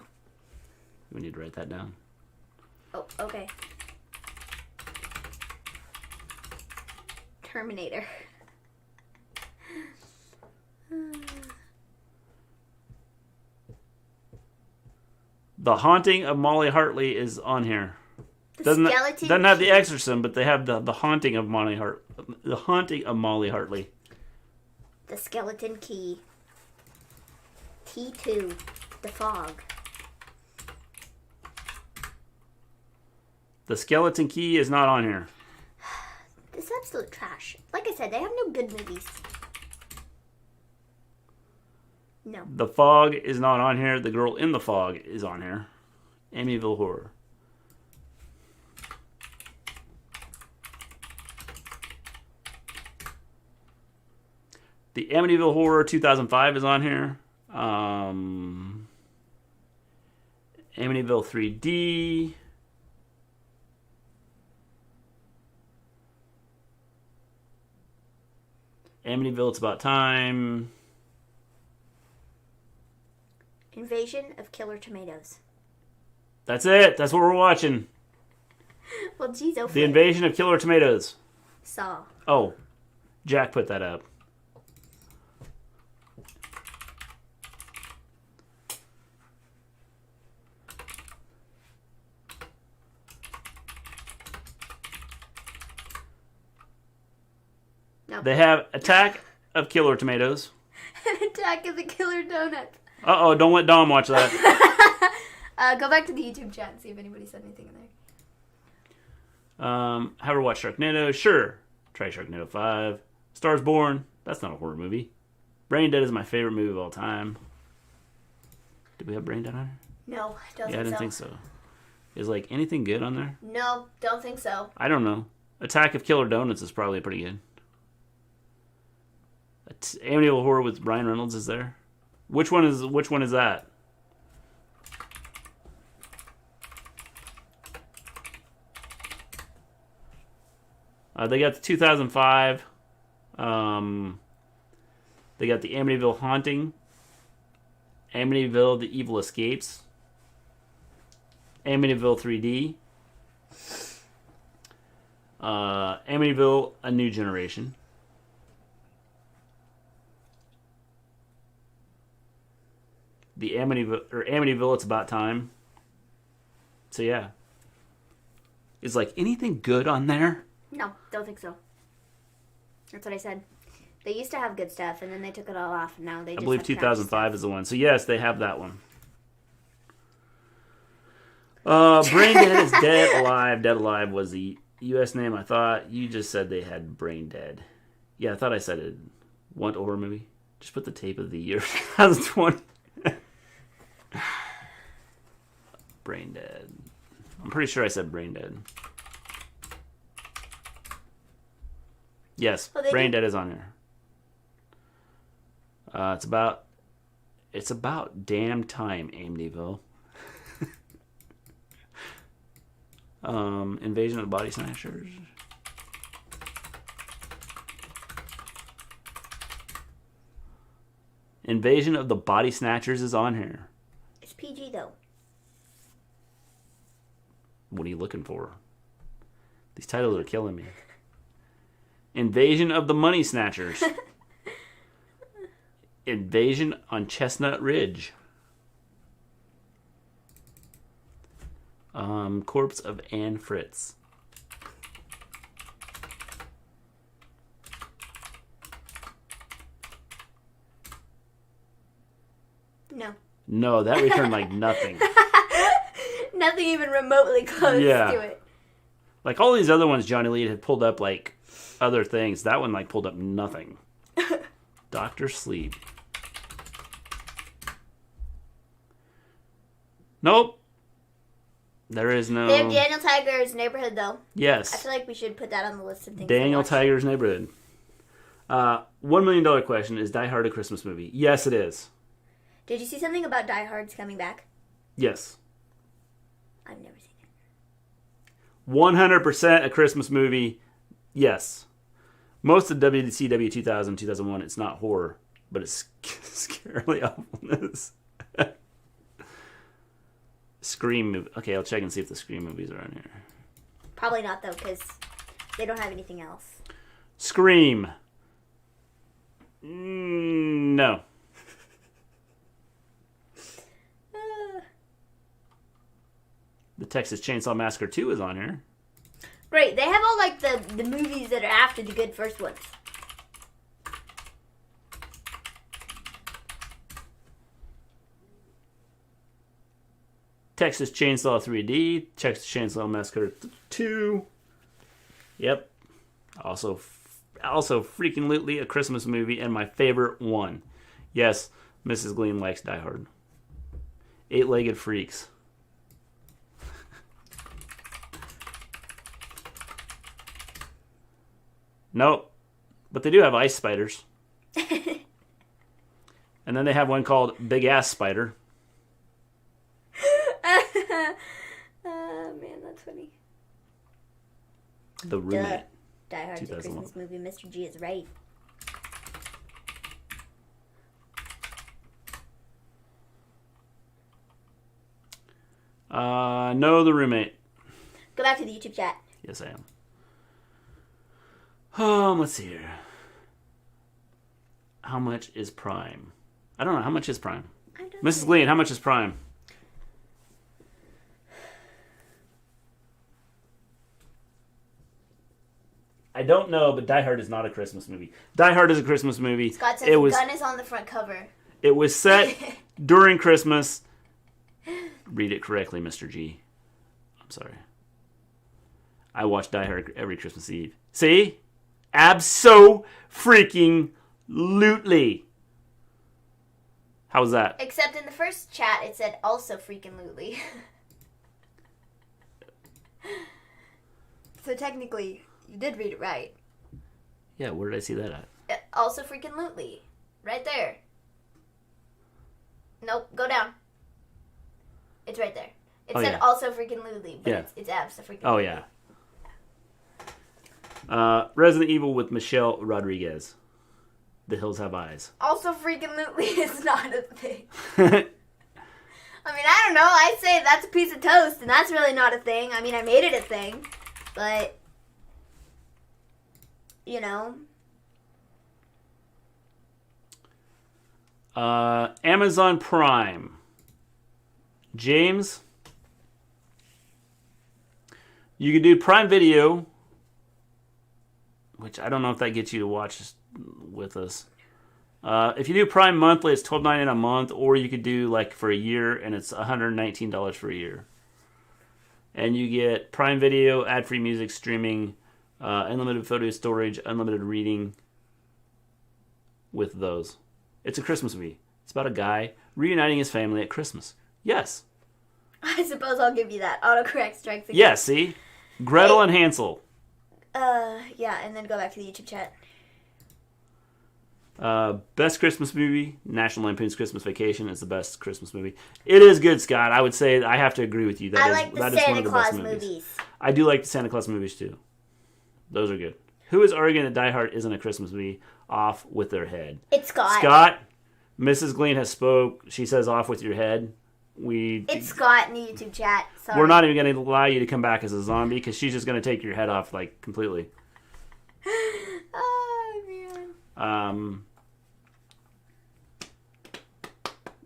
We need to write that down. Oh, okay. Terminator. The Haunting of Molly Hartley is on here. Skeleton Doesn't have the Exorcism, but they have the Haunting of Molly The Haunting of Molly Hartley. The Skeleton Key. T2. The Fog. The Skeleton Key is not on here. This is absolute trash. Like I said, they have no good movies. No. The Fog is not on here. The Girl in the Fog is on here. Amityville Horror. The Amityville Horror 2005 is on here. Amityville 3D. Amityville It's About Time. Invasion of Killer Tomatoes. That's it. That's what we're watching. Well, geez, oh, The Invasion of Killer Tomatoes. Saw. Oh, Jack put that up. Nope. They have Attack of Killer Tomatoes. Attack of the Killer Donut. Uh-oh, don't let Dom watch that. Go back to the YouTube chat and see if anybody said anything in there. Have her watch Sharknado? Sure. Try Sharknado 5. Stars Born. That's not a horror movie. Brain Dead is my favorite movie of all time. Did we have Brain Dead on here? No, don't Yeah, I didn't think so. Is like anything good on there? No, don't think so. I don't know. Attack of Killer Donuts is probably pretty good. Amityville Horror with Ryan Reynolds is there. Which one is that? They got the 2005. They got the Amityville Haunting. Amityville: The Evil Escapes. Amityville 3D. Amityville: A New Generation. The Amityville It's About Time. So yeah. Is like anything good on there? No, don't think so. That's what I said. They used to have good stuff, and then they took it all off, and now they just I believe have crappy 2005 is the one. So yes, they have that one. Brain Dead is Dead Alive. Dead Alive was the U.S. name. I thought you just said they had Brain Dead. Yeah, I thought I said it. Want a horror movie? Just put the tape of the year 2020. Brain Dead. I'm pretty sure I said Brain Dead. Yes, Brain Dead is on here. It's about damn time, Amityville. Invasion of the Body Snatchers. Invasion of the Body Snatchers is on here. It's PG though. What are you looking for? These titles are killing me. Invasion of the Money Snatchers. Invasion on Chestnut Ridge. Corpse of Anne Fritz. No. No, that returned like nothing. Nothing even remotely close to it. Like all these other ones, Johnny Lee had pulled up like other things. That one like pulled up nothing. Dr. Sleep. Nope. There is no... They have Daniel Tiger's Neighborhood, though. Yes. I feel like we should put that on the list of things. Daniel Tiger's Neighborhood. $1 million question. Is Die Hard a Christmas movie? Yes, it is. Did you see something about Die Hard's coming back? Yes. I've never seen it. 100% a Christmas movie. Yes. Most of WCW 2000, 2001, it's not horror, but it's scarily awfulness. Scream movie. Okay, I'll check and see if the Scream movies are on here. Probably not, though, because they don't have anything else. Scream. No. The Texas Chainsaw Massacre 2 is on here. Right, they have all, like, the movies that are after the good first ones. Texas Chainsaw 3D, Texas Chainsaw Massacre 2. Yep. Also freaking lootly a Christmas movie and my favorite one. Yes, Mrs. Gleen likes Die Hard. Eight-Legged Freaks. Nope. But they do have ice spiders. And then they have one called Big Ass Spider. Man, that's funny. The Roommate. Die Hard's a Christmas movie. Mr. G is right. No, The Roommate. Go back to the YouTube chat. Yes, I am. Let's see here. How much is Prime? I don't know. How much is Prime? Mrs. Gleen, how much is Prime? I don't know, but Die Hard is not a Christmas movie. Die Hard is a Christmas movie. Scott says the gun is on the front cover. It was set during Christmas. Read it correctly, Mr. G. I'm sorry. I watch Die Hard every Christmas Eve. See? Abso-freaking-lutely. How's that? Except in the first chat, it said also freaking lootly. So technically, you did read it right. Yeah, where did I see that at? Also freaking lootly. Right there. Nope, go down. It's right there. It said also freaking lootly, but it's abso-freaking. Oh, yeah. Resident Evil with Michelle Rodriguez. The Hills Have Eyes. Also freaking lootly is not a thing. I mean, I don't know. I say that's a piece of toast, and that's really not a thing. I mean, I made it a thing, but, you know. Amazon Prime. James, you could do Prime Video, which I don't know if that gets you to watch with us. If you do Prime monthly, it's $12.99 a month, or you could do like for a year, and it's $119 for a year. And you get Prime Video, ad-free music streaming, unlimited photo storage, unlimited reading with those. It's a Christmas movie. It's about a guy reuniting his family at Christmas. Yes. I suppose I'll give you that. Autocorrect strikes again. Yeah, see? Gretel and Hansel. Yeah, and then go back to the YouTube chat. Best Christmas movie, National Lampoon's Christmas Vacation is the best Christmas movie. It is good, Scott. I would say I have to agree with you. I like the Santa Claus movies. I do like the Santa Claus movies too. Those are good. Who is arguing that Die Hard isn't a Christmas movie? Off with their head. It's Scott. Scott, Mrs. Gleen has spoke. She says off with your head. It's Scott in the YouTube chat. Sorry. We're not even going to allow you to come back as a zombie because she's just going to take your head off like completely. Oh man.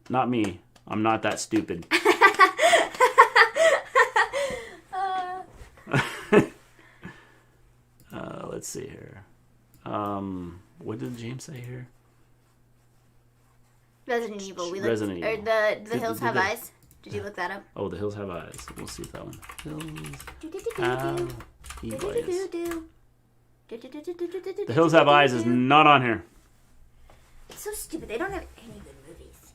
Not me. I'm not that stupid. Let's see here. What did James say here? Resident Evil. Resident Evil. Or the Hills Have Eyes. Did you look that up? Oh, The Hills Have Eyes. We'll see that one. The Hills Have Eyes is not on here. It's so stupid. They don't have any good movies.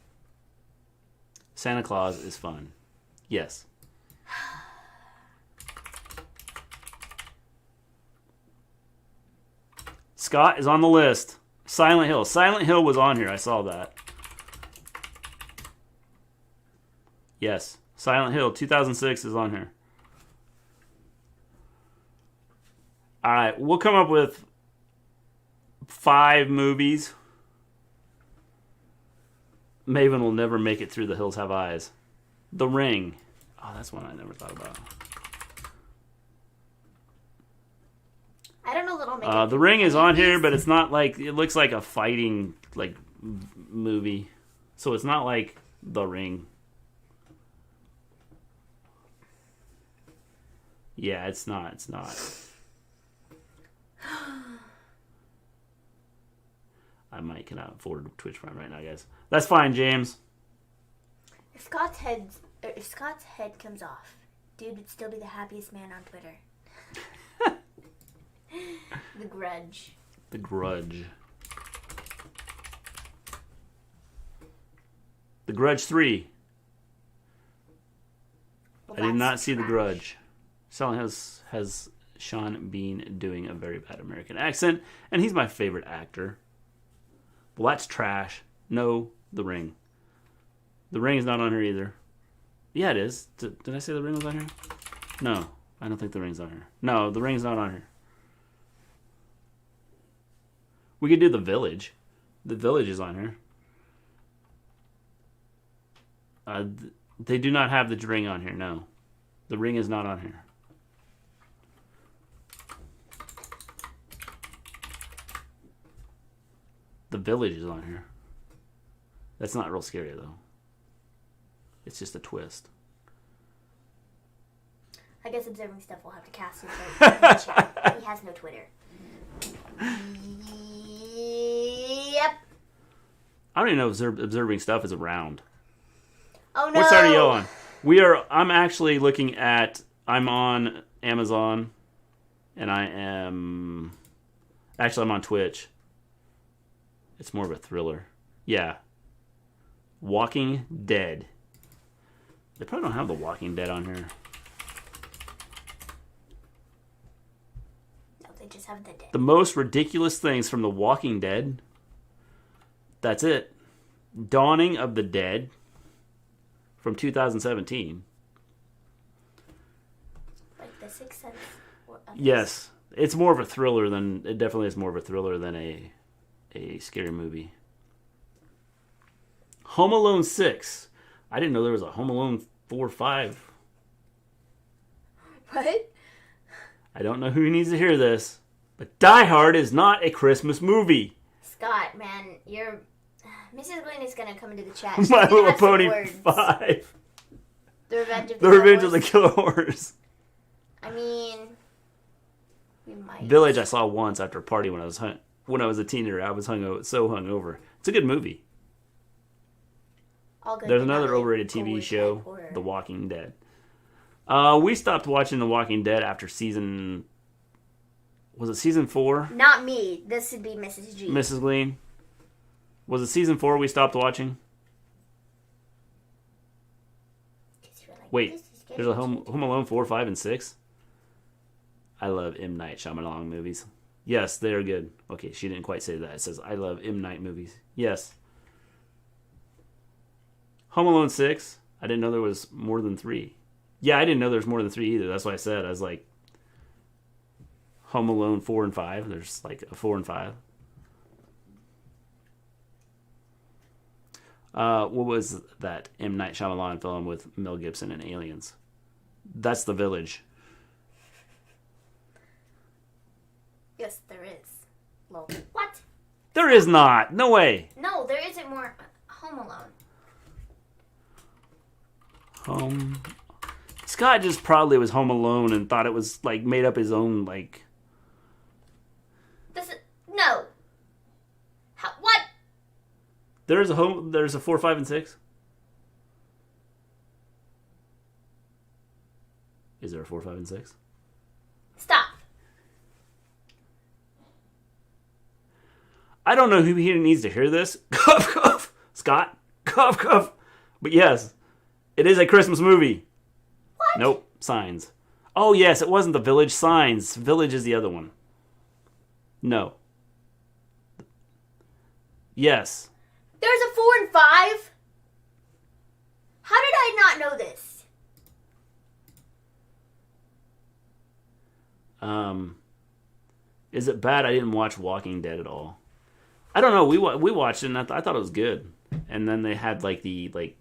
Santa Claus is fun. Yes. Scott is on the list. Silent Hill. Silent Hill was on here. I saw that. Yes. Silent Hill 2006 is on here. All right. We'll come up with 5 movies. Maven will never make it through The Hills Have Eyes. The Ring. Oh, that's one I never thought about. I don't know Little Maven. The Ring is on here, but it's not like... It looks like a fighting like movie. So it's not like The Ring. Yeah, it's not. It's not. I cannot afford Twitch Prime right now, guys. That's fine, James. If Scott's head comes off, dude would still be the happiest man on Twitter. The Grudge. The Grudge. The Grudge 3. Well, I did not that's see The trash. Grudge. Selling has Sean Bean doing a very bad American accent, and he's my favorite actor. Well, that's trash. No, The Ring. The Ring is not on here either. Yeah, it is. Did I say The Ring was on here? No, I don't think The Ring's on here. No, The Ring's not on here. We could do The Village. The Village is on here. They do not have The Ring on here, no. The Ring is not on here. The Village is on here. That's not real scary, though. It's just a twist. I guess observing stuff will have to cast his vote in the chat. He has no Twitter. Yep. I don't even know if observing stuff is around. Oh no. What side are you on? I'm actually looking at... I'm on Amazon. And I'm on Twitch. It's more of a thriller. Yeah. Walking Dead. They probably don't have The Walking Dead on here. No, they just have The Dead. The most ridiculous things from The Walking Dead. That's it. Dawning of the Dead. From 2017. Like The Sixth Sense? Yes. It's more of a thriller than... It definitely is more of a thriller than a scary movie. Home Alone 6. I didn't know there was a Home Alone 4 or 5. What? I don't know who needs to hear this, but Die Hard is not a Christmas movie. Scott, man, you're... Mrs. Gleen is going to come into the chat. My Little Pony 5. The Revenge of the Killer Horse. I mean... We might... Village I saw once after a party when I was a teenager. I was so hungover. It's a good movie. There's another overrated TV show, The Walking Dead. We stopped watching The Walking Dead after season... Was it season 4? Not me. This would be Mrs. G. Mrs. Gleen? Was it season 4 we stopped watching? Wait, there's a Home Alone 4, 5, and 6? I love M. Night Shyamalan movies. Yes, they're good. Okay, she didn't quite say that. It says, I love M. Night movies. Yes. Home Alone 6? I didn't know there was more than 3. Yeah, I didn't know there was more than 3 either. That's why I said, I was like, Home Alone 4 and 5. There's like a 4 and 5. What was that M. Night Shyamalan film with Mel Gibson and aliens? That's The Village. Yes, there is. Well, what? There is not. No way. No, there isn't more Home Alone. Scott just probably was Home Alone and thought it was like made up his own like. No. What? There's a 4, 5, and 6. Is there a 4, 5, and 6? Stop. I don't know who here needs to hear this. Cough, cough. Scott. Cough, cough. But yes, it is a Christmas movie. What? Nope. Signs. Oh, yes, it wasn't The Village. Signs. Village is the other one. No. Yes. There's a 4 and 5? How did I not know this? Is it bad I didn't watch Walking Dead at all? I don't know. We watched it and I thought it was good. And then they had like the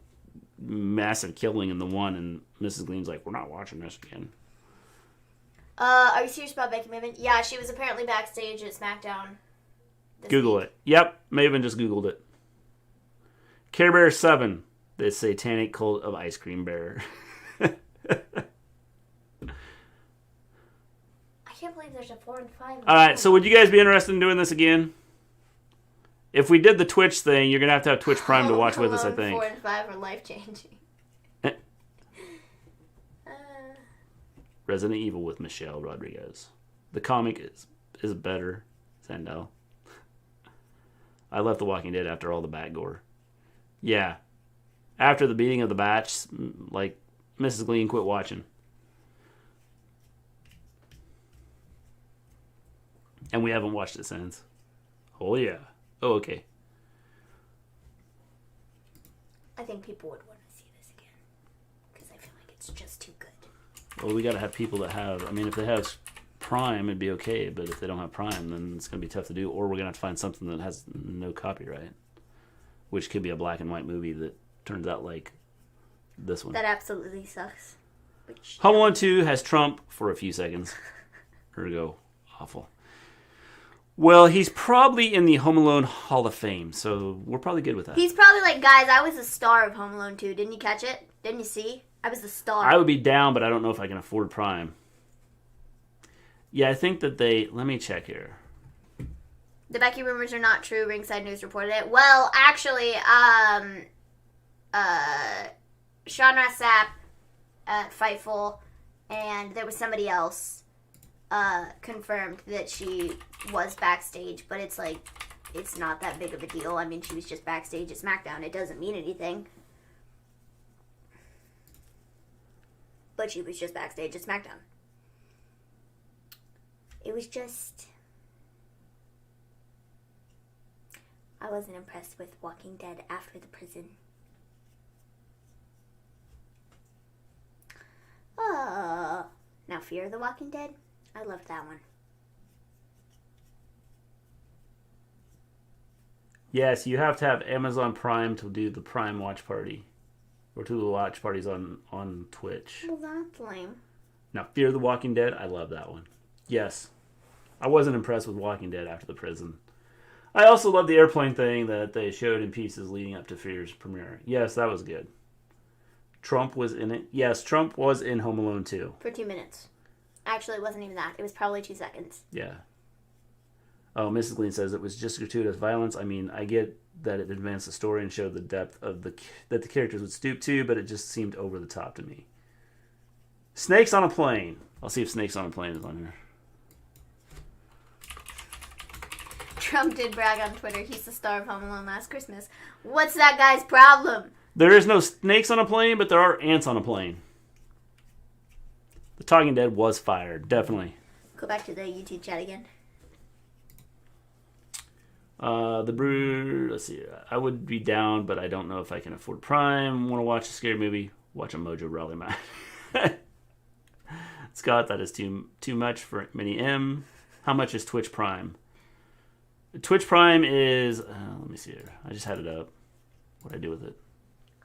massive killing in the one, and Mrs. Gleen's like, we're not watching this again. Are you serious about Becky Maven? Yeah, she was apparently backstage at SmackDown. Google it. Yep, Maven just Googled it. Care Bear 7, the satanic cult of ice cream bear. I can't believe there's a 4 and 5. Alright, so would you guys be interested in doing this again? If we did the Twitch thing, you're going to have Twitch Prime to watch with us, I think. 4 and 5 are life-changing. Resident Evil with Michelle Rodriguez. The comic is better. Sandel. I left The Walking Dead after all the bat gore. Yeah. After the beating of the bats, like, Mrs. Gleen quit watching. And we haven't watched it since. Oh, yeah. Oh, okay. I think people would want to see this again. Because I feel like it's just too good. Well, we got to have people that have... I mean, if they have Prime, it'd be okay. But if they don't have Prime, then it's going to be tough to do. Or we're going to have to find something that has no copyright. Which could be a black and white movie that turns out like this one. That absolutely sucks. Home Alone 2 has Trump for a few seconds. Here we go. Awful. Well, he's probably in the Home Alone Hall of Fame, so we're probably good with that. He's probably like, guys, I was the star of Home Alone 2. Didn't you catch it? Didn't you see? I was the star. I would be down, but I don't know if I can afford Prime. Yeah, I think that they... Let me check here. The Becky rumors are not true. Ringside News reported it. Well, actually, Sean Ross Sapp at Fightful, and there was somebody else confirmed that she was backstage, but it's like, it's not that big of a deal. I mean, she was just backstage at SmackDown. It doesn't mean anything. But she was just backstage at SmackDown. It was just... I wasn't impressed with Walking Dead after the prison. Now Fear of the Walking Dead? I loved that one. Yes, you have to have Amazon Prime to do the Prime watch party. Or to the watch parties on Twitch. Well, that's lame. Now, Fear of the Walking Dead, I love that one. Yes. I wasn't impressed with Walking Dead after the prison. I also love the airplane thing that they showed in pieces leading up to Fear's premiere. Yes, that was good. Trump was in it. Yes, Trump was in Home Alone 2. For 2 minutes. Actually, it wasn't even that. It was probably 2 seconds. Yeah. Oh, Mrs. Gleen says it was just gratuitous violence. I mean, I get that it advanced the story and showed the depth of that the characters would stoop to, but it just seemed over the top to me. Snakes on a Plane. I'll see if Snakes on a Plane is on here. Trump did brag on Twitter. He's the star of Home Alone last Christmas. What's that guy's problem? There is no snakes on a plane, but there are ants on a plane. The Talking Dead was fired, definitely. Go back to the YouTube chat again. The Brew, let's see. I would be down, but I don't know if I can afford Prime. Want to watch a scary movie? Watch a Mojo Rally match. Scott, that is too much for Mini M. How much is Twitch Prime? Twitch Prime is... let me see here. I just had it up. What did I do with it?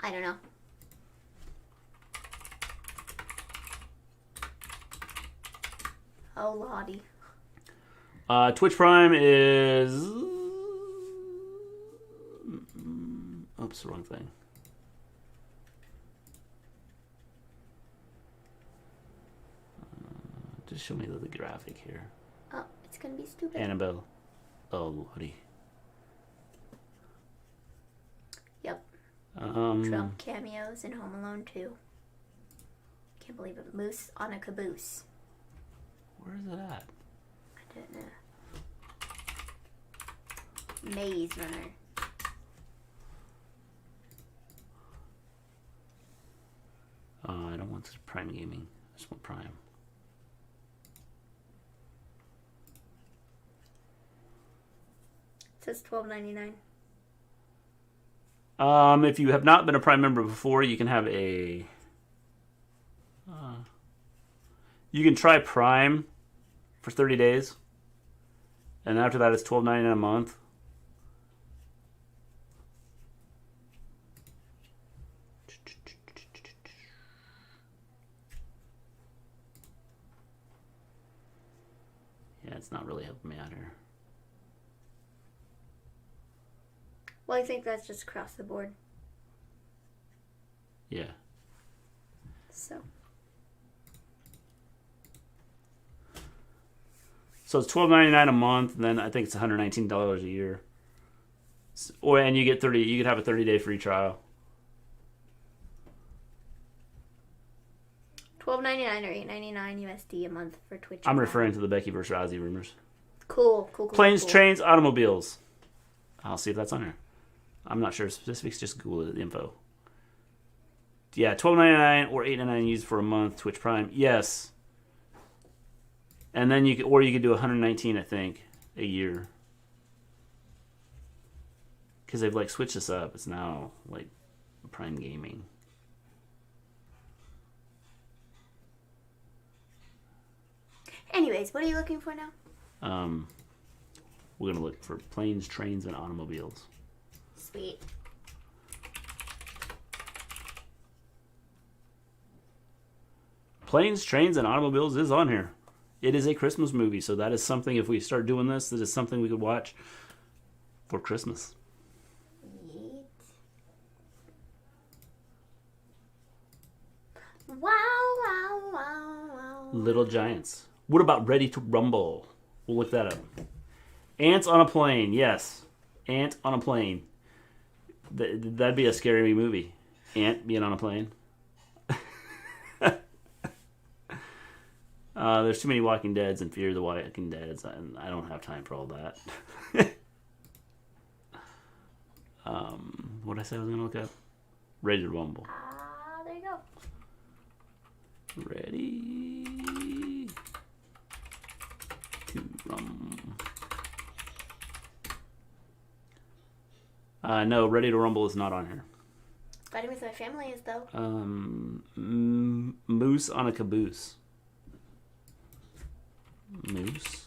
I don't know. Oh, Lottie. Twitch Prime is... Oops, wrong thing. Just show me the graphic here. Oh, it's gonna be stupid. Annabelle. Oh, Lottie. Yep. Trump cameos in Home Alone 2. Can't believe it. Moose on a caboose. Where is it at? I don't know. Maze Runner. I don't want Prime Gaming. I just want Prime. It says $12.99. If you have not been a Prime member before, you can have a... you can try Prime for 30 days. And after that, it's $12.99 a month. Yeah, it's not really helping me out here. Well, I think that's just across the board. Yeah. So it's $12.99 a month, and then I think it's $119 a year. And you get 30. You could have a 30-day free trial. $12.99 or $8.99 USD a month for Twitch. I'm referring to the Becky versus Ozzy rumors. Cool. Planes, cool. trains, automobiles. I'll see if that's on here. I'm not sure specifics. Just Google the info. Yeah, $12.99 or $8.99 used for a month. Twitch Prime, yes. And then you could do $119, I think, a year. Because they've like switched this up. It's now like Prime Gaming. Anyways, what are you looking for now? We're gonna look for planes, trains, and automobiles. Sweet. Planes, trains, and automobiles is on here. It is a Christmas movie, so that is something, if we start doing this, that is something we could watch for Christmas. Yeet. Wow. Little Giants. What about Ready to Rumble? We'll look that up. Ants on a Plane. Yes. Ant on a Plane. That'd be a scary movie. Ant being on a plane. There's too many Walking Deads and Fear of the Walking Deads, and I don't have time for all that. What did I say I was going to look up? Ready to Rumble. There you go. Ready to Rumble. No, Ready to Rumble is not on here. Fighting with My Family is, though. Moose on a Caboose. Moose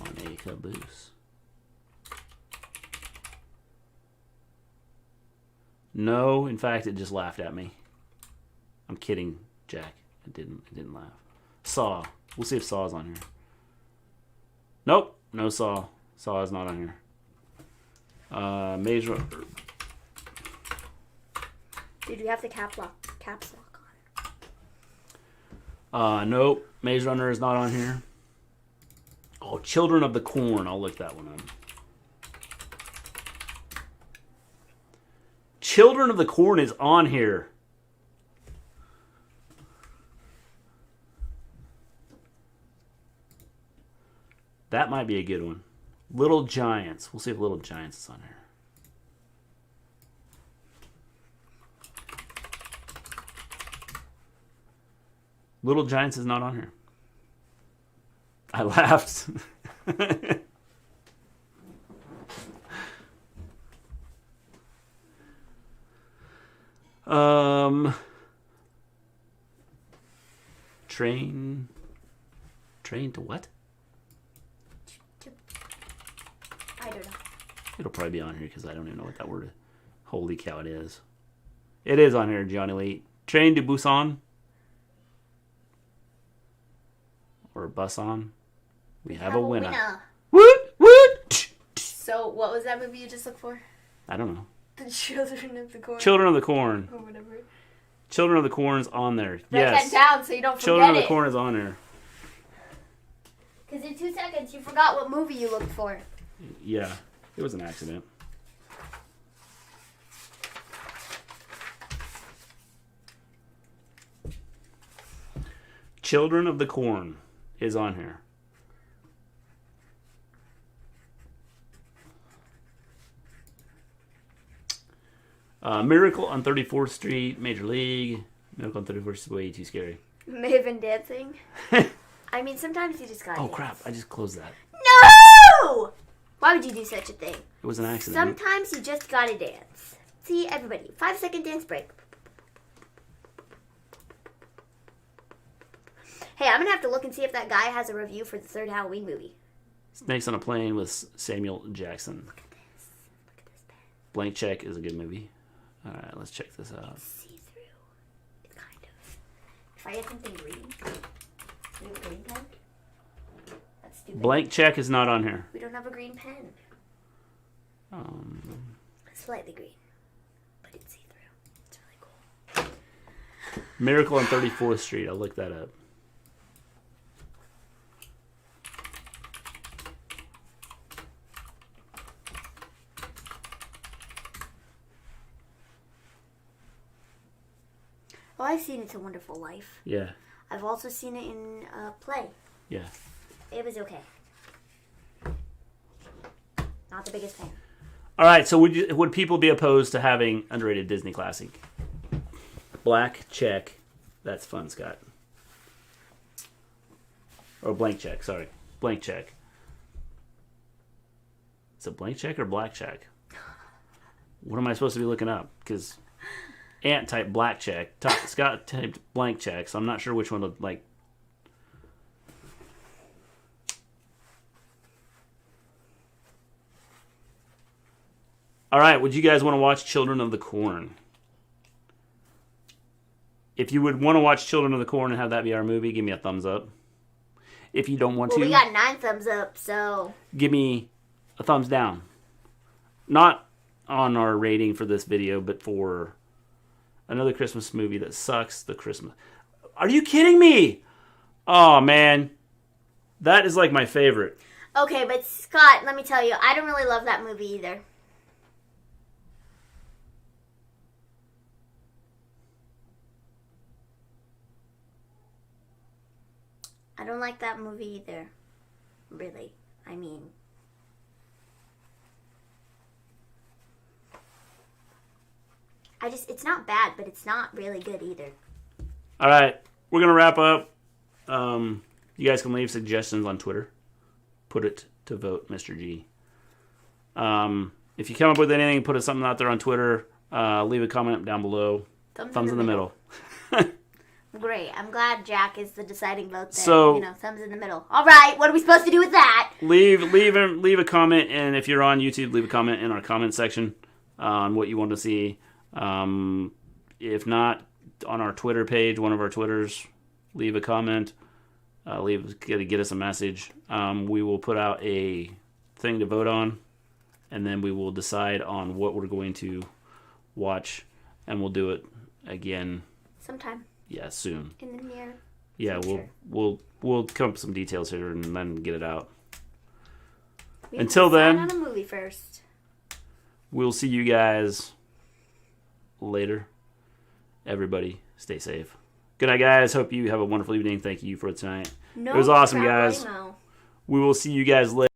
on a Caboose. No, in fact, it just laughed at me. I'm kidding, Jack. It didn't laugh. Saw. We'll see if Saw is on here. Nope, no Saw. Saw is not on here. Maze Runner. Did you have the caps lock on? Nope. Maze Runner is not on here. Oh, Children of the Corn. I'll look that one up. Children of the Corn is on here. That might be a good one. Little Giants. We'll see if Little Giants is on here. Little Giants is not on here. I laughed. Train to what? I don't know. It'll probably be on here because I don't even know what that word is. Holy cow, it is. It is on here, Johnny Lee. Train to Busan. Or Busan. We have a winner. Woot! Woot! So, what was that movie you just looked for? I don't know. The Children of the Corn. Children of the Corn. Or whatever. Children of the Corn's on there. Write Yes. that down so you don't forget Children of the it. Corn is on there. Because in 2 seconds you forgot what movie you looked for. Yeah. It was an accident. Children of the Corn is on here. Miracle on 34th Street, Major League. Miracle on 34th Street is way too scary. Maven dancing. I mean, sometimes you just gotta dance. Crap, I just closed that. No! Why would you do such a thing? It was an accident. Sometimes you just gotta dance. See, everybody, 5-second dance break. Hey, I'm gonna have to look and see if that guy has a review for the 3rd Halloween movie. Snakes on a Plane with Samuel Jackson. Look at this. Look at this pen. Blank Check is a good movie. Alright, let's check this out. See-through. It's kind of. If I had something green. Do you have a green pen? That's stupid. Blank Check is not on here. We don't have a green pen. Slightly green. But it's see-through. It's really cool. Miracle on 34th Street. I'll look that up. Oh, I've seen It's a Wonderful Life. Yeah. I've also seen it in a play. Yeah. It was okay. Not the biggest fan. All right. So would people be opposed to having underrated Disney classic? Black Check. That's fun, Scott. Or Blank Check. Sorry, Blank Check. Is it Blank Check or Black Check? What am I supposed to be looking up? Because Ant typed Black Check. Scott typed Blank Check. So I'm not sure which one to like. All right, would you guys want to watch Children of the Corn? If you would want to watch Children of the Corn and have that be our movie, give me a thumbs up. If you don't want to, we got 9 thumbs up, so give me a thumbs down. Not on our rating for this video, but for another Christmas movie that sucks. The Christmas. Are you kidding me? Oh man, that is like my favorite. Okay, but Scott, let me tell you, I don't really love that movie either. I don't like that movie either. Really. I mean, it's not bad, but it's not really good either. All right, we're going to wrap up. You guys can leave suggestions on Twitter. Put it to vote, Mr. G. If you come up with anything, put something out there on Twitter. Leave a comment down below. Thumbs in the middle. Great. I'm glad Jack is the deciding vote there. So, thumbs in the middle. All right, what are we supposed to do with that? Leave a comment, and if you're on YouTube, leave a comment in our comment section on what you want to see. If not, on our Twitter page, one of our Twitters, leave a comment. Get us a message. We will put out a thing to vote on, and then we will decide on what we're going to watch, and we'll do it again sometime. Yeah, soon. In the near future. We'll come up with some details here and then get it out. We Until then, on a movie first. We'll see you guys later. Everybody, stay safe. Good night, guys. Hope you have a wonderful evening. Thank you for tonight. It was awesome, guys. We will see you guys later.